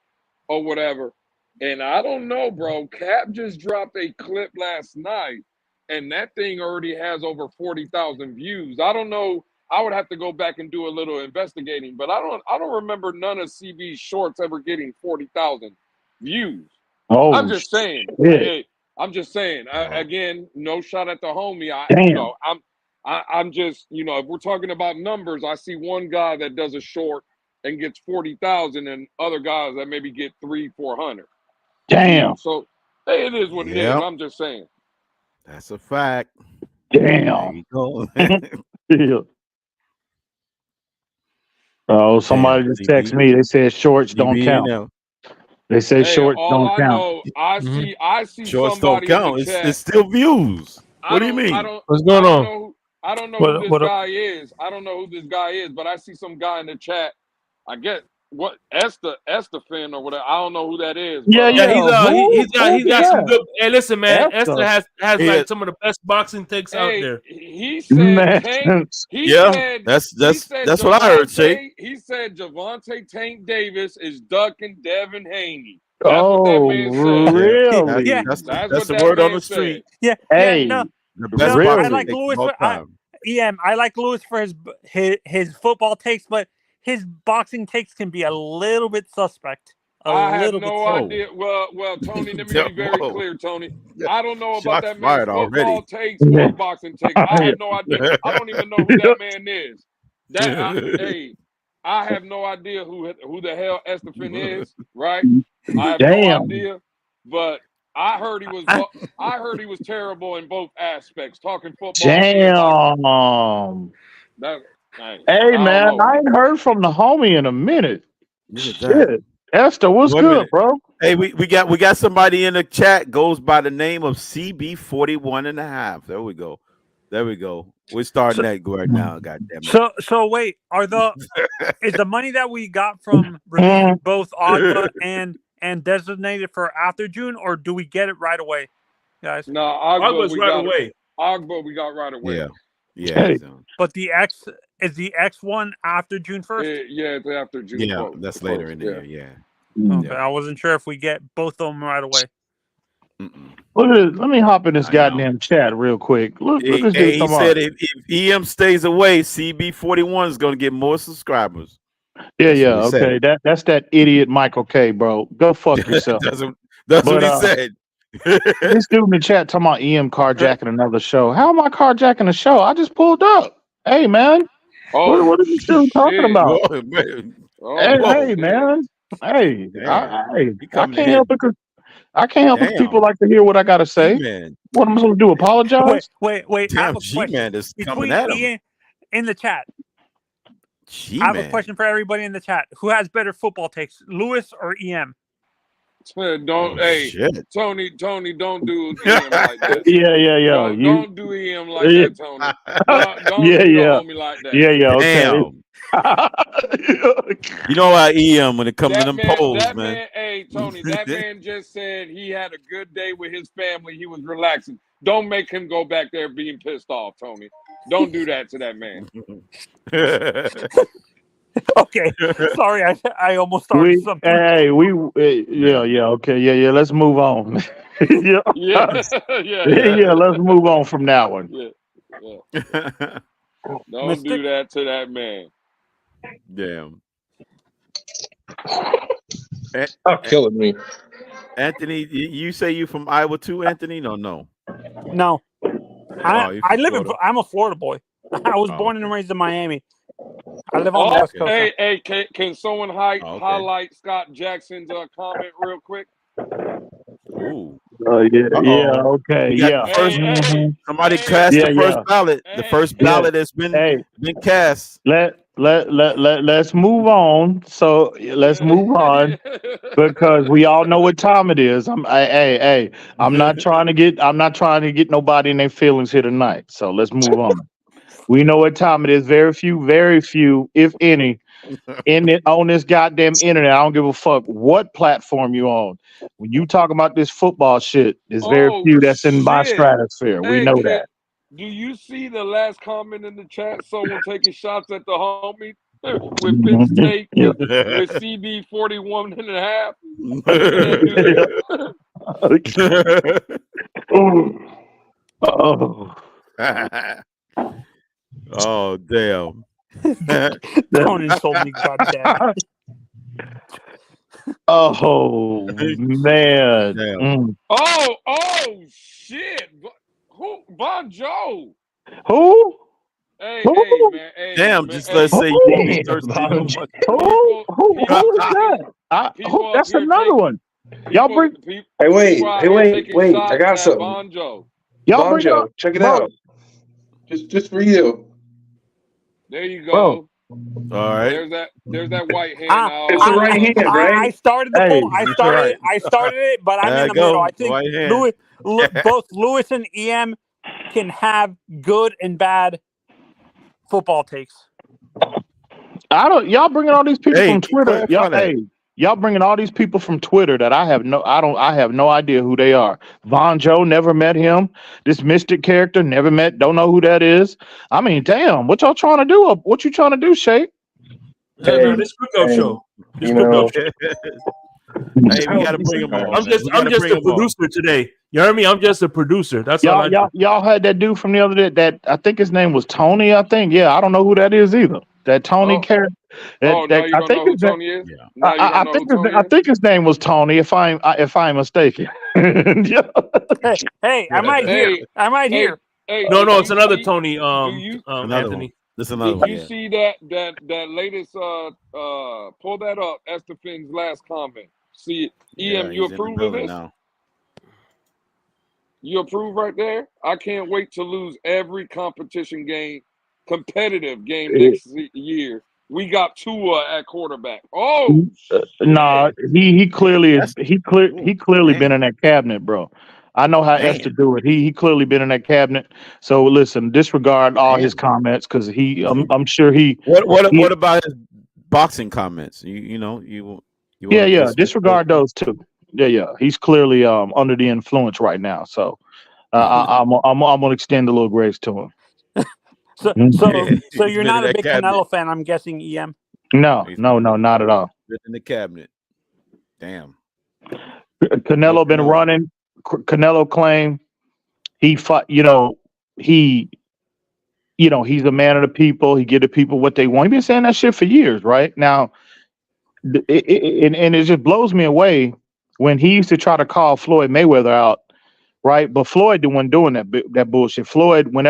or whatever. And I don't know, bro. Cap just dropped a clip last night, and that thing already has over 40,000 views. I don't know. I would have to go back and do a little investigating, but I don't remember none of CB's shorts ever getting 40,000 views. I'm just saying. Hey, I'm just saying. Again, no shot at the homie. I'm just, if we're talking about numbers, I see one guy that does a short and gets 40,000, and other guys that maybe get 300-400. Damn. So hey, it is what it is. I'm just saying. That's a fact. Damn. Yeah. Oh, somebody just texted me. They said shorts don't count. They say shorts don't count. I see shorts somebody don't count. In the chat. It's still views. What do you mean? What's going on? I don't know who this guy is. I don't know who this guy is, but I see some guy in the chat. I get what Esther fan or whatever. I don't know who that is. Yeah, he's got some good. Hey, listen, man, Esther has like some of the best boxing takes out there. He said Tank. Said that's what I heard, Shay. He said Javante Tank Davis is ducking Devin Haney. That's what that Oh, man said. really? Yeah. That's That's what the that word on man the said. street. Yeah, Hey, no, The no. best I boxing like take of Lewis all for time. I like Lewis for his football takes, but his boxing takes can be a little bit suspect. I have Little bit. no Whoa. idea. Well, Tony, let me be very Whoa. clear, Tony. I don't know about Shots that man's fired football already. takes or boxing takes. I have no idea. I don't even know who that man is. Hey, I have no idea who the hell Estefan is. Right? I have no damn. idea. But I heard he was terrible in both aspects, talking football and boxing. Damn. Hey, Hey, I don't man, know. I ain't heard from the homie in a minute. Look at that. Shit. Esther, what's Wait a good, minute. bro? Hey, we got somebody in the chat goes by the name of CB41.5. There we go. We're starting that right now. God damn it. So wait, is the money that we got from releasing both Agba and designated for after June, or do we get it right away, guys? No, Agba we right got away. Agba we got right away. Yeah. Hey. But the X is the X one after June 1st. Yeah, it's after June. Yeah, 1st, that's the later first, in the year. Yeah. Okay, I wasn't sure if we get both of them right away. Let me hop in this I goddamn chat real quick. Look He, this dude he talking said about. if EM stays away, CB41 is going to get more subscribers. Yeah, That's yeah, what he said. okay. That's that idiot Michael K, bro. Go fuck yourself. That's what he said. This dude in the chat talking about EM carjacking another show. How am I carjacking a show? I just pulled up. Hey, man. What is this dude talking about? Whoa, man. Hey, man. Hey, I can't help it. I can't help it. People like to hear what I gotta say. G-Man. What am I supposed to do? Apologize? Wait. I have Damn, a question. G-Man is coming Between at him. Ian in the chat, I G-Man. have a question for everybody in the chat. Who has better football takes, Lewis or EM? Tony, don't do EM like that. Yeah. Don't do EM like that, Tony. Don't do the homie like that. Yeah, okay. Damn. You know how EM when it comes to them polls, man. Hey, Tony, that man just said he had a good day with his family. He was relaxing. Don't make him go back there being pissed off, Tony. Don't do that to that man. Okay, sorry, I almost started something. Hey, okay, let's move on. Yeah. Let's move on from that one. Yeah. Don't do that to that man. Damn. Killing me. Anthony, you say you from Iowa too, Anthony? No. No. I live in. Florida. I'm a Florida boy. I was born and raised in Miami. I live on the West Coast. Hey, can someone highlight Scott Jackson's comment real quick? Ooh. Okay, Somebody cast the first ballot. The first ballot has been cast. Let's move on. So let's move on because we all know what time it is. I'm not trying to get nobody in their feelings here tonight. So let's move on. We know what time it is. Very few, if any, on this goddamn internet. I don't give a fuck what platform you on. When you talk about this football shit, there's very few that's in my stratosphere. We know that. Do you see the last comment in the chat? Someone taking shots at the homie with Pitt's take with CB 41.5. Oh damn! Don't insult me, goddamn. Oh man! Oh shit! Who? Bon Joe? Who? Hey, man. Hey, damn! man, just let's say Who is that? That's another one. Y'all bring. Hey, wait! I got something. Bon Joe. Bon Joe, check it out. Just for you. There you go. All right. There's that white hand. It's the right hand, right? I started the poll. I started it, but I'm in the middle. I think both Lewis and EM can have good and bad football takes. Y'all bringing all these people from Twitter. Y'all bringing all these people from Twitter that I have no idea who they are. Von Joe, never met him. This Mystic character, never met, don't know who that is. I mean, damn, what y'all trying to do? What you trying to do, Shay? This crypto show. Hey, we got to bring them all. I'm just a producer today. You heard me? I'm just a producer. That's all I do. Y'all had that dude from the other day. That I think his name was Tony. I think. Yeah, I don't know who that is either. That Tony Carey. Now you don't know who Tony is? Now you don't know who Tony is? I think his name was Tony. If I'm mistaken. Hey, I might hear. Hey, no, it's another Tony. Anthony. This another one. Did you see that latest? Pull that up. Esther Finn's last comment. See, EM, you approve of this? Now. You approve right there? I can't wait to lose every competitive game next year. We got Tua at quarterback. Oh, nah, he clearly been in that cabinet, bro. I know how Esther do it. He clearly been in that cabinet. So listen, disregard all his comments because I'm sure he. What about his boxing comments? You disregard those too. Yeah. He's clearly under the influence right now. So I'm gonna extend a little grace to him. So you're not a big Canelo fan, I'm guessing, EM? No, not at all. In the cabinet. Damn. Canelo been running. Canelo claimed he fought. He's a man of the people. He give the people what they want. He been saying that shit for years, right? Now, it just blows me away when he used to try to call Floyd Mayweather out, right? But Floyd the one doing that bullshit. Floyd, when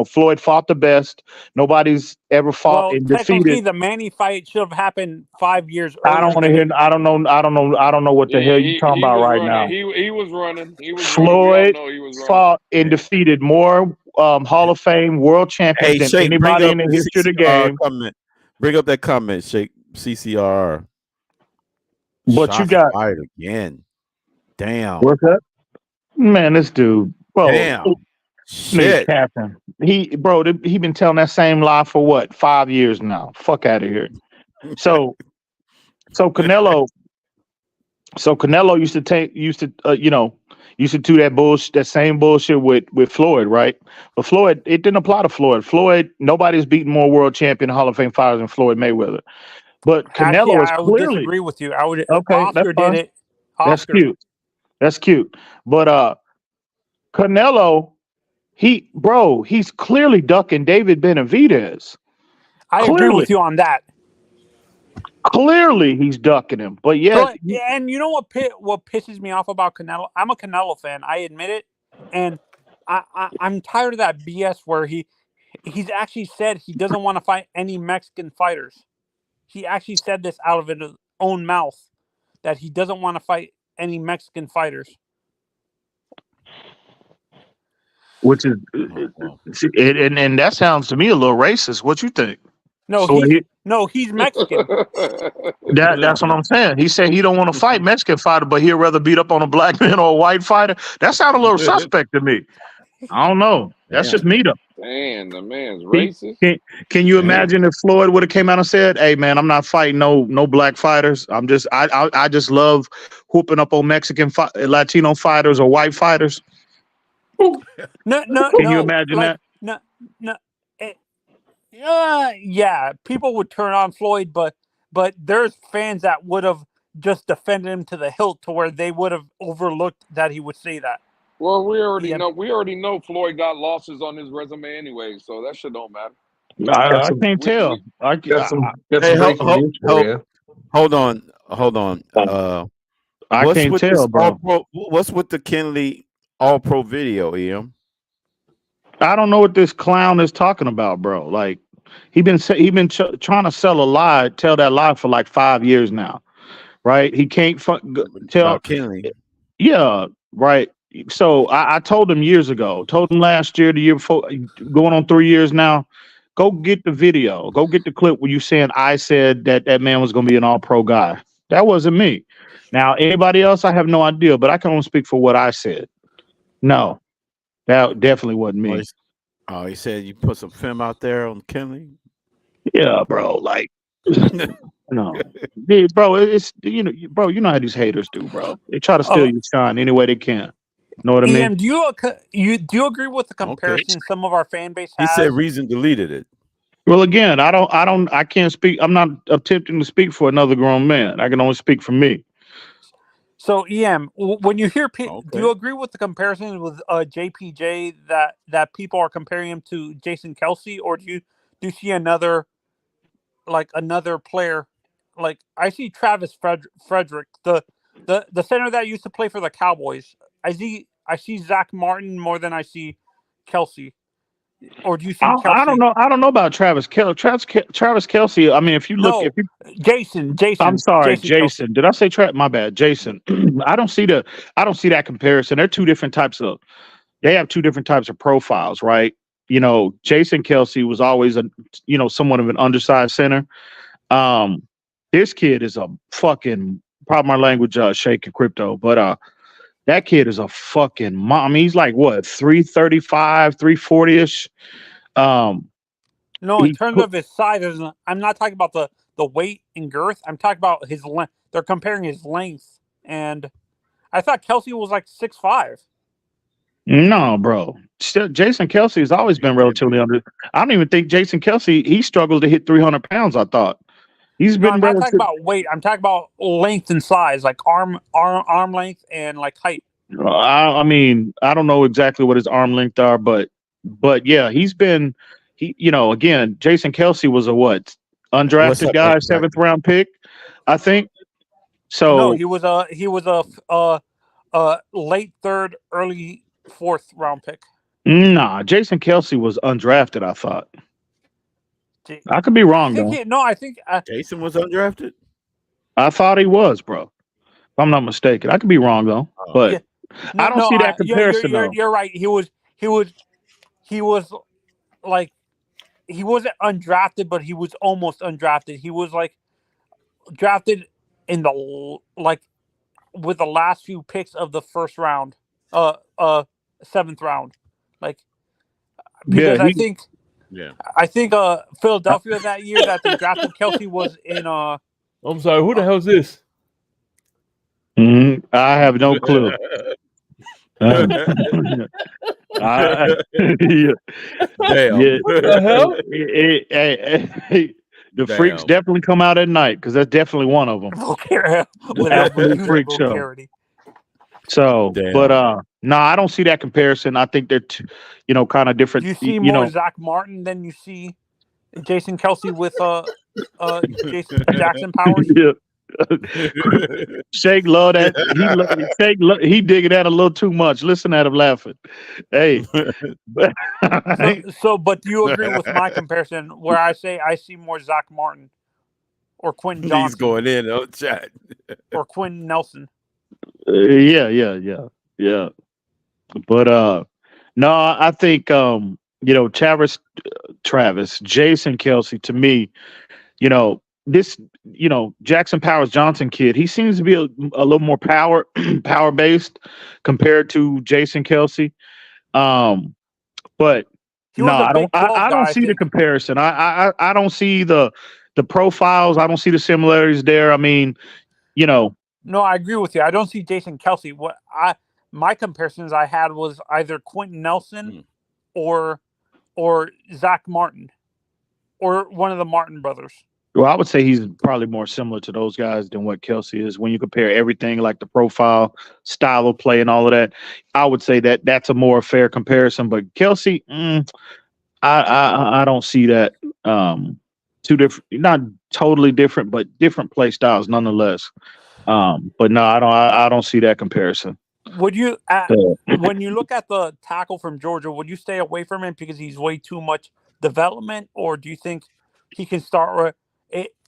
Floyd fought the best, nobody's ever fought and defeated. The Manny fight should have happened 5 years earlier. I don't want to hear. I don't know what the hell you're talking about right now. He was running. Floyd fought and defeated more Hall of Fame world champions than anybody in the history of the game. Bring up that comment, Shake CCR. But Shots you got fired again. Damn. What's that? Man, this dude. Bro, damn. Shit. Captain. He been telling that same lie for what? 5 years now. Fuck out of here. So Canelo used to do that bullshit, that same bullshit with Floyd, right? But Floyd, it didn't apply to Floyd. Floyd, nobody's beaten more world champion Hall of Fame fighters than Floyd Mayweather. But Canelo I would disagree with you. Oscar did it. Oscar. That's cute. But Canelo, he's clearly ducking David Benavidez. I agree with you on that. Clearly, he's ducking him. But and you know what pisses me off about Canelo? I'm a Canelo fan. I admit it, and I'm tired of that BS where he's actually said he doesn't want to fight any Mexican fighters. He actually said this out of his own mouth that he doesn't want to fight any Mexican fighters. Which is, and that sounds to me a little racist. What you think? No, he's Mexican. That's what I'm saying. He said he don't want to fight Mexican fighter, but he'd rather beat up on a black man or a white fighter. That sounds a little suspect to me. I don't know. That's just me though. Damn, the man's racist. Can you imagine if Floyd would have came out and said, "Hey man, I'm not fighting no black fighters. I just love whooping up on Mexican Latino fighters or white fighters." No. Can you imagine that? No. Yeah, people would turn on Floyd, but there's fans that would have just defended him to the hilt to where they would have overlooked that he would say that. Well, we already know Floyd got losses on his resume anyway, so that shit don't matter. I can't tell. Hold on. I can't tell, bro. What's with the Kenley All-Pro video, EM? I don't know what this clown is talking about, bro. Like he been trying to tell that lie for like 5 years now, right? He can't tell Kenley. Yeah, right. So I told him years ago, told him last year, the year before, going on 3 years now. Go get the video. Go get the clip where you saying I said that man was going to be an all-pro guy. That wasn't me. Now, anybody else, I have no idea, but I can only speak for what I said. No, that definitely wasn't me. Oh, he said you put some film out there on Kenley? Yeah, bro. Like, no. Yeah, bro, it's, bro, you know how these haters do, bro. They try to steal your shine any way they can. Know what I mean? Do you agree with the comparison some of our fan base has? He said Reason deleted it. Well, again, I can't speak. I'm not attempting to speak for another grown man. I can only speak for me. So EM, when you hear, do you agree with the comparison with JPJ that people are comparing him to Jason Kelsey, or do you see another player? Like I see Travis Frederick, the center that used to play for the Cowboys. I see Zach Martin more than I see Kelsey. Or do you see Kelsey? I don't know. I don't know about Travis Kelce. Travis Kelce. I mean, if you look, Jason. I'm sorry, Jason. Did I say My bad, Jason. I don't see that comparison. They're two different types of. They have two different types of profiles, right? You know, Jason Kelsey was always somewhat of an undersized center. This kid is a fucking, pardon my language, shaking crypto, but that kid is a fucking mom. I mean, he's like what, 335, 340-ish. No, in terms of his size, I'm not talking about the weight and girth. I'm talking about his length. They're comparing his length, and I thought Kelsey was like 6'5". No, bro. Still, Jason Kelsey has always been relatively under. I don't even think Jason Kelsey, he struggles to hit 300 pounds, I thought. I'm not talking about weight. I'm talking about length and size, like arm length and like height. I mean, I don't know exactly what his arm length are, but yeah, again, Jason Kelsey was a undrafted guy, 7th round pick, I think. So no, he was a late 3rd, early 4th round pick. Nah, Jason Kelsey was undrafted, I thought. I could be wrong, though. I think Jason was undrafted. I thought he was, bro. If I'm not mistaken. I could be wrong, though. But I don't see that comparison, though. You're right. He was like, he wasn't undrafted, but he was almost undrafted. He was like drafted in with the last few picks of the 1st round, 7th round, like, because I think Philadelphia that year that they drafted Kelsey was in I'm sorry, who the hell is this? I have no clue. Damn. What the hell? The freaks definitely come out at night, because that's definitely one of them. Absolute freak show. So, but no, I don't see that comparison. I think they're kind of different. You see more Zach Martin than you see Jason Kelsey with Jackson Powers. Yeah. Shake love that. He digging that a little too much. Listen at him laughing. Hey. But do you agree with my comparison where I say I see more Zach Martin or Quentin Johnson? He's going in on chat. Or Quentin Nelson. Yeah. But no, I think Travis, Jason Kelsey, to me, this, Jackson Powers Johnson kid, he seems to be a little more power based compared to Jason Kelsey. But no, I don't see the comparison. I don't see the profiles. I don't see the similarities there. I mean, No, I agree with you. I don't see Jason Kelsey. My comparisons I had was either Quentin Nelson or Zach Martin or one of the Martin brothers. Well, I would say he's probably more similar to those guys than what Kelsey is. When you compare everything, like the profile, style of play, and all of that, I would say that that's a more fair comparison. But Kelsey, I don't see that. Two different, not totally different, but different play styles nonetheless. But no, I don't see that comparison. Would you, when you look at the tackle from Georgia, would you stay away from him because he's way too much development, or do you think he can start?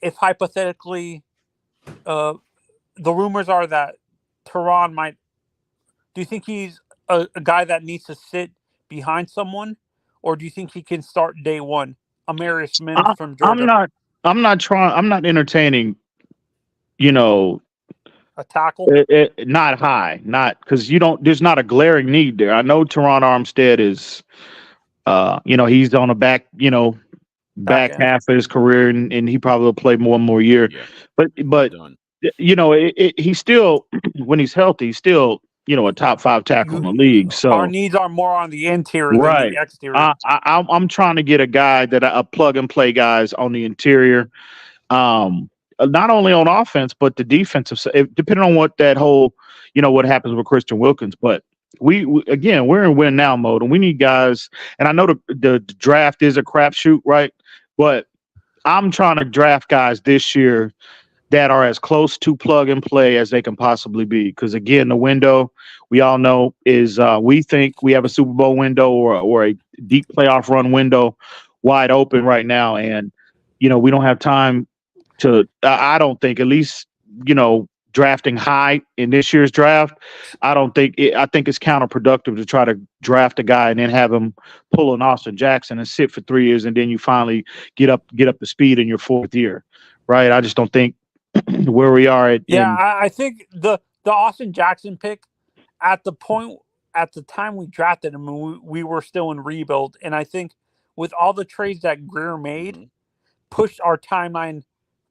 If hypothetically, the rumors are that Tehran might, do you think he's a guy that needs to sit behind someone, or do you think he can start day one? Amarius Mims from Georgia. I'm not entertaining, a tackle, not high, not because there's not a glaring need there. I know Tehran Armstead is, he's on a back half of his career, and he probably will play more and more year. Yeah. But he's still, when he's healthy, he's still a top 5 tackle in the league. So our needs are more on the interior than the exterior. I'm trying to get a guy a plug and play guys on the interior. Not only on offense, but the defensive side, depending on what that whole what happens with Christian Wilkins. But again, we're in win now mode, and we need guys. And I know the draft is a crapshoot, right? But I'm trying to draft guys this year that are as close to plug and play as they can possibly be. Because again, the window we all know is we think we have a Super Bowl window or a deep playoff run window wide open right now, and we don't have time to. I don't think, at least drafting high in this year's draft. I think it's counterproductive to try to draft a guy and then have him pull an Austin Jackson and sit for 3 years, and then you finally get up to speed in your 4th year, right? I just don't think where we are at. I think the Austin Jackson pick at the time we drafted him, we were still in rebuild, and I think with all the trades that Greer made, pushed our timeline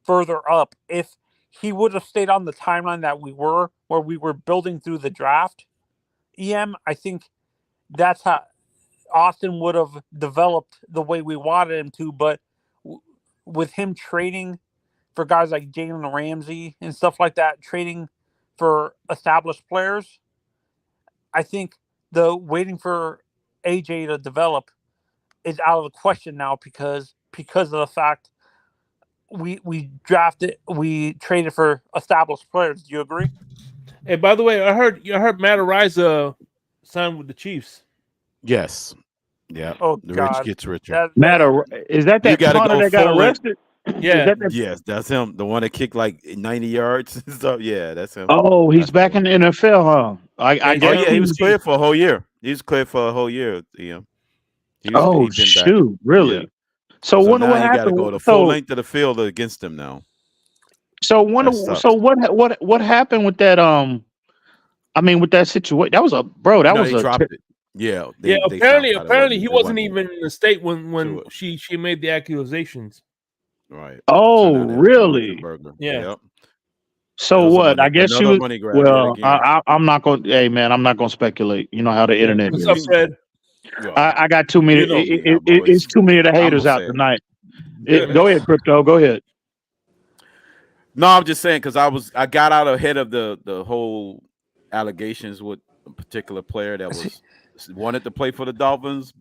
further up. If he would have stayed on the timeline that we were, where we were building through the draft, I think that's how Austin would have developed the way we wanted him to. But with him trading for guys like Jalen Ramsey and stuff like that, trading for established players, I think the waiting for AJ to develop is out of the question now because of the fact we traded for established players. Do you agree? Hey, by the way, I heard Matt Ariza signed with the Chiefs. Yes. Yeah. Oh, the God. rich gets richer. Is that punter that got arrested? Yeah. Yes, that's him. The one that kicked like 90 yards and stuff. Yeah, that's him. Oh, he's back in the NFL, huh? I guess. He was cleared for a whole year. He was cleared for a whole year. He's been back. Really? Yeah. So now what you got to happened? go the full length of the field against him now. So what happened with that? With that situation, that was He dropped it. Yeah. Apparently he wasn't even in the state when she made the accusations. Right. Oh, really? Yeah. Yep. So what? I guess she was. Money grab Well, I'm not going. Hey, man, I'm not going to speculate. You know how the internet What's is. up, Fred? I got too many. It's too many of the haters out tonight. Go ahead, Crypto. Go ahead. No, I'm just saying because I got out ahead of the whole allegations with a particular player that wanted to play for the Dolphins,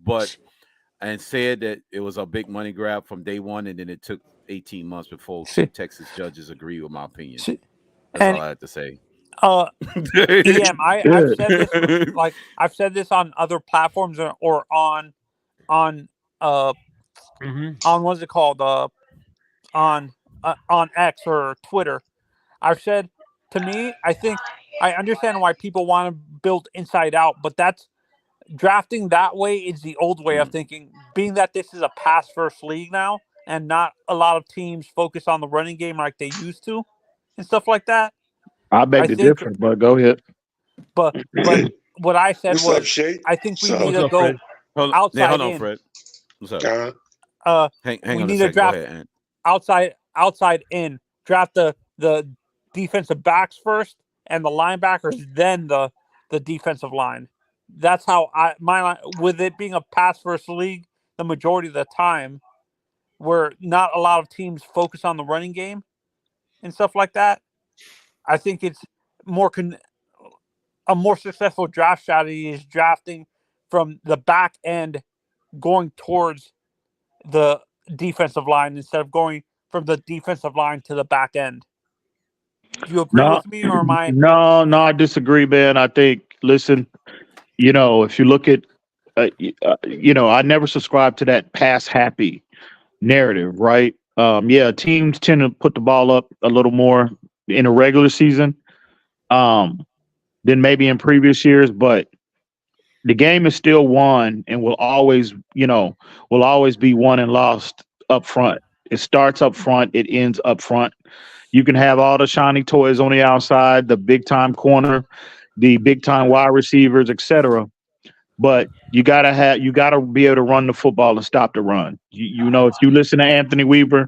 and said that it was a big money grab from day one, and then it took 18 months before Texas judges agree with my opinion. That's all I had to say. I've said this on other platforms or on what's it called on X or Twitter. I've said, to me, I think I understand why people want to build inside out, but that's drafting that way is the old way of thinking. Being that this is a pass first league now, and not a lot of teams focus on the running game like they used to, and stuff like that. I beg to differ, but go ahead. But what I said I think we need to go outside hold on, in. Fred. What's up? We hang on need a to second. draft Go ahead, outside in. Draft the defensive backs first and the linebackers, then the defensive line. That's how with it being a pass first league, the majority of the time, where not a lot of teams focus on the running game and stuff like that. I think it's a more successful draft strategy is drafting from the back end, going towards the defensive line instead of going from the defensive line to the back end. Do you agree with me, or am I? No, I disagree, man. I think, listen, if you look at, I never subscribed to that pass happy narrative, right? Teams tend to put the ball up a little more in a regular season than maybe in previous years, but the game is still won and will always be won and lost up front. It starts up front, it ends up front. You can have all the shiny toys on the outside, the big time corner, the big time wide receivers, etc. But you gotta be able to run the football and stop the run. If you listen to Anthony Weaver,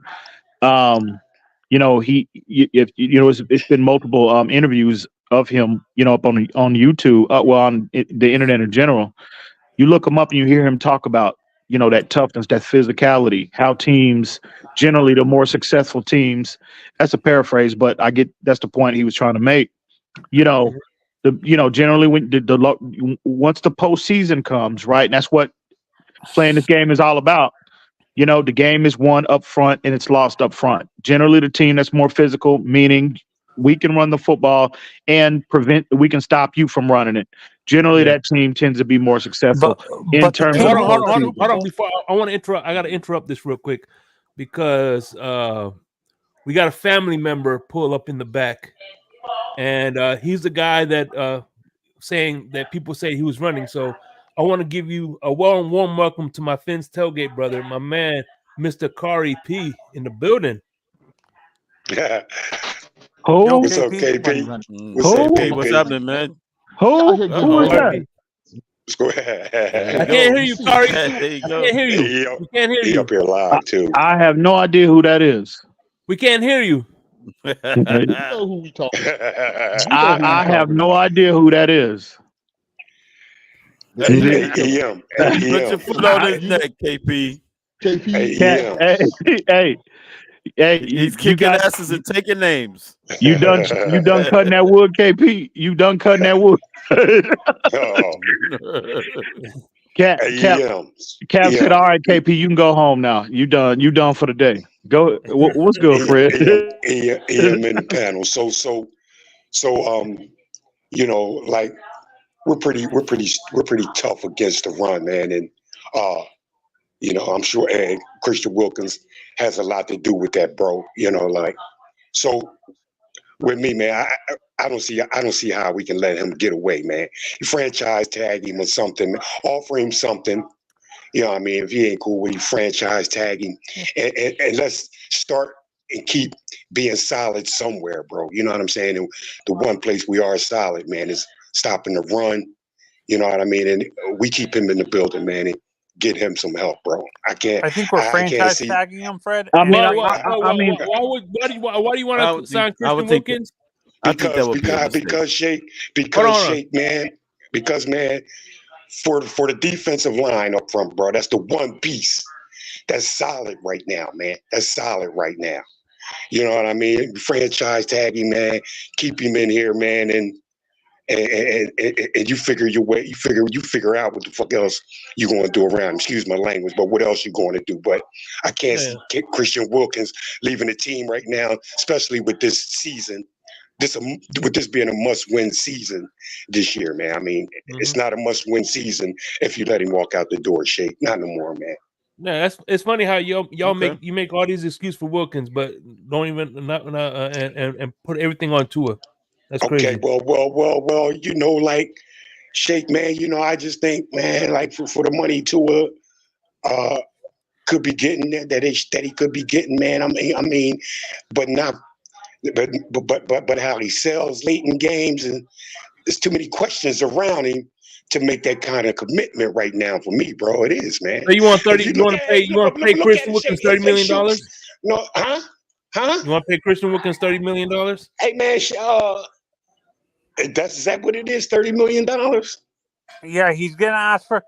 it's been multiple interviews of him, up on YouTube, on the internet in general. You look him up and you hear him talk about, that toughness, that physicality, how teams, generally the more successful teams, that's a paraphrase, but I get that's the point he was trying to make. Generally when once the postseason comes, right, and that's what playing this game is all about. The game is won up front and it's lost up front. Generally, the team that's more physical, meaning we can run the football and we can stop you from running it. Generally, that team tends to be more successful in terms of hold on. Before I want to interrupt, I got to interrupt this real quick because we got a family member pull up in the back, and he's the guy that saying that people say he was running. So I want to give you a warm welcome to my Finn's Tailgate brother, my man, Mr. Kari P in the building. What's up, KP? What's up, KP? What's happening, man? Who is that? I can't hear you, Kari. I can't hear you. We can't hear He you. up here live too. I have no idea who that is. We can't hear you. You know who we talking. I have no idea who that is. Hey, Put your foot on his neck, KP. Hey, he's kicking asses and taking names. You done cutting that wood, KP? You done cutting that wood? Cap said, "All right, KP, you can go home now. You done for the day. Go. What's good, Fred?" I'm in the panel. So, like we're pretty tough against the run, man, and I'm sure Christian Wilkins has a lot to do with that, bro. So with me, man, I don't see how we can let him get away, man. You franchise tag him or something, offer him something. If he ain't cool with you, franchise tag him, and let's start and keep being solid somewhere, bro. You know what I'm saying? And the one place we are solid, man, is stopping the run. You know what I mean? And we keep him in the building, man, and get him some help, bro. I think we're franchise tagging him, Fred. Why do you want to sign Christian Wilkins? Because Shake, man, for the defensive line up front, bro, that's the one piece that's solid right now, man. That's solid right now. You know what I mean? Franchise tag him, man. Keep him in here, man, and you figure your way. You figure out what the fuck else you're going to do around. Excuse my language, but what else you're going to do? But I can't see Christian Wilkins leaving the team right now, especially with this season. With this being a must-win season this year, man. I mean, it's not a must-win season if you let him walk out the door, Shake. Not no more, man. Yeah, it's funny how y'all make all these excuses for Wilkins, but don't even and put everything on Tua. That's crazy. Okay, well, like Shake, man. I just think, man, like for the money Tua could be getting that he could be getting, man. I mean, but not. But how he sells late in games, and there's too many questions around him to make that kind of commitment right now for me, bro. It is, man. So you want to pay Christian Wilkins $30 million? No, huh? You want to pay Christian Wilkins $30 million? Hey, man, is that what it is? $30 million? Yeah, he's gonna ask for.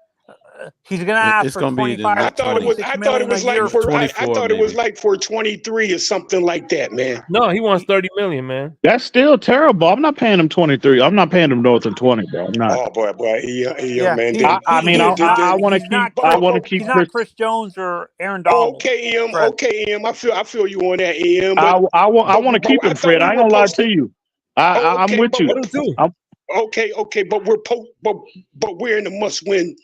He's gonna ask for 25. I thought it was like for 23 or something like that, man. No, he wants $30 million, man. That's still terrible. I'm not paying him 23. I'm not paying him north of 20, bro. I'm not. Oh boy, man. I want to keep. He's not Chris Jones or Aaron Donald. Okay, Em. I feel you on that, Em. I want to keep him, Fred. I ain't gonna lie to you. I'm with you. Okay, but we're in the must-win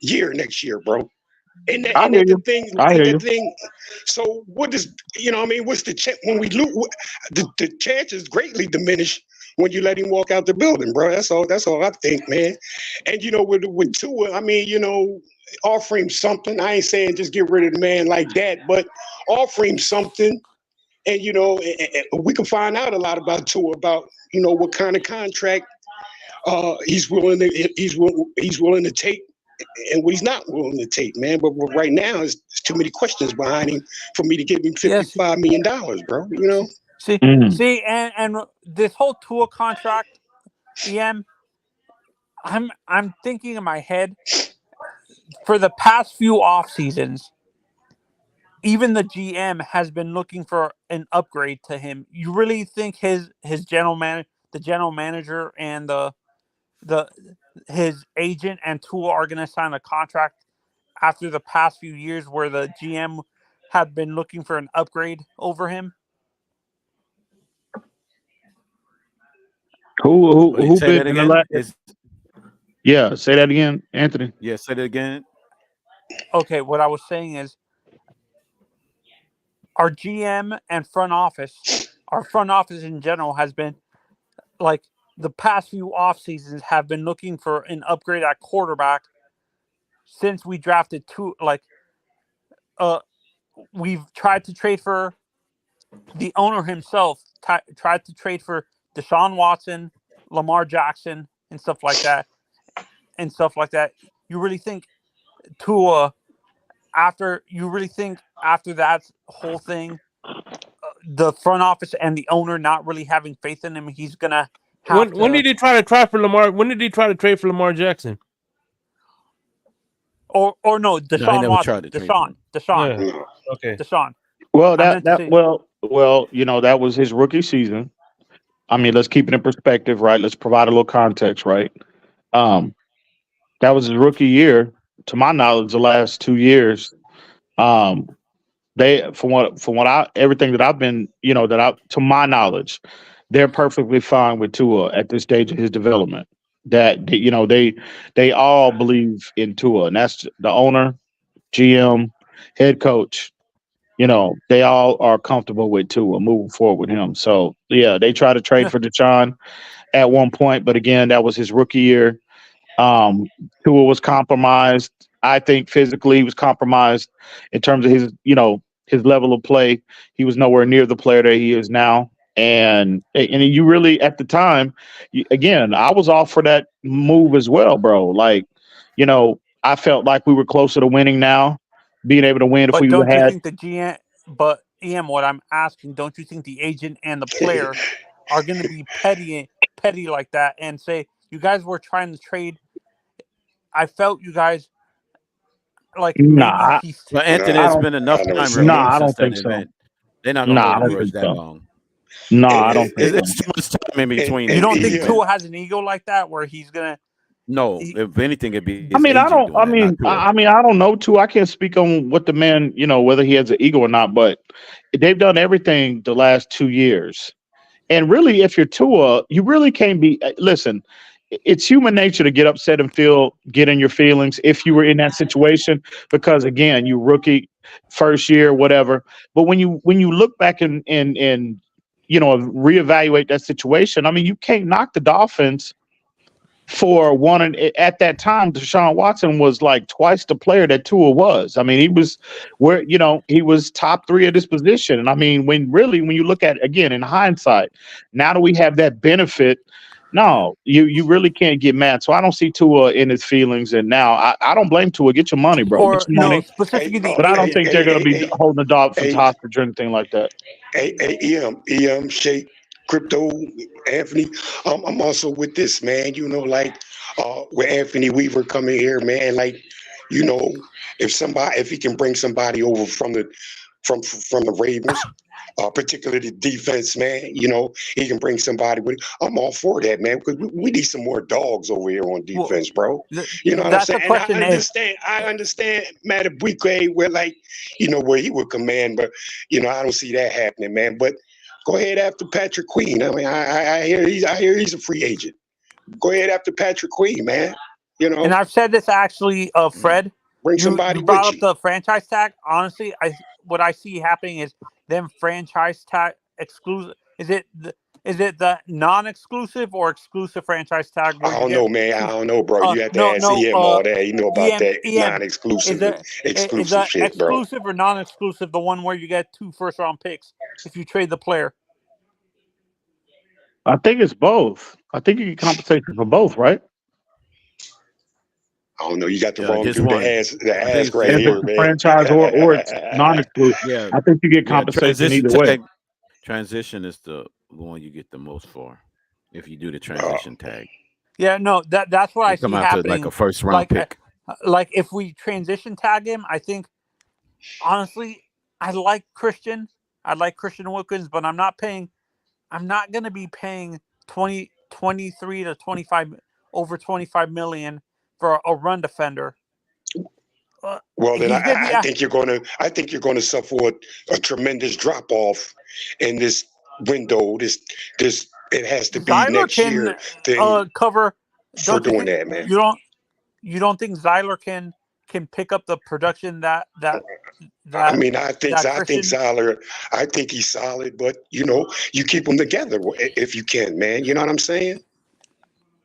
year next year, bro. And the thing. So what does what's the chance when we lose? The chances greatly diminish when you let him walk out the building, bro. That's all I think, man. And with Tua, offer him something. I ain't saying just get rid of the man like that, but offer him something. And we can find out a lot about Tua, about what kind of contract he's willing to take. And what he's not willing to take, man. But right now, there's too many questions behind him for me to give him $55 million, bro. See, and this whole Tua contract, EM, I'm thinking in my head for the past few off seasons, even the GM has been looking for an upgrade to him. You really think his the general manager and the his agent and Tua are going to sign a contract after the past few years where the GM had been looking for an upgrade over him? Who Say been that in the again. last? Yeah, say that again, Anthony. Yeah, say that again. Okay, what I was saying is our GM and our front office in general has been like the past few off seasons have been looking for an upgrade at quarterback since we drafted we've tried to trade for the owner himself, tried to trade for Deshaun Watson, Lamar Jackson, and stuff like that. You really think Tua, after that whole thing, the front office and the owner not really having faith in him, he's gonna have to. When did he try for Lamar? When did he try to trade for Lamar Jackson? Or no, Deshaun Watson. Deshaun. Yeah. Okay. Deshaun. Well, that was his rookie season. I mean, let's keep it in perspective, right? Let's provide a little context, right? That was his rookie year. To my knowledge, the last 2 years, they from what everything that I've been, to my knowledge, they're perfectly fine with Tua at this stage of his development. That they all believe in Tua, and that's the owner, GM, head coach. They all are comfortable with Tua moving forward with him. So yeah, they tried to trade for Deshaun at one point, but again, that was his rookie year. Tua was compromised. I think physically he was compromised in terms of his level of play. He was nowhere near the player that he is now. And you really at the time, again, I was all for that move as well, bro. Like, I felt like we were closer to winning now, being able to win if But we don't you had. think the GM? But EM, what I'm asking, don't you think the agent and the player are going to be petty like that and say you guys were trying to trade? I felt you guys like maybe Nah, he's. Well, Anthony, I it's don't. been enough time Nah, removed I since don't that think so. event. They're not gonna Nah, let I him don't rush think that so. long. Nah, I don't think so. It's too much time in between. You don't think events. Tua has an ego like that where he's gonna? No, if anything, it'd be I his mean, I agent don't. doing that, not Tua. I don't know too. I can't speak on what the man, whether he has an ego or not. But they've done everything the last 2 years, and really, if you're Tua, you really can't be. Listen, it's human nature to get upset and get in your feelings if you were in that situation because again, you rookie, first year, whatever. But when you look back and reevaluate that situation, I mean, you can't knock the Dolphins for one. At that time, Deshaun Watson was like twice the player that Tua was. I mean, he was top 3 at his position. And I mean, when you look at it, again in hindsight, now that we have that benefit, no, you really can't get mad. So I don't see Tua in his feelings. And now I don't blame Tua. Get your money, bro. Get Or your no, money. specifically the But I don't agent. think they're going to be holding the Dolphins hostage or anything like that. EM, Shake, Crypto, Anthony. I'm also with this, man. With Anthony Weaver coming here, man. Like, if he can bring somebody over from the Ravens, particularly the defense, man. He can bring somebody with. I'm all for that, man. Because we need some more dogs over here on defense, bro. You know what I'm That's saying? the And question. I understand Matt Abuike, where he would command, but I don't see that happening, man. But go ahead after Patrick Queen. I mean, I hear he's a free agent. Go ahead after Patrick Queen, man. And I've said this actually, Fred. Bring You somebody brought with up the franchise tag. Honestly, what I see happening is them franchise tag exclusive. Is it the non-exclusive or exclusive franchise tag I where you don't get know, man. I don't know, bro. You have to ask no EM all that. You know about EM that is non-exclusive, is exclusive the shit, bro. exclusive or non-exclusive the one where you get 2 first-round picks if you trade the player? I think it's both. I think you get compensation for both, right? I don't know. You got the wrong just dude to one. ask right If here, it's a man. franchise or it's non-exclusive, Yeah, I think you get yeah. compensation either way. Transition is the one you get the most for if you do the transition tag. Yeah, no, that's what I You come see out to like happening. a first round Like, pick. like if we transition tag him, I think honestly, I like Christian Wilkins, but I'm not going to be paying 23 to 25 over $25 million for a run defender. Well, then he's gonna be I think you're going to suffer a tremendous drop off in this window. This it has to be Zyler next can year thing cover. for doing that, man. You don't think Zyler can pick up the production that I mean, I think Christian? Zyler, I think he's solid, but you keep them together if you can, man. You know what I'm saying?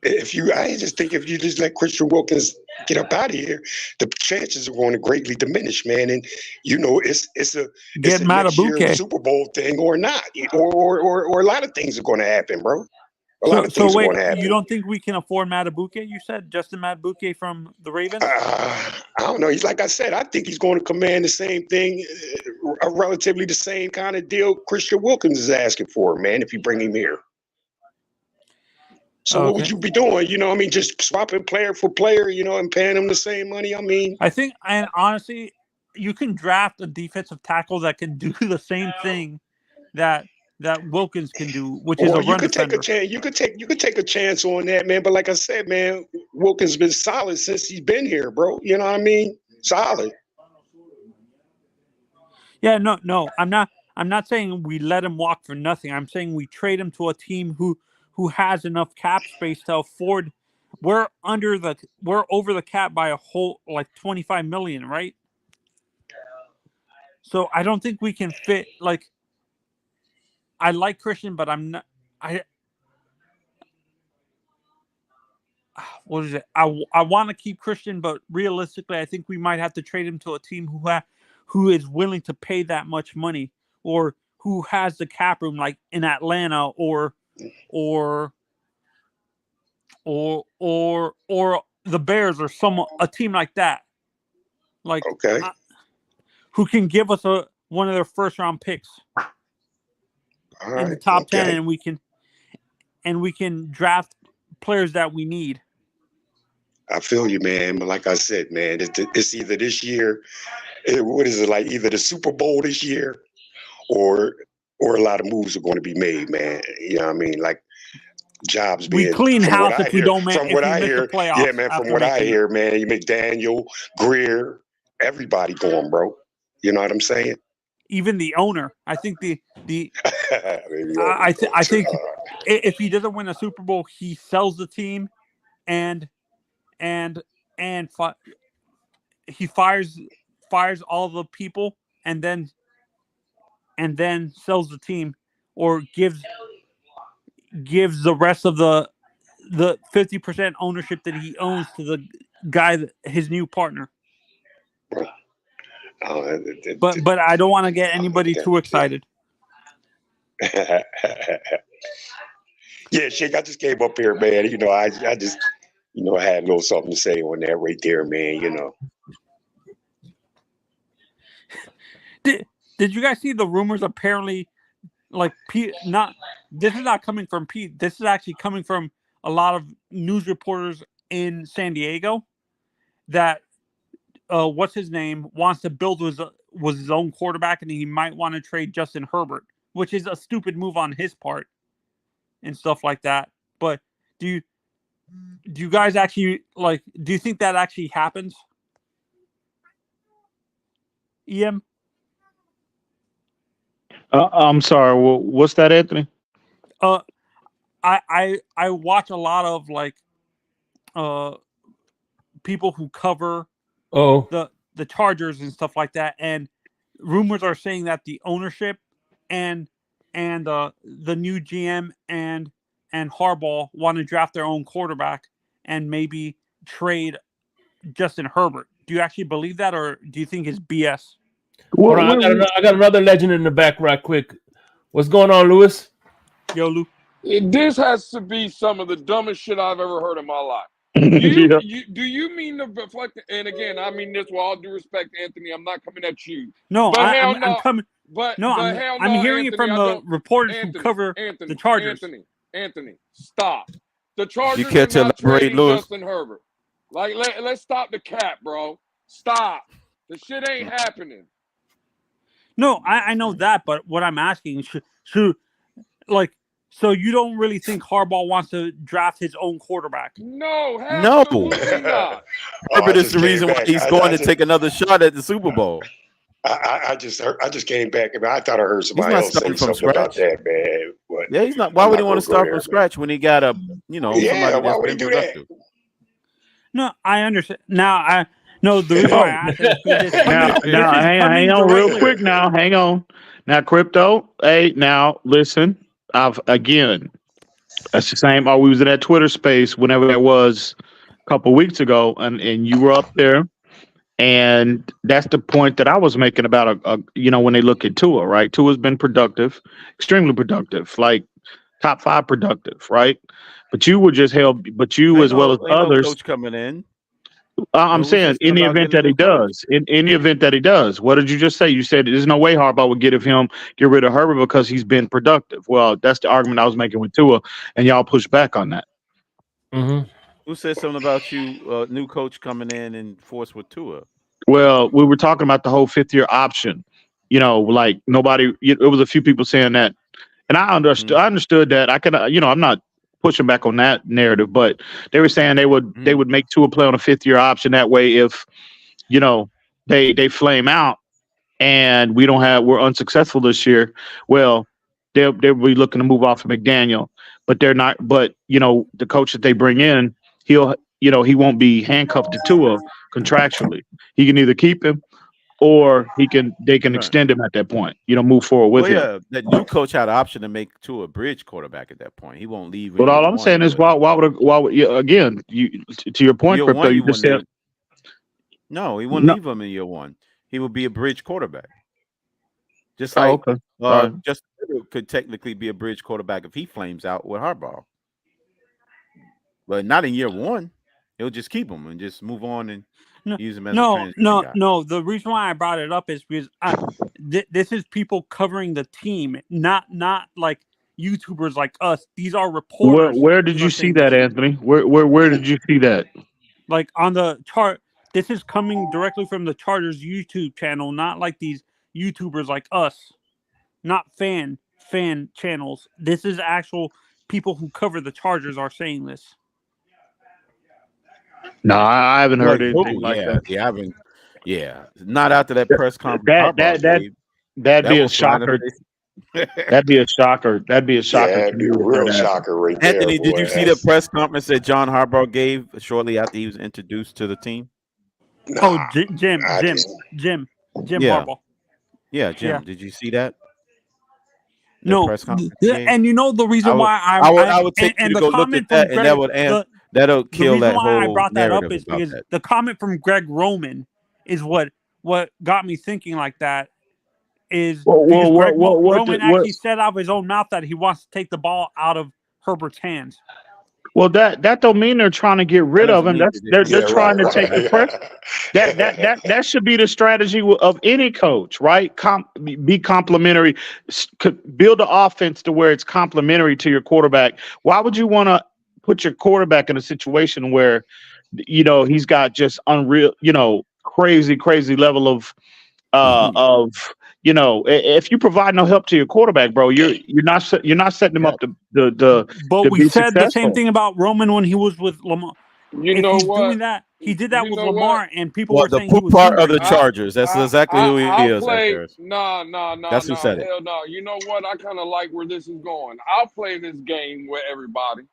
I just think if you just let Christian Wilkins get up out of here, the chances are going to greatly diminish, man. And it's a next year Super Bowl thing or not, or a lot of things are going to happen, bro. A lot of things are going to happen. You don't think we can afford Matabuke? You said Justin Matabuke from the Ravens. I don't know. He's like I said. I think he's going to command the same thing, relatively the same kind of deal Christian Wilkins is asking for, man. If you bring him here. So what would you be doing? Just swapping player for player, and paying them the same money. I think, and honestly, you can draft a defensive tackle that can do the same thing that Wilkins can do, which is a run defender. You could take a chance on that, man. But like I said, man, Wilkins been solid since he's been here, bro. You know what I mean? Solid. Yeah, no, I'm not saying we let him walk for nothing. I'm saying we trade him to a team who has enough cap space to afford. We're over the cap by a whole like $25 million, right? So I don't think we can fit. Like, I like Christian, but I'm not. What is it? I want to keep Christian, but realistically, I think we might have to trade him to a team who is willing to pay that much money, or who has the cap room, like in Atlanta or the Bears, or a team like that, like who can give us one of their first round picks in the top 10, and we can draft players that we need. I feel you, man. But like I said, man, it's either this year. What is it like? Either the Super Bowl this year, or a lot of moves are going to be made, man. You know what I mean? Like jobs being. We clean house if we don't make. From what I hear, yeah, man. From what I hear, man, you McDaniel, Greer, everybody going, bro. You know what I'm saying? Even the owner. I think I think if he doesn't win a Super Bowl, he sells the team, and he fires all the people, and then sells the team, or gives the rest of the 50% ownership that he owns to the guy, his new partner. But I don't want to get anybody too excited. Yeah, Shake, I just came up here, man. I just, I had a little something to say on that right there, man. Did you guys see the rumors? Apparently, like Pete, this is not coming from Pete. This is actually coming from a lot of news reporters in San Diego. That what's his name wants to build his own quarterback, and he might want to trade Justin Herbert, which is a stupid move on his part, and stuff like that. But do you guys actually do you think that actually happens? EM? I'm sorry. What's that, Anthony? I watch a lot of people who cover the Chargers and stuff like that, and rumors are saying that the ownership and the new GM and Harbaugh want to draft their own quarterback and maybe trade Justin Herbert. Do you actually believe that, or do you think it's BS? Hold on, I got another legend in the back right quick. What's going on, Lewis? Yo, Lou. This has to be some of the dumbest shit I've ever heard in my life. Do you mean the reflect? And again, I mean this with all due respect, Anthony. I'm not coming at you. No, but I'm coming. But I'm hearing Anthony, it from the reporters who cover the Chargers. Anthony, stop. The Chargers You care to are not elaborate, trading Lewis? Justin Herbert. Let's stop the cap, bro. Stop. The shit ain't happening. No, I know that, but what I'm asking should So you don't really think Harbaugh wants to draft his own quarterback? No, No. absolutely not. Herbert is the reason why he's going to take another shot at the Super Bowl. I just came back. I mean, I thought I heard He's somebody not else say starting from something about scratch. that, man. But Yeah, he's not. Why I'm would he not want gonna to go start there, from man. scratch when he got Yeah, somebody why that's would he been do that? productive? No, I understand. Now, the reason why I asked is because it's Now, coming. This is hang coming on, real directly. quick. Now, hang on. Now, crypto. Hey, now listen. Again. That's the same. Oh, we was in that Twitter space whenever that was a couple weeks ago, and you were up there, and that's the point that I was making about when they look at Tua, right? Tua's been productive, extremely productive, like top 5 productive, right? But you were just held, but you as well as Ain't no others. coach coming in. I'm We saying said in something the about event getting a that he new coach. does, in the event that he does, what did you just say? You said there's no way Harbaugh would get rid of Herbert because he's been productive. Well, that's the argument I was making with Tua, and y'all push back on that. Mm-hmm. Who said something about you, new coach coming in and force with Tua? Well, we were talking about the whole 5th year option. Like nobody. It was a few people saying that, and I understood. I understood that. I could. I'm not pushing back on that narrative, but they were saying they would make Tua play on a 5th year option. That way, if they flame out and we're unsuccessful this year, well, they'll be looking to move off of McDaniel, but they're not. But the coach that they bring in, he won't be handcuffed to Tua contractually. He can either keep him or they can Right. extend him at that point. Move forward with Well, him. yeah, that new coach had the option to make Tua a bridge quarterback at that point. He won't leave in But year all I'm one. saying is, But why would again, to your point, year crypto, one, he you just wouldn't. said No, he wouldn't no. leave him in year one. He would be a bridge quarterback, just Oh, like okay. All right. Justin Herbert could technically be a bridge quarterback if he flames out with Harbaugh, but not in year one. He'll just keep him and just move on and use him as a transition guy. No. The reason why I brought it up is because this is people covering the team, not like YouTubers like us. These are reporters. Where did who you are see saying that, this. Anthony? Where did you see that? Like on the chart, this is coming directly from the Chargers YouTube channel, not like these YouTubers like us, not fan channels. This is actual people who cover the Chargers are saying this. No, I haven't heard Like anything who? like Yeah, that. yeah, I haven't. Yeah, not after that press conference Harbaugh gave. That'd That be a will fly in the shocker. face. That'd be a shocker. That'd be a shocker Yeah, to it'd be me a if real that happened. shocker right there, Anthony, did boy. you see the press conference that John Harbaugh gave shortly after he was introduced to the team? Oh, Jim Yeah. Harbaugh. Yeah, Jim. Yeah. Did you see that? The No, press conference he gave? and the reason why I would take you and to the go look at comment from that, and that Greg, would that'll the kill reason that why I whole brought that up narrative is about because that. the comment from Greg Roman is what got me thinking like that. Is because Greg Roman actually said out of his own mouth that he wants to take the ball out of Herbert's hands. Well, that don't mean they're trying to get rid of him. They're trying to take the pressure. That should be the strategy of any coach, right? Be complimentary, build the offense to where it's complementary to your quarterback. Why would you want to put your quarterback in a situation where he's got just unreal, crazy level of if you provide no help to your quarterback, bro, you're not setting him up to But we be said successful. the same thing about Roman when he was with Lamar. You know what? Doing that, he did that with Lamar, and people were saying the he was part hungry. of the Chargers. That's exactly who he is. No. That's who said it. Hell no. You know what? I kind of like where this is going. I'll play this game with everybody,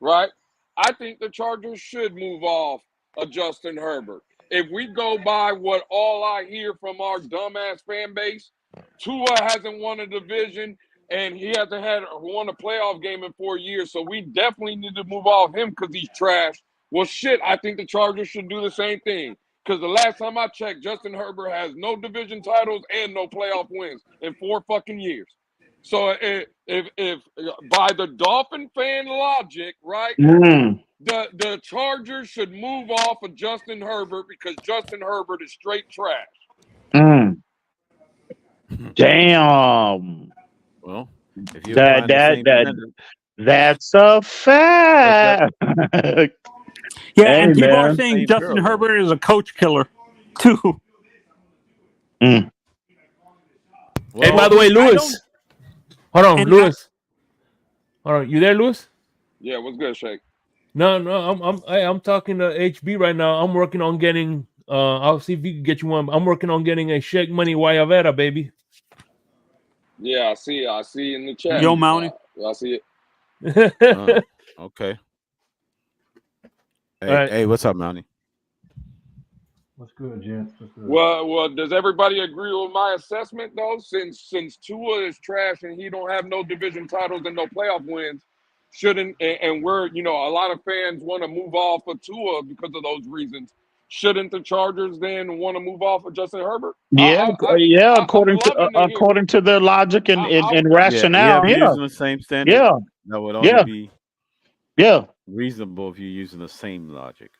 right? I think the Chargers should move off of Justin Herbert. If we go by what all I hear from our dumbass fan base, Tua hasn't won a division and he hasn't won a playoff game in 4 years. So we definitely need to move off him because he's trash. Well, shit, I think the Chargers should do the same thing. Because the last time I checked, Justin Herbert has no division titles and no playoff wins in 4 fucking years. So if by the Dolphin fan logic, right, the Chargers should move off of Justin Herbert because Justin Herbert is straight trash. Damn. Well, if you're that's a fact. Yeah, and people are saying Justin Herbert is a coach killer, too. Well, hey, by the way, Lewis. Hold on, Lewis. All right, you there, Lewis? Yeah, what's good, Shake? No, I'm talking to HB right now. I'm working on getting. I'll see if you can get you one. I'm working on getting a Shake Money Guayavera, baby. Yeah, I see in the chat. Yo, Mounty. I see it. Okay. Hey, right. hey, what's up, Mounty? What's good, gents? What's good? Well, does everybody agree with my assessment though? Since Tua is trash and he don't have no division titles and no playoff wins, shouldn't and we're a lot of fans want to move off of Tua because of those reasons. Shouldn't the Chargers then want to move off of Justin Herbert? Yeah, I'm loving to hear. according to their logic and rationale. If you're using the same standard, Yeah. that would only be Yeah. reasonable if you're using the same logic.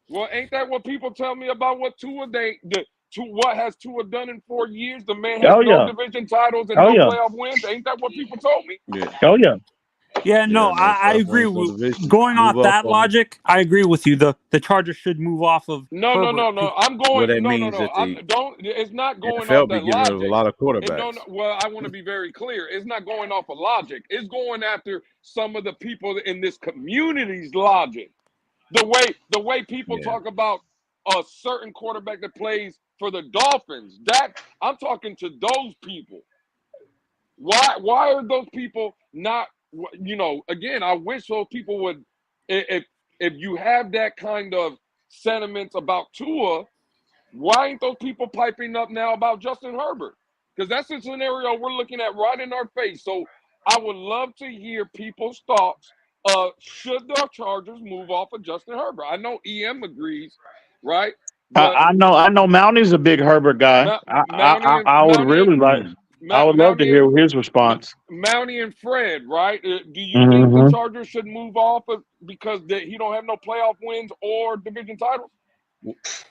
Well, ain't that what people tell me about what what has Tua done in 4 years? The man has no division titles and no playoff wins. Ain't that what people told me? Yeah. Oh yeah. Yeah, no, I agree with going off that logic. I agree with you. The Chargers should move off of. No. I'm going. Well, that no. means that It's not going NFL off that be getting rid logic. of a lot of quarterbacks. Well, I want to be very clear. It's not going off of logic. It's going after some of the people in this community's logic. The way people talk about a certain quarterback that plays for the Dolphins. That I'm talking to those people. Why are those people not? Again, I wish those people would. If you have that kind of sentiments about Tua, why ain't those people piping up now about Justin Herbert? Because that's a scenario we're looking at right in our face. So I would love to hear people's thoughts. Should the Chargers move off of Justin Herbert? I know EM agrees, right? But I know Mounty's a big Herbert guy. I would really like. I would love to hear his response. Mounty and Fred, right? Do you think the Chargers should move off because he don't have no playoff wins or division titles?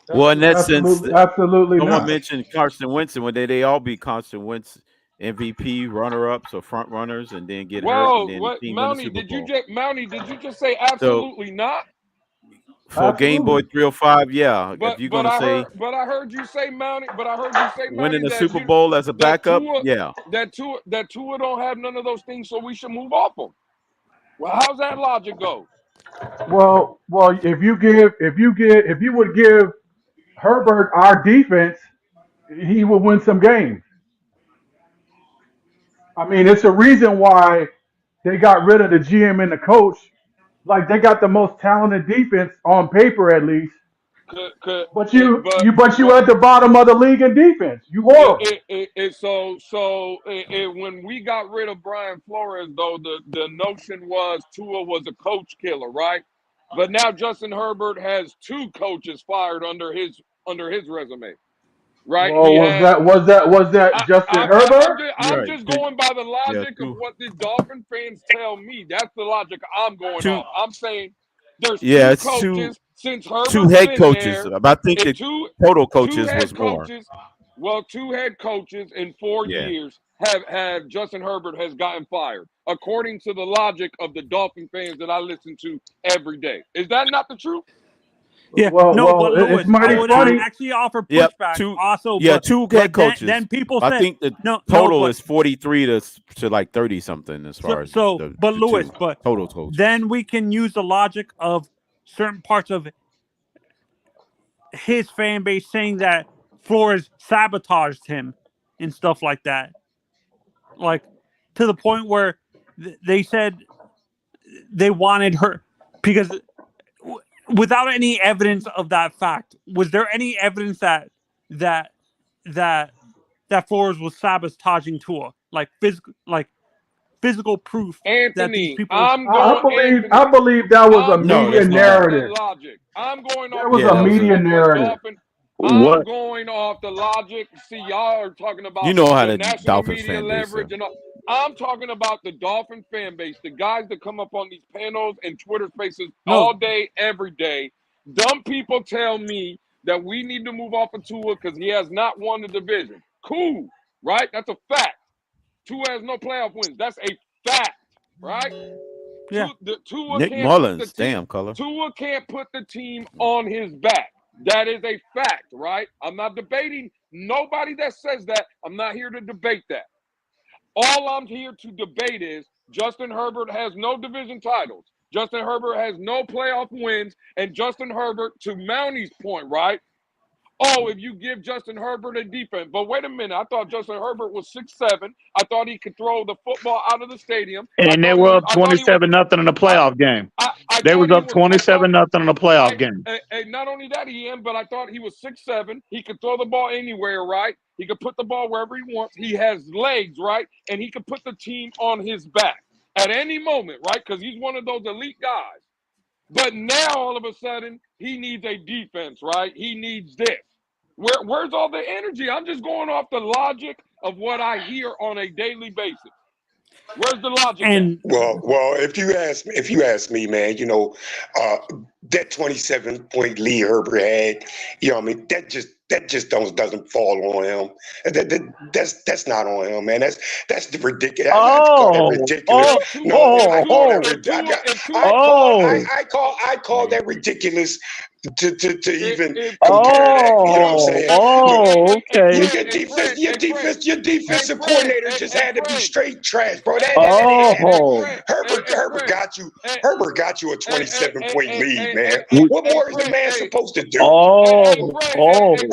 Well, in that sense, absolutely someone not. mentioned Carson Wentz, and would they all be Carson Wentz MVP runner-ups or front runners, and then get hurt, and then the team win the Super Bowl? Mounty, did you just say absolutely not? For Game Boy 305, yeah. But if you're gonna say, I heard you say Mounty. Winning the Super Bowl as a backup, that Tua don't have none of those things, so we should move off them. Well, how's that logic go? Well, if you would give Herbert our defense, he will win some games. I mean, it's a reason why they got rid of the GM and the coach. Like, they got the most talented defense on paper, at least. But you at the bottom of the league in defense. You horrible. When we got rid of Brian Flores, though, the notion was Tua was a coach killer, right? But now Justin Herbert has 2 coaches fired under his resume, right? Well, was that Justin Herbert? I'm just going by the logic of what the Dolphin fans tell me. That's the logic I'm going off. I'm saying there's 2 coaches since Herbert's 2 head been coaches. there, I think the total coaches was more. Well, 2 head coaches in 4 years have Justin Herbert has gotten fired, according to the logic of the Dolphin fans that I listen to every day. Is that not the truth? Yeah, but Lewis, I would actually offer pushback. 2 head coaches. Then people I say, think the total is 43 to like 30 something as far as. But Lewis, total coaches. Then we can use the logic of certain parts of his fan base saying that Flores sabotaged him and stuff like that. Like, to the point where they said they wanted her because without any evidence of that fact, was there any evidence that Flores was sabotaging Tua? Like physical proof that these people. I believe that was a media narrative. I'm going off. That was a media narrative. I'm going off the logic. See, y'all are talking about how the national Dolphins media fan base. leverage and all. I'm talking about the Dolphin fan base, the guys that come up on these panels and Twitter spaces all day, every day. Dumb people tell me that we need to move off of Tua because he has not won the division. Cool, right? That's a fact. Tua has no playoff wins. That's a fact, right? Yeah. Nick Mullins, damn color. Tua can't put the team on his back. That is a fact, right? I'm not debating nobody that says that. I'm not here to debate that. All I'm here to debate is Justin Herbert has no division titles. Justin Herbert has no playoff wins. And Justin Herbert, to Mounty's point, right? Oh, if you give Justin Herbert a defense. But wait a minute. I thought Justin Herbert was 6'7". I thought he could throw the football out of the stadium. And they were up 27-0 in the playoff game. They was up 27-0 in the playoff game. Not only that, but I thought he was 6'7". He could throw the ball anywhere, right? He could put the ball wherever he wants. He has legs, right? And he could put the team on his back at any moment, right? Because he's one of those elite guys. But now, all of a sudden, he needs a defense, right? He needs this. Where's all the energy? I'm just going off the logic of what I hear on a daily basis. Where's the logic? Well, if you ask me, man, that 27-point lead Herbert had, that just doesn't fall on him. That's not on him, man. That's the ridiculous. I call that ridiculous to even compare that. You know what I'm saying? Your defensive coordinator just had to be straight trash, bro. Herbert got you. Herbert got you a 27-point lead, man. What more is the man supposed to do?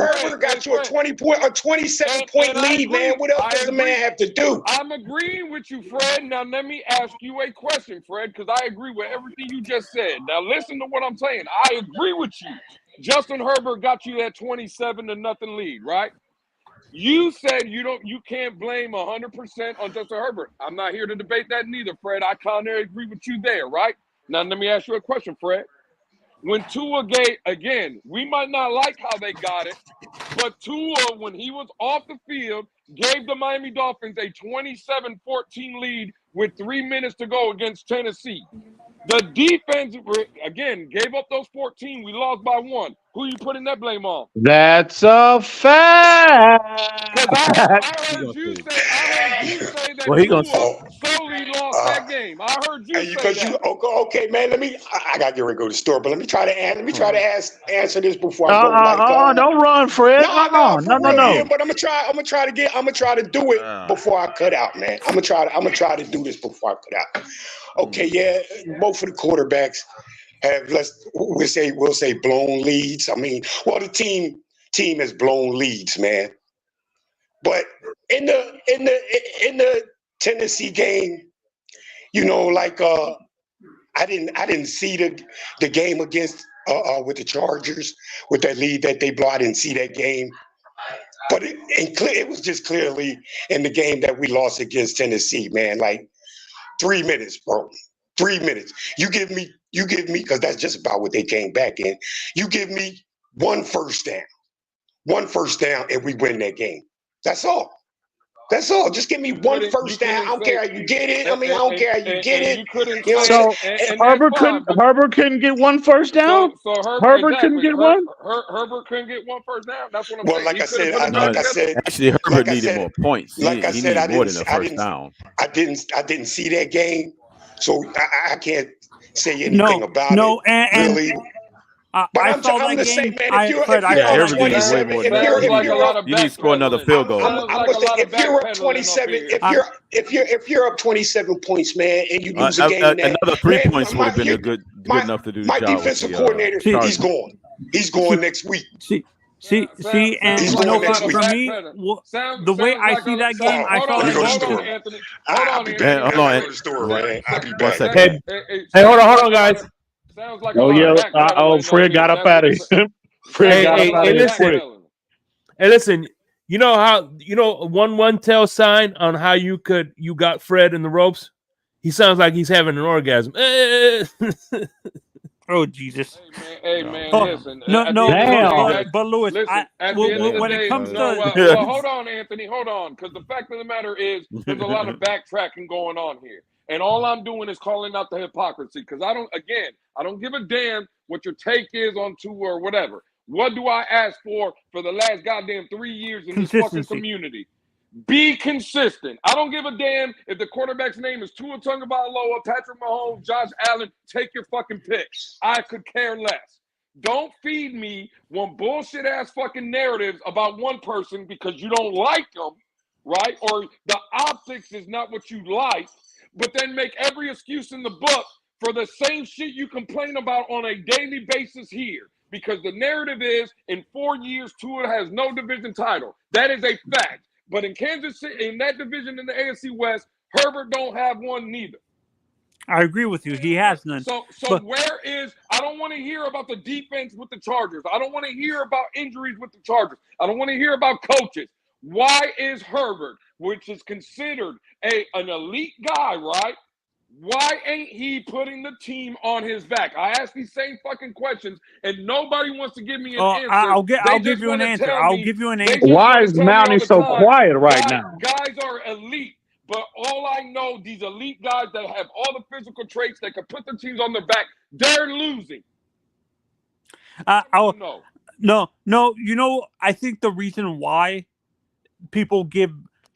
Herbert got you a 27-point lead, man. What else does the man have to do? I'm agreeing with you, Fred. Now let me ask you a question, Fred, because I agree with everything you just said. Now listen to what I'm saying. I agree with you. Justin Herbert got you that 27-0 lead, right? You said you can't blame 100% on Justin Herbert. I'm not here to debate that neither, Fred. I kind of agree with you there, right? Now let me ask you a question, Fred. When Tua again, we might not like how they got it, but Tua, when he was off the field, gave the Miami Dolphins a 27-14 lead with 3 minutes to go against Tennessee. The defense, again, gave up those 14. We lost by 1. Who you putting that blame on? That's a fact. Because I heard you say that Tua solely lost that game. I heard you say that. Okay, man. I gotta get ready to go to the store, but let me try to answer this before I go. Don't run, Fred. No. But I'm gonna try to do it before I cut out, man. I'm gonna try to do this before I cut out. Okay, yeah, both of the quarterbacks have we'll say blown leads. I mean, the team has blown leads, man. But in the Tennessee game, I didn't see the game against with the Chargers with that lead that they blew. I didn't see that game. But it was just clearly in the game that we lost against Tennessee, man. Like 3 minutes, bro. 3 minutes. You give me, because that's just about what they came back in. You give me one first down, and we win that game. That's all. Just give me one first down. I don't care how you get it. I don't care how you get it. So Herbert couldn't get one first down. Herbert couldn't get one. Herbert couldn't get one first down. That's what I'm saying. Like I said, actually, Herbert needed more points. Like I said, I more than a first down. I didn't see that game, so I can't say anything about it. Really. But I saw that game. You need to score another field goal. If you're up 27, if you're up 27 points, man, and you lose a game, another 3 points would have been good enough to do the job. My defensive coordinator, he's going. He's going next week. See, and for me, the way I see that game, I saw it. Hold on. I'll be back. Hey, hold on, guys. Sounds like Fred got up out of here. Hey, listen. You know how 1 tell sign on how you got Fred in the ropes? He sounds like he's having an orgasm. Oh Jesus! Hey man, listen. But Louis, when it comes to hold on, Anthony, hold on, because the fact of the matter is there's a lot of backtracking going on here, and all I'm doing is calling out the hypocrisy. Because I don't give a damn what your take is on Tua or whatever. What do I ask for the last goddamn 3 years in this fucking community? Be consistent. I don't give a damn if the quarterback's name is Tua Tagovailoa, Patrick Mahomes, Josh Allen. Take your fucking pick. I could care less. Don't feed me one bullshit ass fucking narratives about one person because you don't like them, right? Or the optics is not what you like, but then make every excuse in the book for the same shit you complain about on a daily basis here. Because the narrative is, in 4 years, Tua has no division title. That is a fact. But in Kansas City, in that division in the AFC West, Herbert don't have one neither. I agree with you. He has none. So where is, I don't want to hear about the defense with the Chargers. I don't want to hear about injuries with the Chargers. I don't want to hear about coaches. Why is Herbert, which is considered an elite guy, right? Why ain't he putting the team on his back? I ask these same fucking questions, and nobody wants to give me an answer. I'll give you an answer. I'll give you an answer. Why is Mountie so quiet right now? Guys are elite, but all I know, these elite guys that have all the physical traits that can put the teams on their back, they're losing. No. You know, I think the reason why people give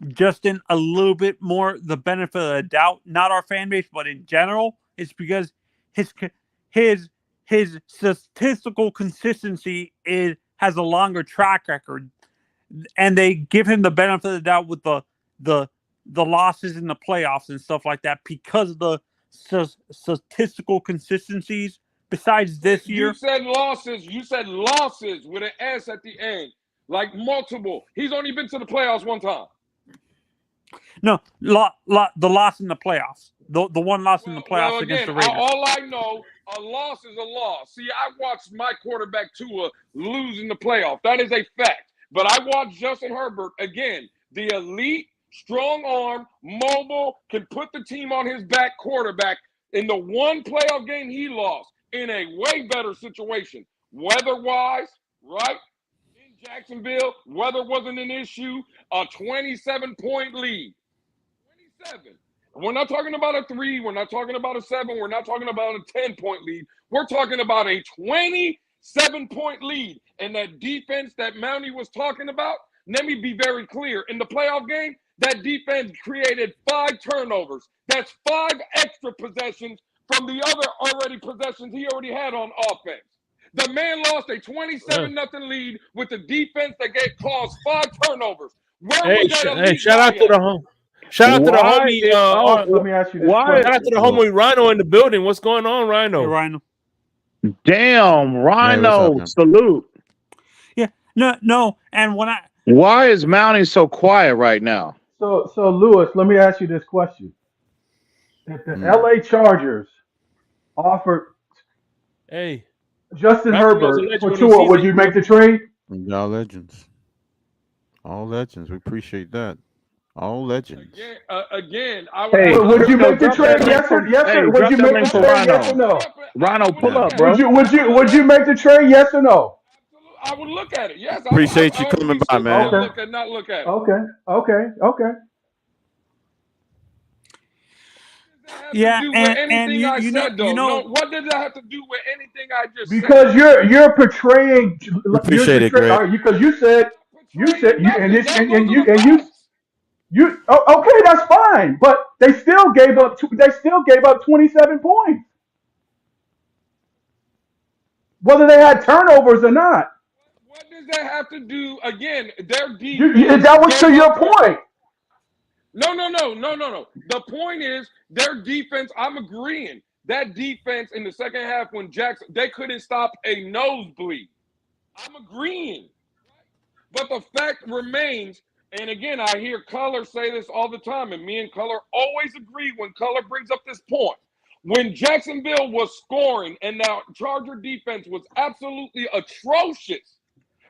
Justin a little bit more the benefit of the doubt, not our fan base, but in general, is because his statistical consistency has a longer track record, and they give him the benefit of the doubt with the losses in the playoffs and stuff like that because of the statistical consistencies. Besides this year, You said losses with an S at the end, like multiple. He's only been to the playoffs one time. No, the loss in the playoffs. The one loss in the playoffs against the Raiders. All I know, a loss is a loss. See, I watched my quarterback Tua lose in the playoff. That is a fact. But I watched Justin Herbert, again, the elite, strong arm, mobile, can put the team on his back quarterback in the one playoff game he lost in a way better situation. Weather-wise, right? In Jacksonville, weather wasn't an issue. A 27-point lead. 27. We're not talking about a 3. We're not talking about a 7. We're not talking about a 10-point lead. We're talking about a 27-point lead. And that defense that Mountie was talking about, let me be very clear. In the playoff game, that defense created 5 turnovers. That's 5 extra possessions from the other possessions he already had on offense. The man lost a 27-0 lead with the defense that caused 5 turnovers. Shout out to the home. Shout out to the homie. Let me ask you this. Shout out to the homie Rhino in the building. What's going on, Rhino? Hey, Rhino. Damn, Rhino, salute. Yeah, no. And why is Mountie so quiet right now? So Lewis, let me ask you this question. If the LA Chargers offered Justin Herbert for Tua, would you make the trade? Y'all legends. All legends. We appreciate that. All legends. Again, would you make the trade? Yes or would you make the trade? Yes or no? Rhino, pull up, bro. Would you make the trade? Yes or no? I would look at it. Yes. Appreciate you coming by, man. Not look at it. Okay. Yeah, and you know, what does that have to do with anything I just said? Because you're portraying. Appreciate it, Greg. Because you said okay, that's fine, but they still gave up 27 points, whether they had turnovers or not. What does that have to do? Again, their defense. That was to your point. No. The point is their defense. I'm agreeing. That defense in the second half when they couldn't stop a nosebleed. I'm agreeing. But the fact remains, and again, I hear Color say this all the time, and me and Color always agree when Color brings up this point. When Jacksonville was scoring and now Charger defense was absolutely atrocious,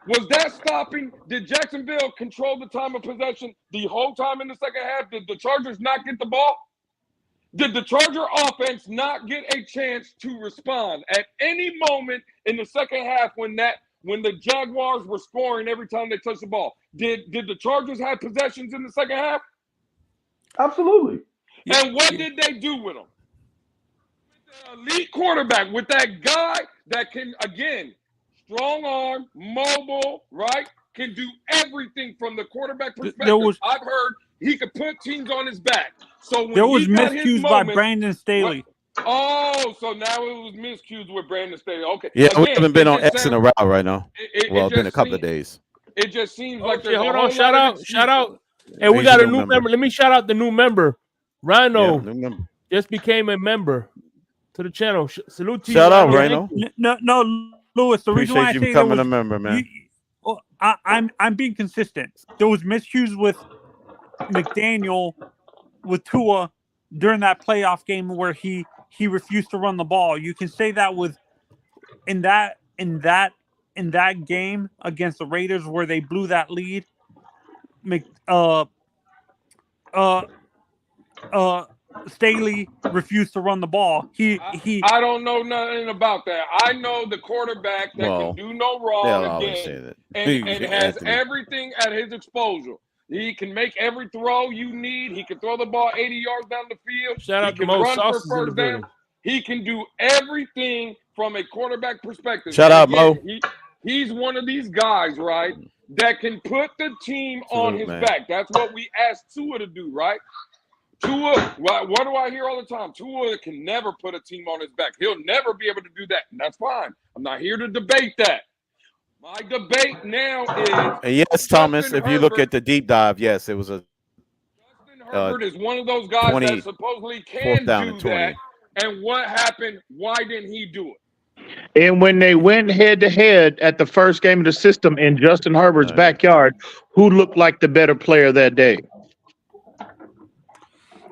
was that stopping? Did Jacksonville control the time of possession the whole time in the second half? Did the Chargers not get the ball? Did the Charger offense not get a chance to respond at any moment in the second half when the Jaguars were scoring every time they touched the ball? Did the Chargers have possessions in the second half? Absolutely. And what did they do with them? With the elite quarterback, with that guy that can, again, strong arm, mobile, right? Can do everything from the quarterback perspective. I've heard he could put teams on his back. So when there was miscues by Brandon Staley. So now it was miscues with Brandon Staley. Okay. Yeah, we haven't been on X in a while right now. It's been a couple of days. It just seems like hold on. Shout out Hey, we got a new member. Let me shout out the new member. Rhino just became a member to the channel. Salute to you. Shout out, Rhino. No, Lewis. The reason why I Appreciate you say there becoming was a member, man. I'm being consistent. There was miscues with McDaniel with Tua during that playoff game where he refused to run the ball. You can say that with in that game against the Raiders where they blew that lead. Staley refused to run the ball. I don't know nothing about that. I know the quarterback that can do no wrong again and has everything at his disposal. He can make every throw you need. He can throw the ball 80 yards down the field. Shout out he can run for first down. He can do everything from a quarterback perspective. Shout out, Mo. He's one of these guys, right, that can put the team on his back. That's what we asked Tua to do, right? Tua, what do I hear all the time? Tua can never put a team on his back. He'll never be able to do that, and that's fine. I'm not here to debate that. My debate now is... And yes, Thomas, if you look at the deep dive, yes, it was a... Justin Herbert is one of those guys that supposedly can do that. And what happened? Why didn't he do it? And when they went head-to-head at the first game of the system in Justin Herbert's backyard, who looked like the better player that day?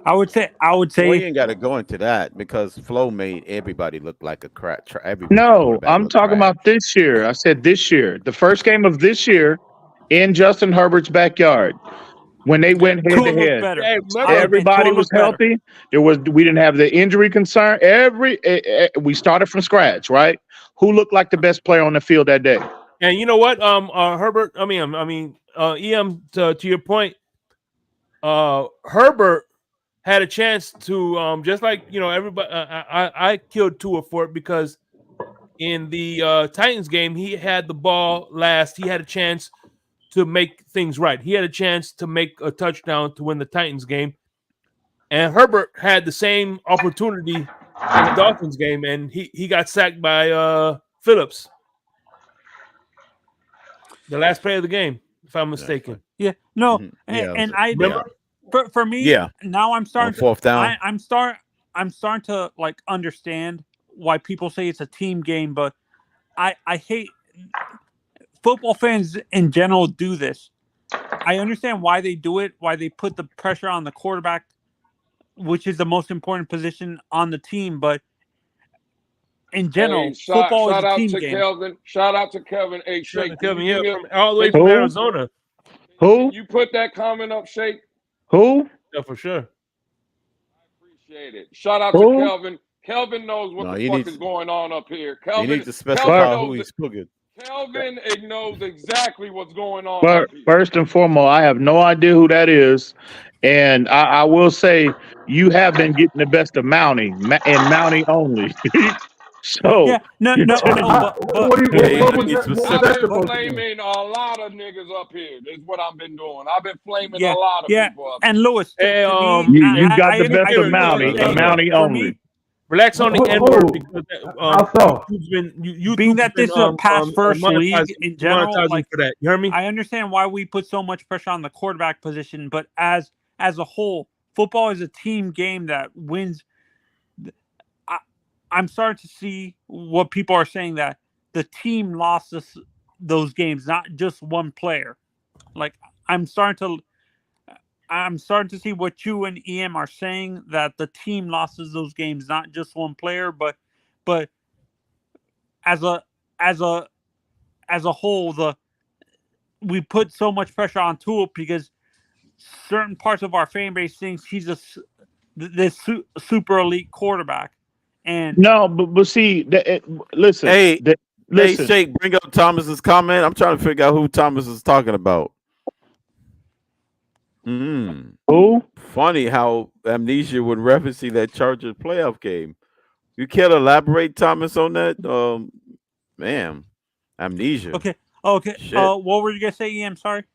I would say. We ain't got to go into that because Flo made everybody look like a crap. No, I'm talking about this year. I said this year, the first game of this year in Justin Herbert's backyard. When they went head to head, everybody was healthy. We didn't have the injury concern. We started from scratch, right? Who looked like the best player on the field that day? And you know what, Herbert. EM. To your point, Herbert had a chance to just like everybody. I killed Tua for it because in the Titans game he had the ball last. He had a chance to make things right. He had a chance to make a touchdown to win the Titans game. And Herbert had the same opportunity in the Dolphins game, and he got sacked by Phillips. The last play of the game, if I'm mistaken. Yeah, no. And I remember for me, now I'm starting fourth down. I'm starting to like understand why people say it's a team game, but I hate football fans in general do this. I understand why they do it, why they put the pressure on the quarterback, which is the most important position on the team. But in general, football is a team game. Shout out to Kevin. Hey, Shake. Kevin, from all the way from Arizona. Who? You put that comment up, Shake? Who? Yeah, for sure. I appreciate it. Shout out to Kelvin. Kelvin knows what the fuck is going on up here. Kelvin, you need to specify who he's cooking. Kelvin knows exactly what's going on. But first and foremost, I have no idea who that is. And I will say you have been getting the best of Mountie and Mountie only. So yeah, no. I've been flaming a lot of niggas up here. That's what I've been doing. I've been flaming a lot of people up here. And Lewis, you got the best of Mountie and Mountie only. Relax on the N-word because you being that this is a pass first league in general, like, for that. You hear me? I understand why we put so much pressure on the quarterback position, but as a whole, football is a team game that wins. I'm starting to see what people are saying, that the team lost those games, not just one player. Like I'm starting to see what you and EM are saying, that the team loses those games, not just one player, but as a whole, we put so much pressure on Tua because certain parts of our fan base thinks he's this super elite quarterback. And no, but see, listen. Hey, Shake, bring up Thomas's comment. I'm trying to figure out who Thomas is talking about. Who? Funny how Amnesia would referencing that Chargers playoff game. You can't elaborate, Thomas, on that? Man, Amnesia. Okay. What were you gonna say, EM? Sorry.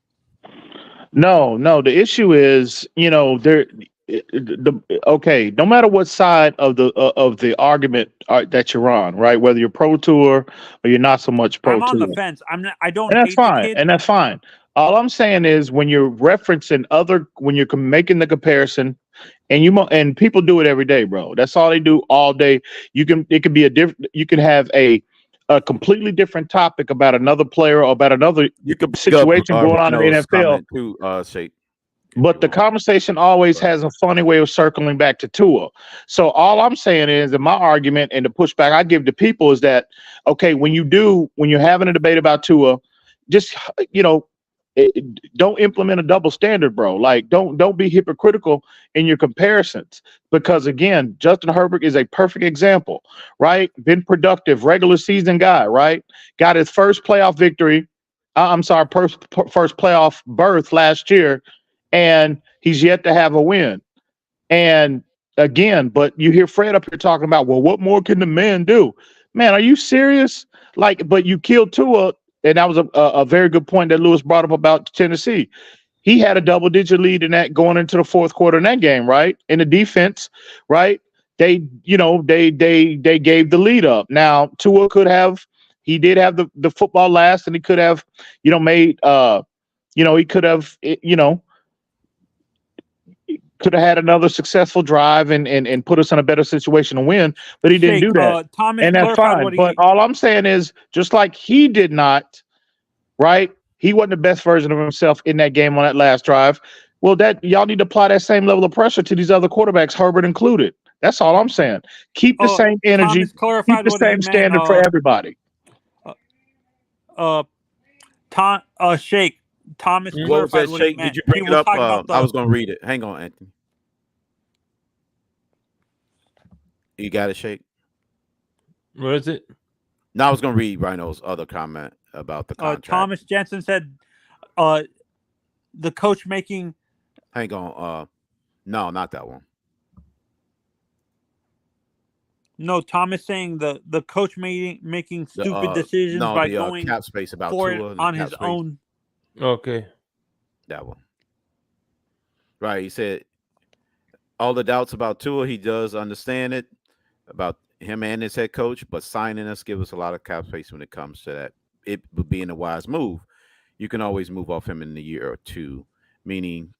No. The issue is, no matter what side of the argument that you're on, right? Whether you're pro tour or you're not so much pro tour. I'm on the fence. I don't. And that's fine. And that's fine. All I'm saying is when you're referencing when you're making the comparison, and and people do it every day, bro. That's all they do all day. It could be you can have a completely different topic about another player or about another situation going on in the NFL. Too, Shake. But the conversation always has a funny way of circling back to Tua. So all I'm saying is that my argument and the pushback I give to people is that, okay, when you're having a debate about Tua, just, don't implement a double standard, bro. Like, don't be hypocritical in your comparisons, because again, Justin Herbert is a perfect example, right? Been productive, regular season guy, right? Got his first playoff victory. I'm sorry, first playoff berth last year, and he's yet to have a win. And again, but you hear Fred up here talking about, well, what more can the man do? Man, are you serious? Like, but you killed Tua, and that was a very good point that Lewis brought up about Tennessee. He had a double-digit lead in that going into the fourth quarter in that game, right? In the defense, right? They gave the lead up. Now, Tua he did have the football last, and he could have, made he could have, could have had another successful drive and put us in a better situation to win, but he didn't do that. Thomas, and that's fine. But all I'm saying is, just like he did not, right? He wasn't the best version of himself in that game on that last drive. Well, that y'all need to apply that same level of pressure to these other quarterbacks, Herbert included. That's all I'm saying. Keep the same energy, keep the same standard for everybody. Shake. Thomas clarified what he meant. Did you bring it up? I was going to read it. Hang on, Anthony. You got it, Shake? What is it? Now I was going to read Rhino's other comment about the contract. Thomas Jensen said the coach making... Hang on. No, not that one. No, Thomas saying the coach making stupid decisions by going cap space about for it on his own. Okay. That one. Right. He said all the doubts about Tua, he does understand it about him and his head coach, but signing us give us a lot of cap space when it comes to that. It would be in a wise move. You can always move off him in a year or two, meaning,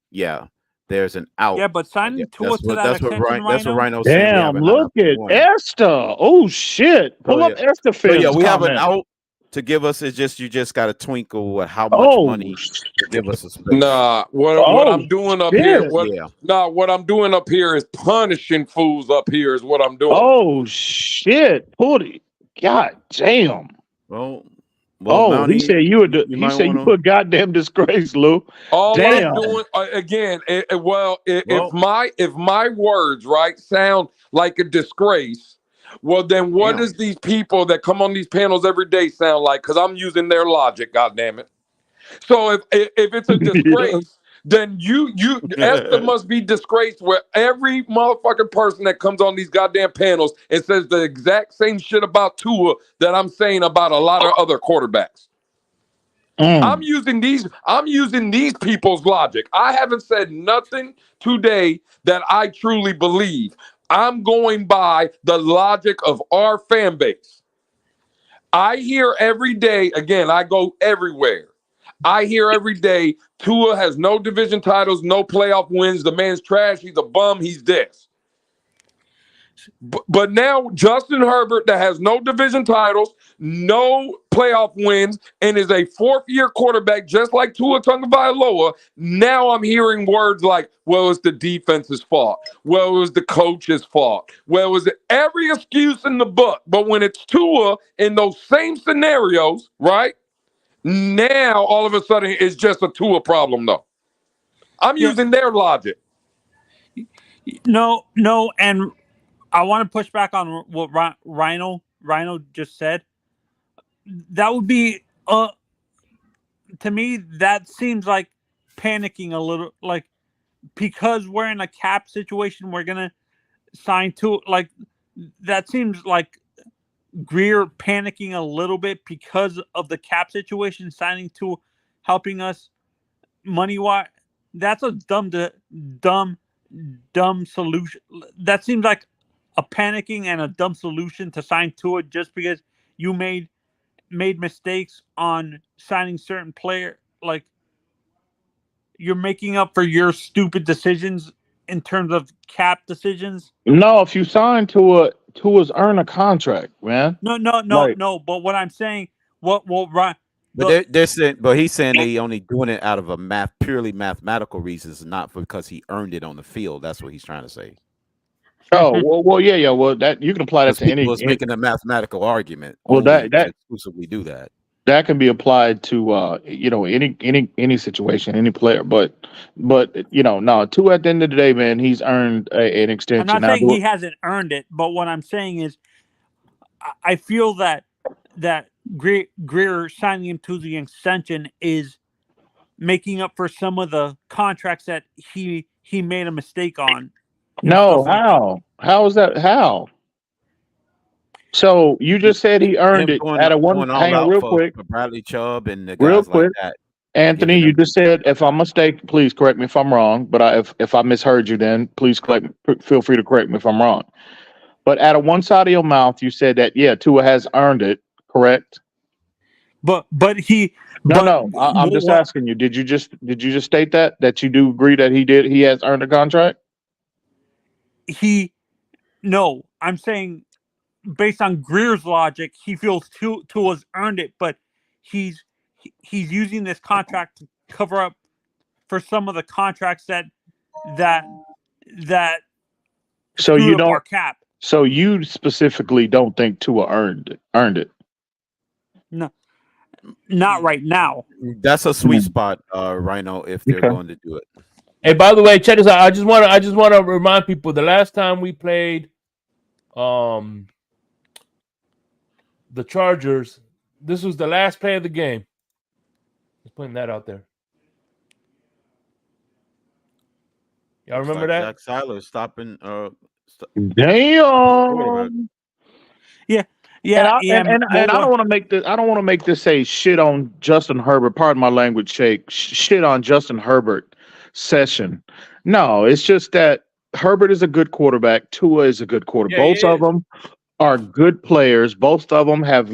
there's an out. Yeah, but signing Tua to that extension, that's what Rhino said. Damn, look at Esther. Oh, shit. Pull up Esther Fields. So, we have an out to give us. It's just you just got to twinkle at how much money to give us a space. Nah, what I'm doing up here, what I'm doing up here is punishing fools up here is what I'm doing. Oh, shit. Putty. God damn. Well, he said you put goddamn disgrace, Lou. All I'm doing again, if my words sound like a disgrace, well then what does these people that come on these panels every day sound like? Because I'm using their logic, goddammit. So if it's a disgrace, then Esther must be disgraced with every motherfucking person that comes on these goddamn panels and says the exact same shit about Tua that I'm saying about a lot of other quarterbacks. I'm using these people's logic. I haven't said nothing today that I truly believe. I'm going by the logic of our fan base. I hear every day, again, I go everywhere. I hear every day, Tua has no division titles, no playoff wins. The man's trash. He's a bum. He's this. But now Justin Herbert, that has no division titles, no playoff wins, and is a fourth-year quarterback, just like Tua Tagovailoa. Now I'm hearing words like, well, it's the defense's fault. Well, it was the coach's fault. Well, it was every excuse in the book. But when it's Tua in those same scenarios, right? Now, all of a sudden, it's just a Tua problem, though. I'm using their logic. No, and I want to push back on what Rhino just said. That would be, to me, that seems like panicking a little, like, because we're in a cap situation, we're going to sign Tua. Like, that seems like Greer panicking a little bit because of the cap situation, signing to helping us money wise. That's a dumb solution. That seems like a panicking and a dumb solution to sign to it just because you made mistakes on signing certain player. Like, you're making up for your stupid decisions in terms of cap decisions? No, if you sign Tua's earn a contract, man. No. But what I'm saying, right? But they're saying, but he's saying they only doing it out of a purely mathematical reasons, not because he earned it on the field. That's what he's trying to say. Oh well, yeah. Well, that you can apply that Because to people is making a mathematical argument well only to that exclusively do that. that can be applied to any situation, any player. But no. Tua at the end of the day, man, he's earned an extension. I'm not saying he hasn't earned it, but what I'm saying is, I feel that Greer signing him to the extension is making up for some of the contracts that he made a mistake on. No, how is that? How? So you just said he earned it at a one. Hang on, real quick. For Bradley Chubb and the Real guys quick, like that. Anthony, you just said, if I'm mistaken, please correct me if I'm wrong. But if I misheard you, then please feel free to correct me if I'm wrong. But out of one side of your mouth, you said that Tua has earned it, correct? But he I'm just asking you. Did you just state that you do agree that he has earned a contract? No, I'm saying based on Greer's logic, he feels Tua's earned it, but he's using this contract to cover up for some of the contracts that so you up don't our cap. So you specifically don't think Tua earned it? No, not right now. That's a sweet spot, Rhino, if they're going to do it. Hey, by the way, check this out. I just want to remind people the last time we played the Chargers, this was the last play of the game. Just putting that out there. Y'all remember that? Zach Seiler stopping. Damn. Yeah. And I don't want to make this. I don't want to make this say shit on Justin Herbert. Pardon my language, Shake. Shit on Justin Herbert session. No, it's just that Herbert is a good quarterback. Tua is a good quarterback. Both of them are good players. Both of them have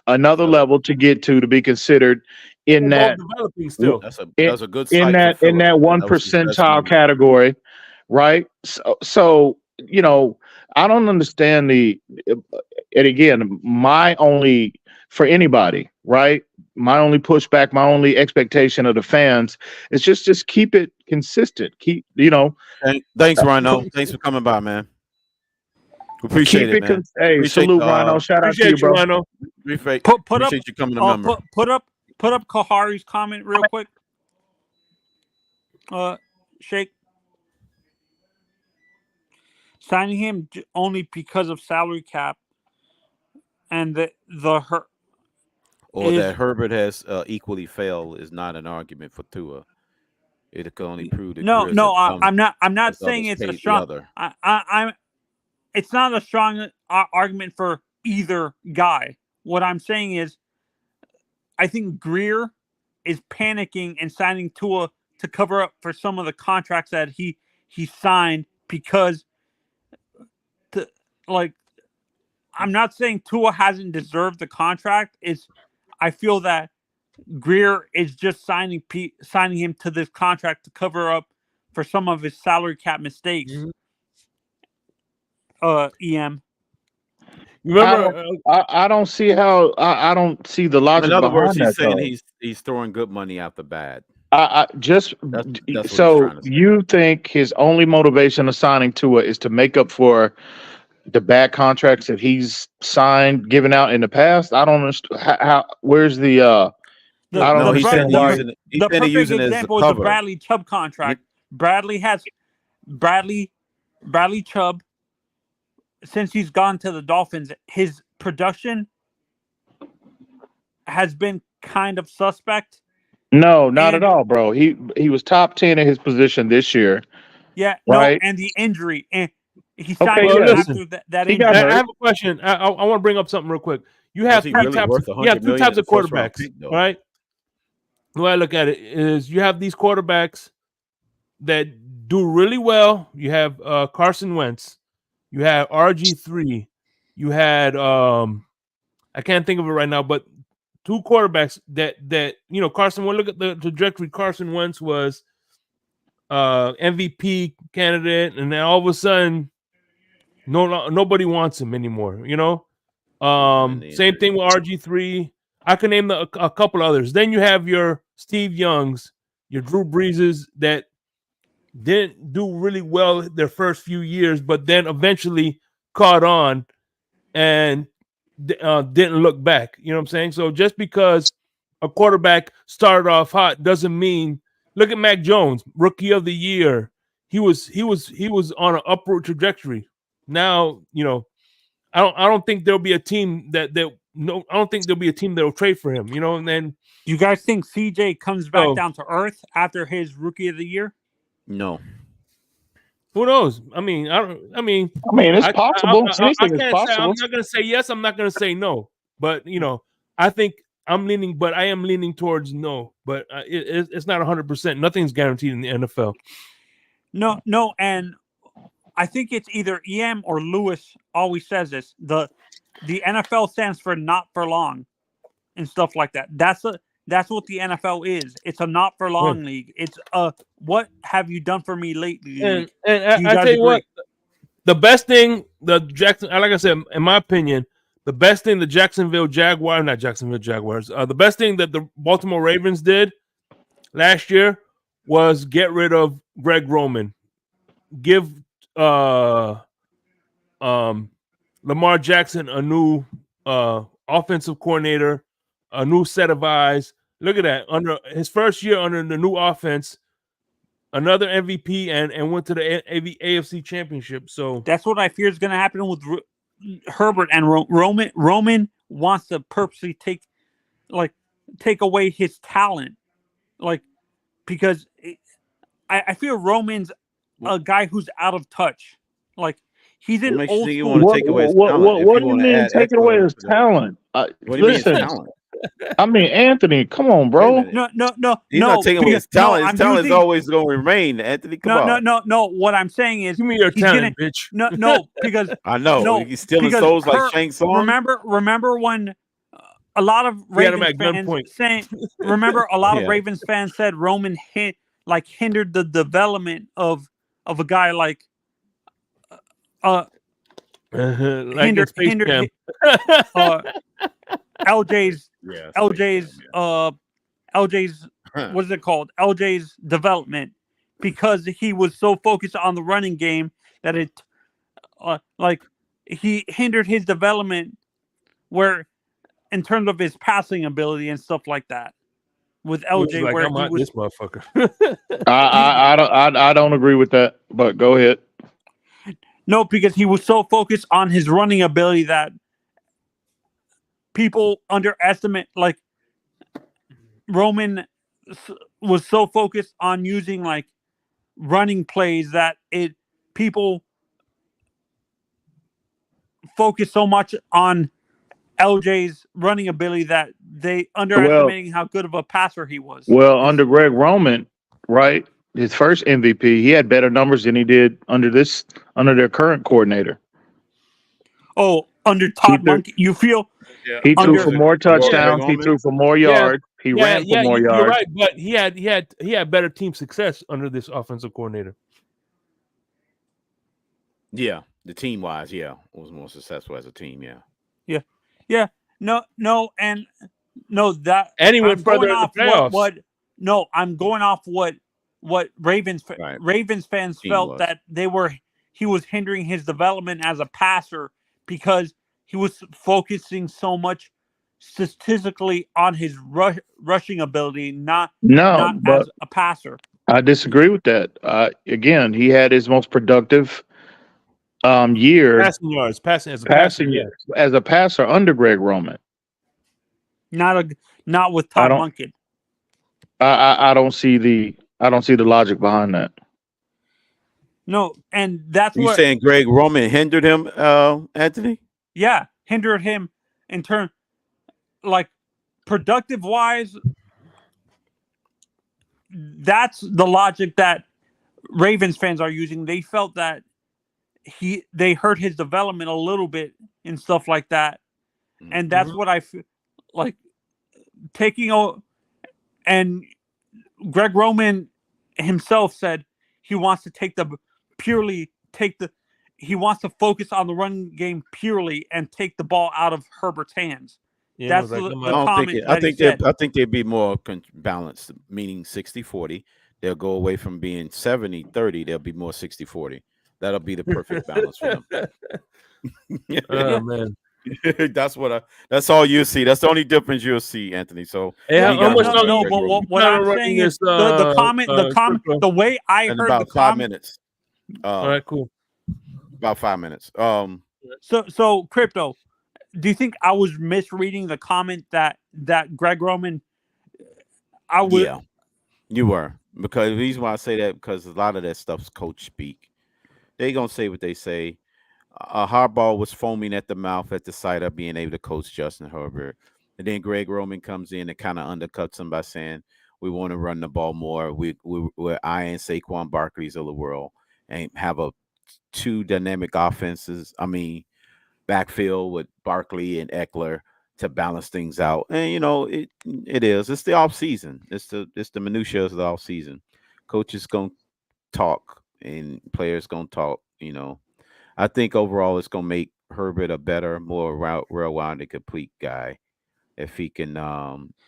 another level to get to be considered in that. Developing still. That's a good in that 1 percentile category, right? So I don't understand and again, for anybody, right? My only pushback, my only expectation of the fans is just keep it consistent. Thanks, Rhino. Thanks for coming by, man. We appreciate it, man. Hey, salute, Rhino. Shout out to you, bro. Rhino. Appreciate you coming to member. Put up Kahari's comment real quick. Shake. Signing him only because of salary cap, and that Herbert has equally failed is not an argument for Tua. It can only prove that. I'm not saying it's a strong. It's not a strong argument for either guy. What I'm saying is, I think Greer is panicking and signing Tua to cover up for some of the contracts that he signed because. I'm not saying Tua hasn't deserved the contract. I feel that Greer is just signing him to this contract to cover up for some of his salary cap mistakes. EM. Remember, I don't see how. I don't see the logic. In other words, he's saying he's throwing good money out the bad. That's so you think his only motivation of signing Tua is to make up for the bad contracts that he's signed, given out in the past? I don't understand how. Where's the? I don't understand why. The perfect example is the Bradley Chubb contract. Bradley Chubb, since he's gone to the Dolphins, his production has been kind of suspect. No, not at all, bro. He was top 10 in his position this year. Yeah, right? No, and the injury, and he signed after that injury. I have a question. I want to bring up something real quick. You have two types of quarterbacks, right? The way I look at it is you have these quarterbacks that do really well. You have Carson Wentz. You have RG3. You had I can't think of it right now, but two quarterbacks that Carson Wentz. Look at the trajectory. Carson Wentz was MVP candidate, and then all of a sudden, nobody wants him anymore. Same thing with RG3. I can name a couple others. Then you have your Steve Youngs, your Drew Breeses that didn't do really well their first few years, but then eventually caught on and didn't look back. You know what I'm saying? So just because a quarterback started off hot doesn't mean. Look at Mac Jones, Rookie of the Year. He was on an upward trajectory. Now, I don't think there'll be a team I don't think there'll be a team that will trade for him. And then you guys think CJ comes back down to earth after his Rookie of the Year? No. Who knows? I mean, it's possible. Anything is possible. I'm not going to say yes. I'm not going to say no. But I think I am leaning towards no. But it's not 100%. Nothing's guaranteed in the NFL. No, and I think it's either EM or Lewis always says this. The NFL stands for not for long, and stuff like that. That's what the NFL is. It's a not for long league. It's what have you done for me lately? And I tell you what, the best thing like I said, in my opinion, the best thing the the best thing that the Baltimore Ravens did last year was get rid of Greg Roman, give Lamar Jackson a new offensive coordinator, a new set of eyes. Look at that. Under his first year under the new offense, another MVP and went to the AFC Championship. So that's what I fear is going to happen with Herbert and Roman. Roman wants to purposely take away his talent, because I feel Roman's a guy who's out of touch. He's in old school. What do you mean taking away his talent? Listen, I mean, Anthony, come on, bro. No. He's not taking away his talent. His talent is always going to remain. Anthony, come on. No. What I'm saying is, give me your talent, bitch. No, because I know he's stealing souls like Shang Tsung. Remember when a lot of Ravens fans saying, remember a lot of Ravens fans said Roman hindered the development of a guy like hindered LJ's what is it called? LJ's development, because he was so focused on the running game that it he hindered his development where in terms of his passing ability and stuff like that. With LJ, where he was this motherfucker. I don't agree with that, but go ahead. No, because he was so focused on his running ability that people underestimate. Roman was so focused on using running plays that people focus so much on LJ's running ability that they underestimating how good of a passer he was. Well, under Greg Roman, right? His first MVP, he had better numbers than he did under their current coordinator. Oh, under Todd Monken, you feel he threw for more touchdowns, he threw for more yards, he ran for more yards. You're right, but he had better team success under this offensive coordinator. Yeah, the team wise, was more successful as a team. Yeah. No, and no, that he went further in the playoffs. I'm going off what Ravens fans felt that he was hindering his development as a passer because he was focusing so much statistically on his rushing ability, not as a passer. I disagree with that. Again, he had his most productive year passing as a passer under Greg Roman. Not with Todd Monken. I don't see the logic behind that. No, and that's you saying Greg Roman hindered him, Anthony? Yeah, hindered him in turn, productive wise. That's the logic that Ravens fans are using. They felt that they hurt his development a little bit and stuff like that, and that's what I feel and Greg Roman himself said he wants to he wants to focus on the run game purely and take the ball out of Herbert's hands. Yeah, That's the comment that he said. I think they'd be more balanced, meaning 60-40. They'll go away from being 70-30. They'll be more 60-40. That'll be the perfect balance for them. Oh man, that's all you'll see. That's the only difference you'll see, Anthony. So hey, how much longer? No, but what I'm saying is the comment, the way I in heard about the 5 comment. minutes. All right, cool. About 5 minutes. So Crypto, do you think I was misreading the comment that Greg Roman? Yeah, you were, because the reason why I say that, because a lot of that stuff's coach speak. They gonna say what they say. Harbaugh was foaming at the mouth at the sight of being able to coach Justin Herbert, and then Greg Roman comes in and kind of undercuts him by saying we want to run the ball more. We're eyeing Saquon Barkley's of the world and have two dynamic offenses. I mean, backfield with Barkley and Eckler to balance things out. And it's the off season. It's the minutiae of the off season. Coaches gonna talk and players gonna talk. I think overall it's gonna make Herbert a better, more well-rounded, complete guy if he can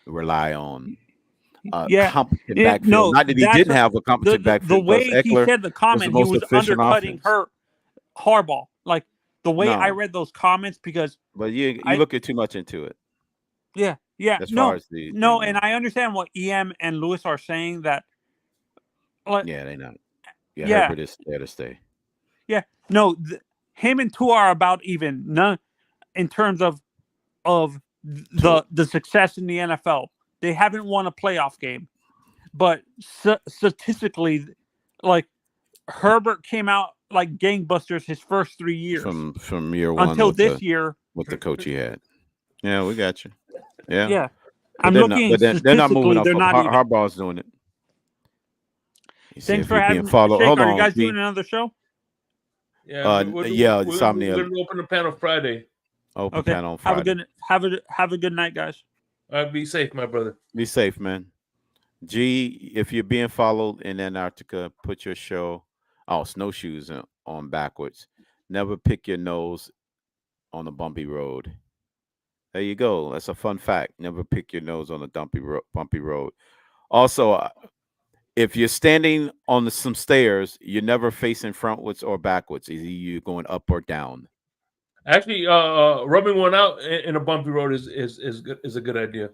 rely on competent backfield. Not that he didn't have a competent backfield. The way Eckler he said the comment, he was undercutting Harbaugh. Like the way I read those comments, because you look at too much into it. Yeah. And I understand what EM and Lewis are saying, that they're not. Yeah, Herbert is there to stay. Yeah, no, him and Tua are about even. None in terms of the success in the NFL. They haven't won a playoff game, but statistically, like Herbert came out like gangbusters his first 3 years from year one until this year with the coach he had. Yeah, we got you. Yeah. Yeah. I'm looking. They're not moving up. Harbaugh's doing it. Thanks for having me. Hold on. Are you guys doing another show? Yeah. We're gonna open the panel Friday. Open panel on Friday. Have a good night, guys. All right, be safe, my brother. Be safe, man. G, if you're being followed in Antarctica, put your snowshoes on backwards. Never pick your nose on a bumpy road. There you go. That's a fun fact. Never pick your nose on a bumpy road. Also, if you're standing on some stairs, you're never facing frontwards or backwards. Either you're going up or down. Actually, rubbing one out in a bumpy road is a good idea.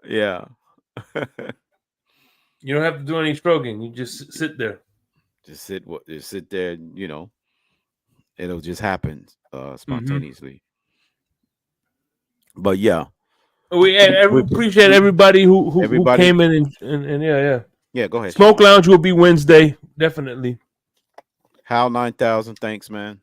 Yeah. You don't have to do any stroking. You just sit there. Just sit there. It'll just happen spontaneously. But yeah, we appreciate everybody who came in and yeah. Go ahead. Smoke Lounge will be Wednesday, definitely. Hal 9000, thanks, man.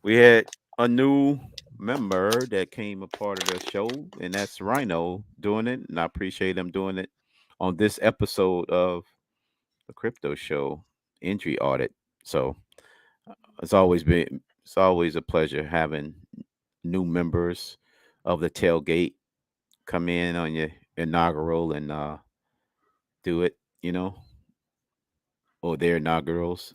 We had a new member that came a part of the show, and that's Rhino doing it, and I appreciate him doing it on this episode of the Crypto Show Entry Audit. So it's always a pleasure having new members of the tailgate come in on your inaugural and do it, or their inaugurals.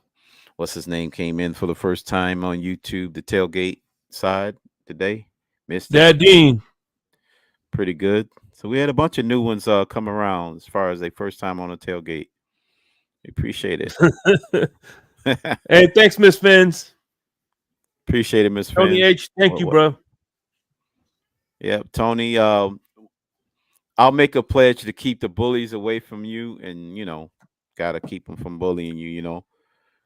What's his name came in for the first time on YouTube, the tailgate side today. Mr. Dean. Pretty good. So we had a bunch of new ones come around as far as their first time on the tailgate. We appreciate it. Hey, thanks, Miss Fins. Appreciate it, Miss Fins. Tony H, thank you, bro. Yeah, Tony. I'll make a pledge to keep the bullies away from you, and gotta keep them from bullying you.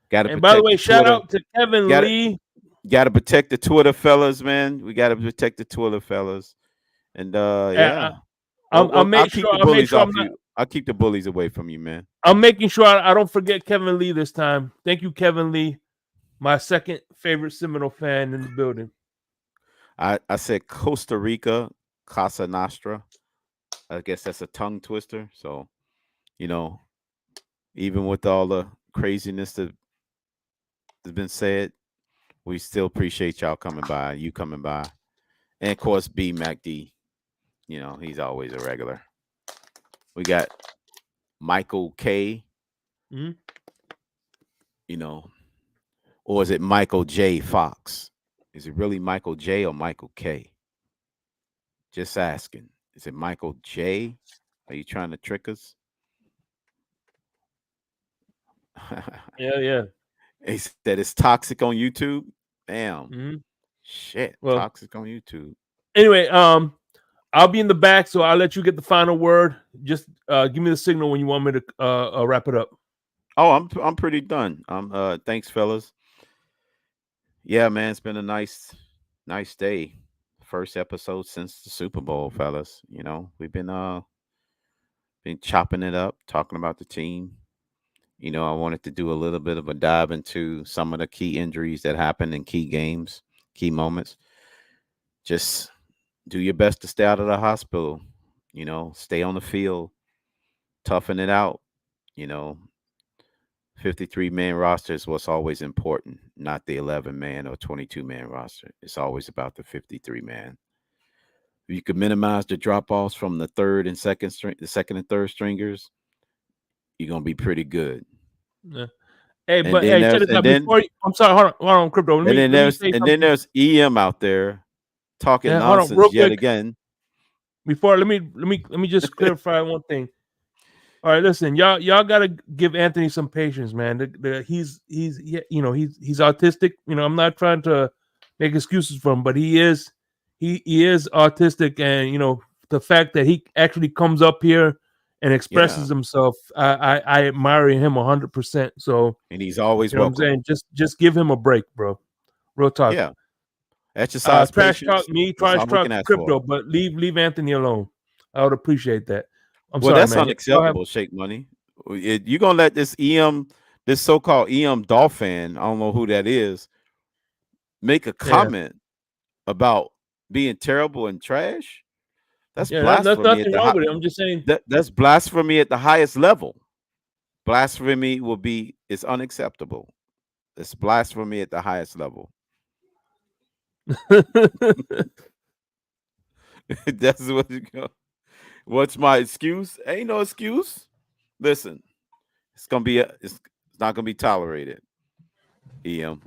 Gotta. And by the way, shout out to Kevin Lee. Gotta protect the Twitter fellas, man. We gotta protect the Twitter fellas, and I'll keep the bullies away from you, man. I'm making sure I don't forget Kevin Lee this time. Thank you, Kevin Lee, my second favorite Seminole fan in the building. I said Costa Rica, Casa Nostra. I guess that's a tongue twister. So, even with all the craziness that has been said, we still appreciate y'all coming by, you coming by, And of course, B MacD. You know, he's always a regular. We got Michael K. Mm-hmm. You know, or is it Michael J. Fox? Is it really Michael J. or Michael K? Just asking. Is it Michael J? Are you trying to trick us? Yeah. He said it's toxic on YouTube. Damn. Mm-hmm. Shit. Well, Toxic on YouTube. anyway, I'll be in the back, so I'll let you get the final word. Just give me the signal when you want me to wrap it up. Oh, I'm pretty done. Thanks, fellas. Yeah, man, it's been a nice day. First episode since the Super Bowl, fellas. You know, we've been chopping it up, talking about the team. You know, I wanted to do a little bit of a dive into some of the key injuries that happened in key games, key moments. Just do your best to stay out of the hospital. You know, stay on the field, toughen it out. You know, 53-man roster is what's always important, not the 11-man or 22-man roster. It's always about the 53-man. If you could minimize the drop-offs from the second and third stringers, you're gonna be pretty good. Yeah. Hey, And but then hey, check there's this out. Before I'm sorry, hold on, Crypto. Let me say something. there's EM out there talking Yeah, hold on, real nonsense yet quick. again. Before let me just clarify one thing. All right, listen, y'all gotta give Anthony some patience, man. He's autistic. You know, I'm not trying to make excuses for him, but he is autistic, and you know the fact that he actually comes up here and expresses himself, I admire him 100%. So, and he's always you know what I'm welcome. saying? Just give him a break, bro. Real talk. Yeah, exercise Trash patience. talk me, That's trash all we talk can ask Crypto, for. but leave Anthony alone. I would appreciate that. I'm Well, sorry, that's man. Y'all have unacceptable, Shake Money. You're gonna let this this so-called Dolphin, I don't know who that is, make a comment about being terrible and trash? That's Yeah, that's blasphemy at nothing the wrong with it. I'm just saying. that's blasphemy at the highest level. Blasphemy is unacceptable. It's blasphemy at the highest level. That's what you go. What's my excuse? Ain't no excuse. Listen, it's not gonna be tolerated. EM.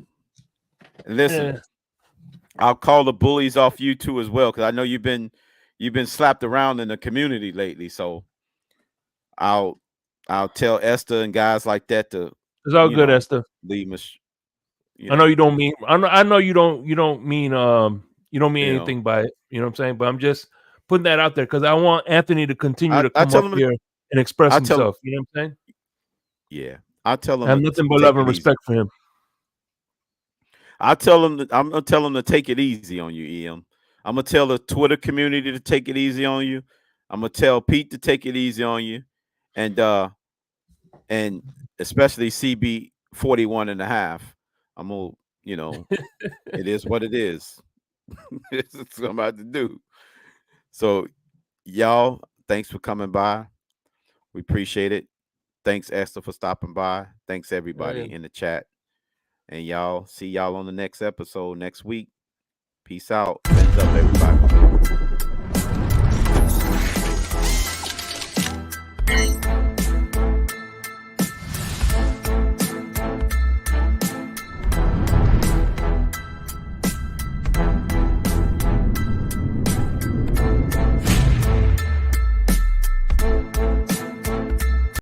And listen, I'll call the bullies off you too as well, because I know you've been slapped around in the community lately. So I'll tell Esther and guys like that to It's all good, Esther. leave us. I know you don't mean. I know you don't mean. You don't mean anything by it. You know what I'm saying? But I'm just putting that out there because I want Anthony to continue to come up here and express himself. You know what I'm saying? Yeah, I'll tell him. I have nothing but love and respect for him. I'm gonna tell him to take it easy on you, EM. I'm gonna tell the Twitter community to take it easy on you. I'm gonna tell Pete to take it easy on you, and especially CB 41.5. I'm gonna, it is what it is. It's what I'm about to do. So, y'all, thanks for coming by. We appreciate it. Thanks, Esther, for stopping by. Thanks, everybody in the chat. And y'all, see y'all on the next episode next week. Peace out. Hands up, everybody.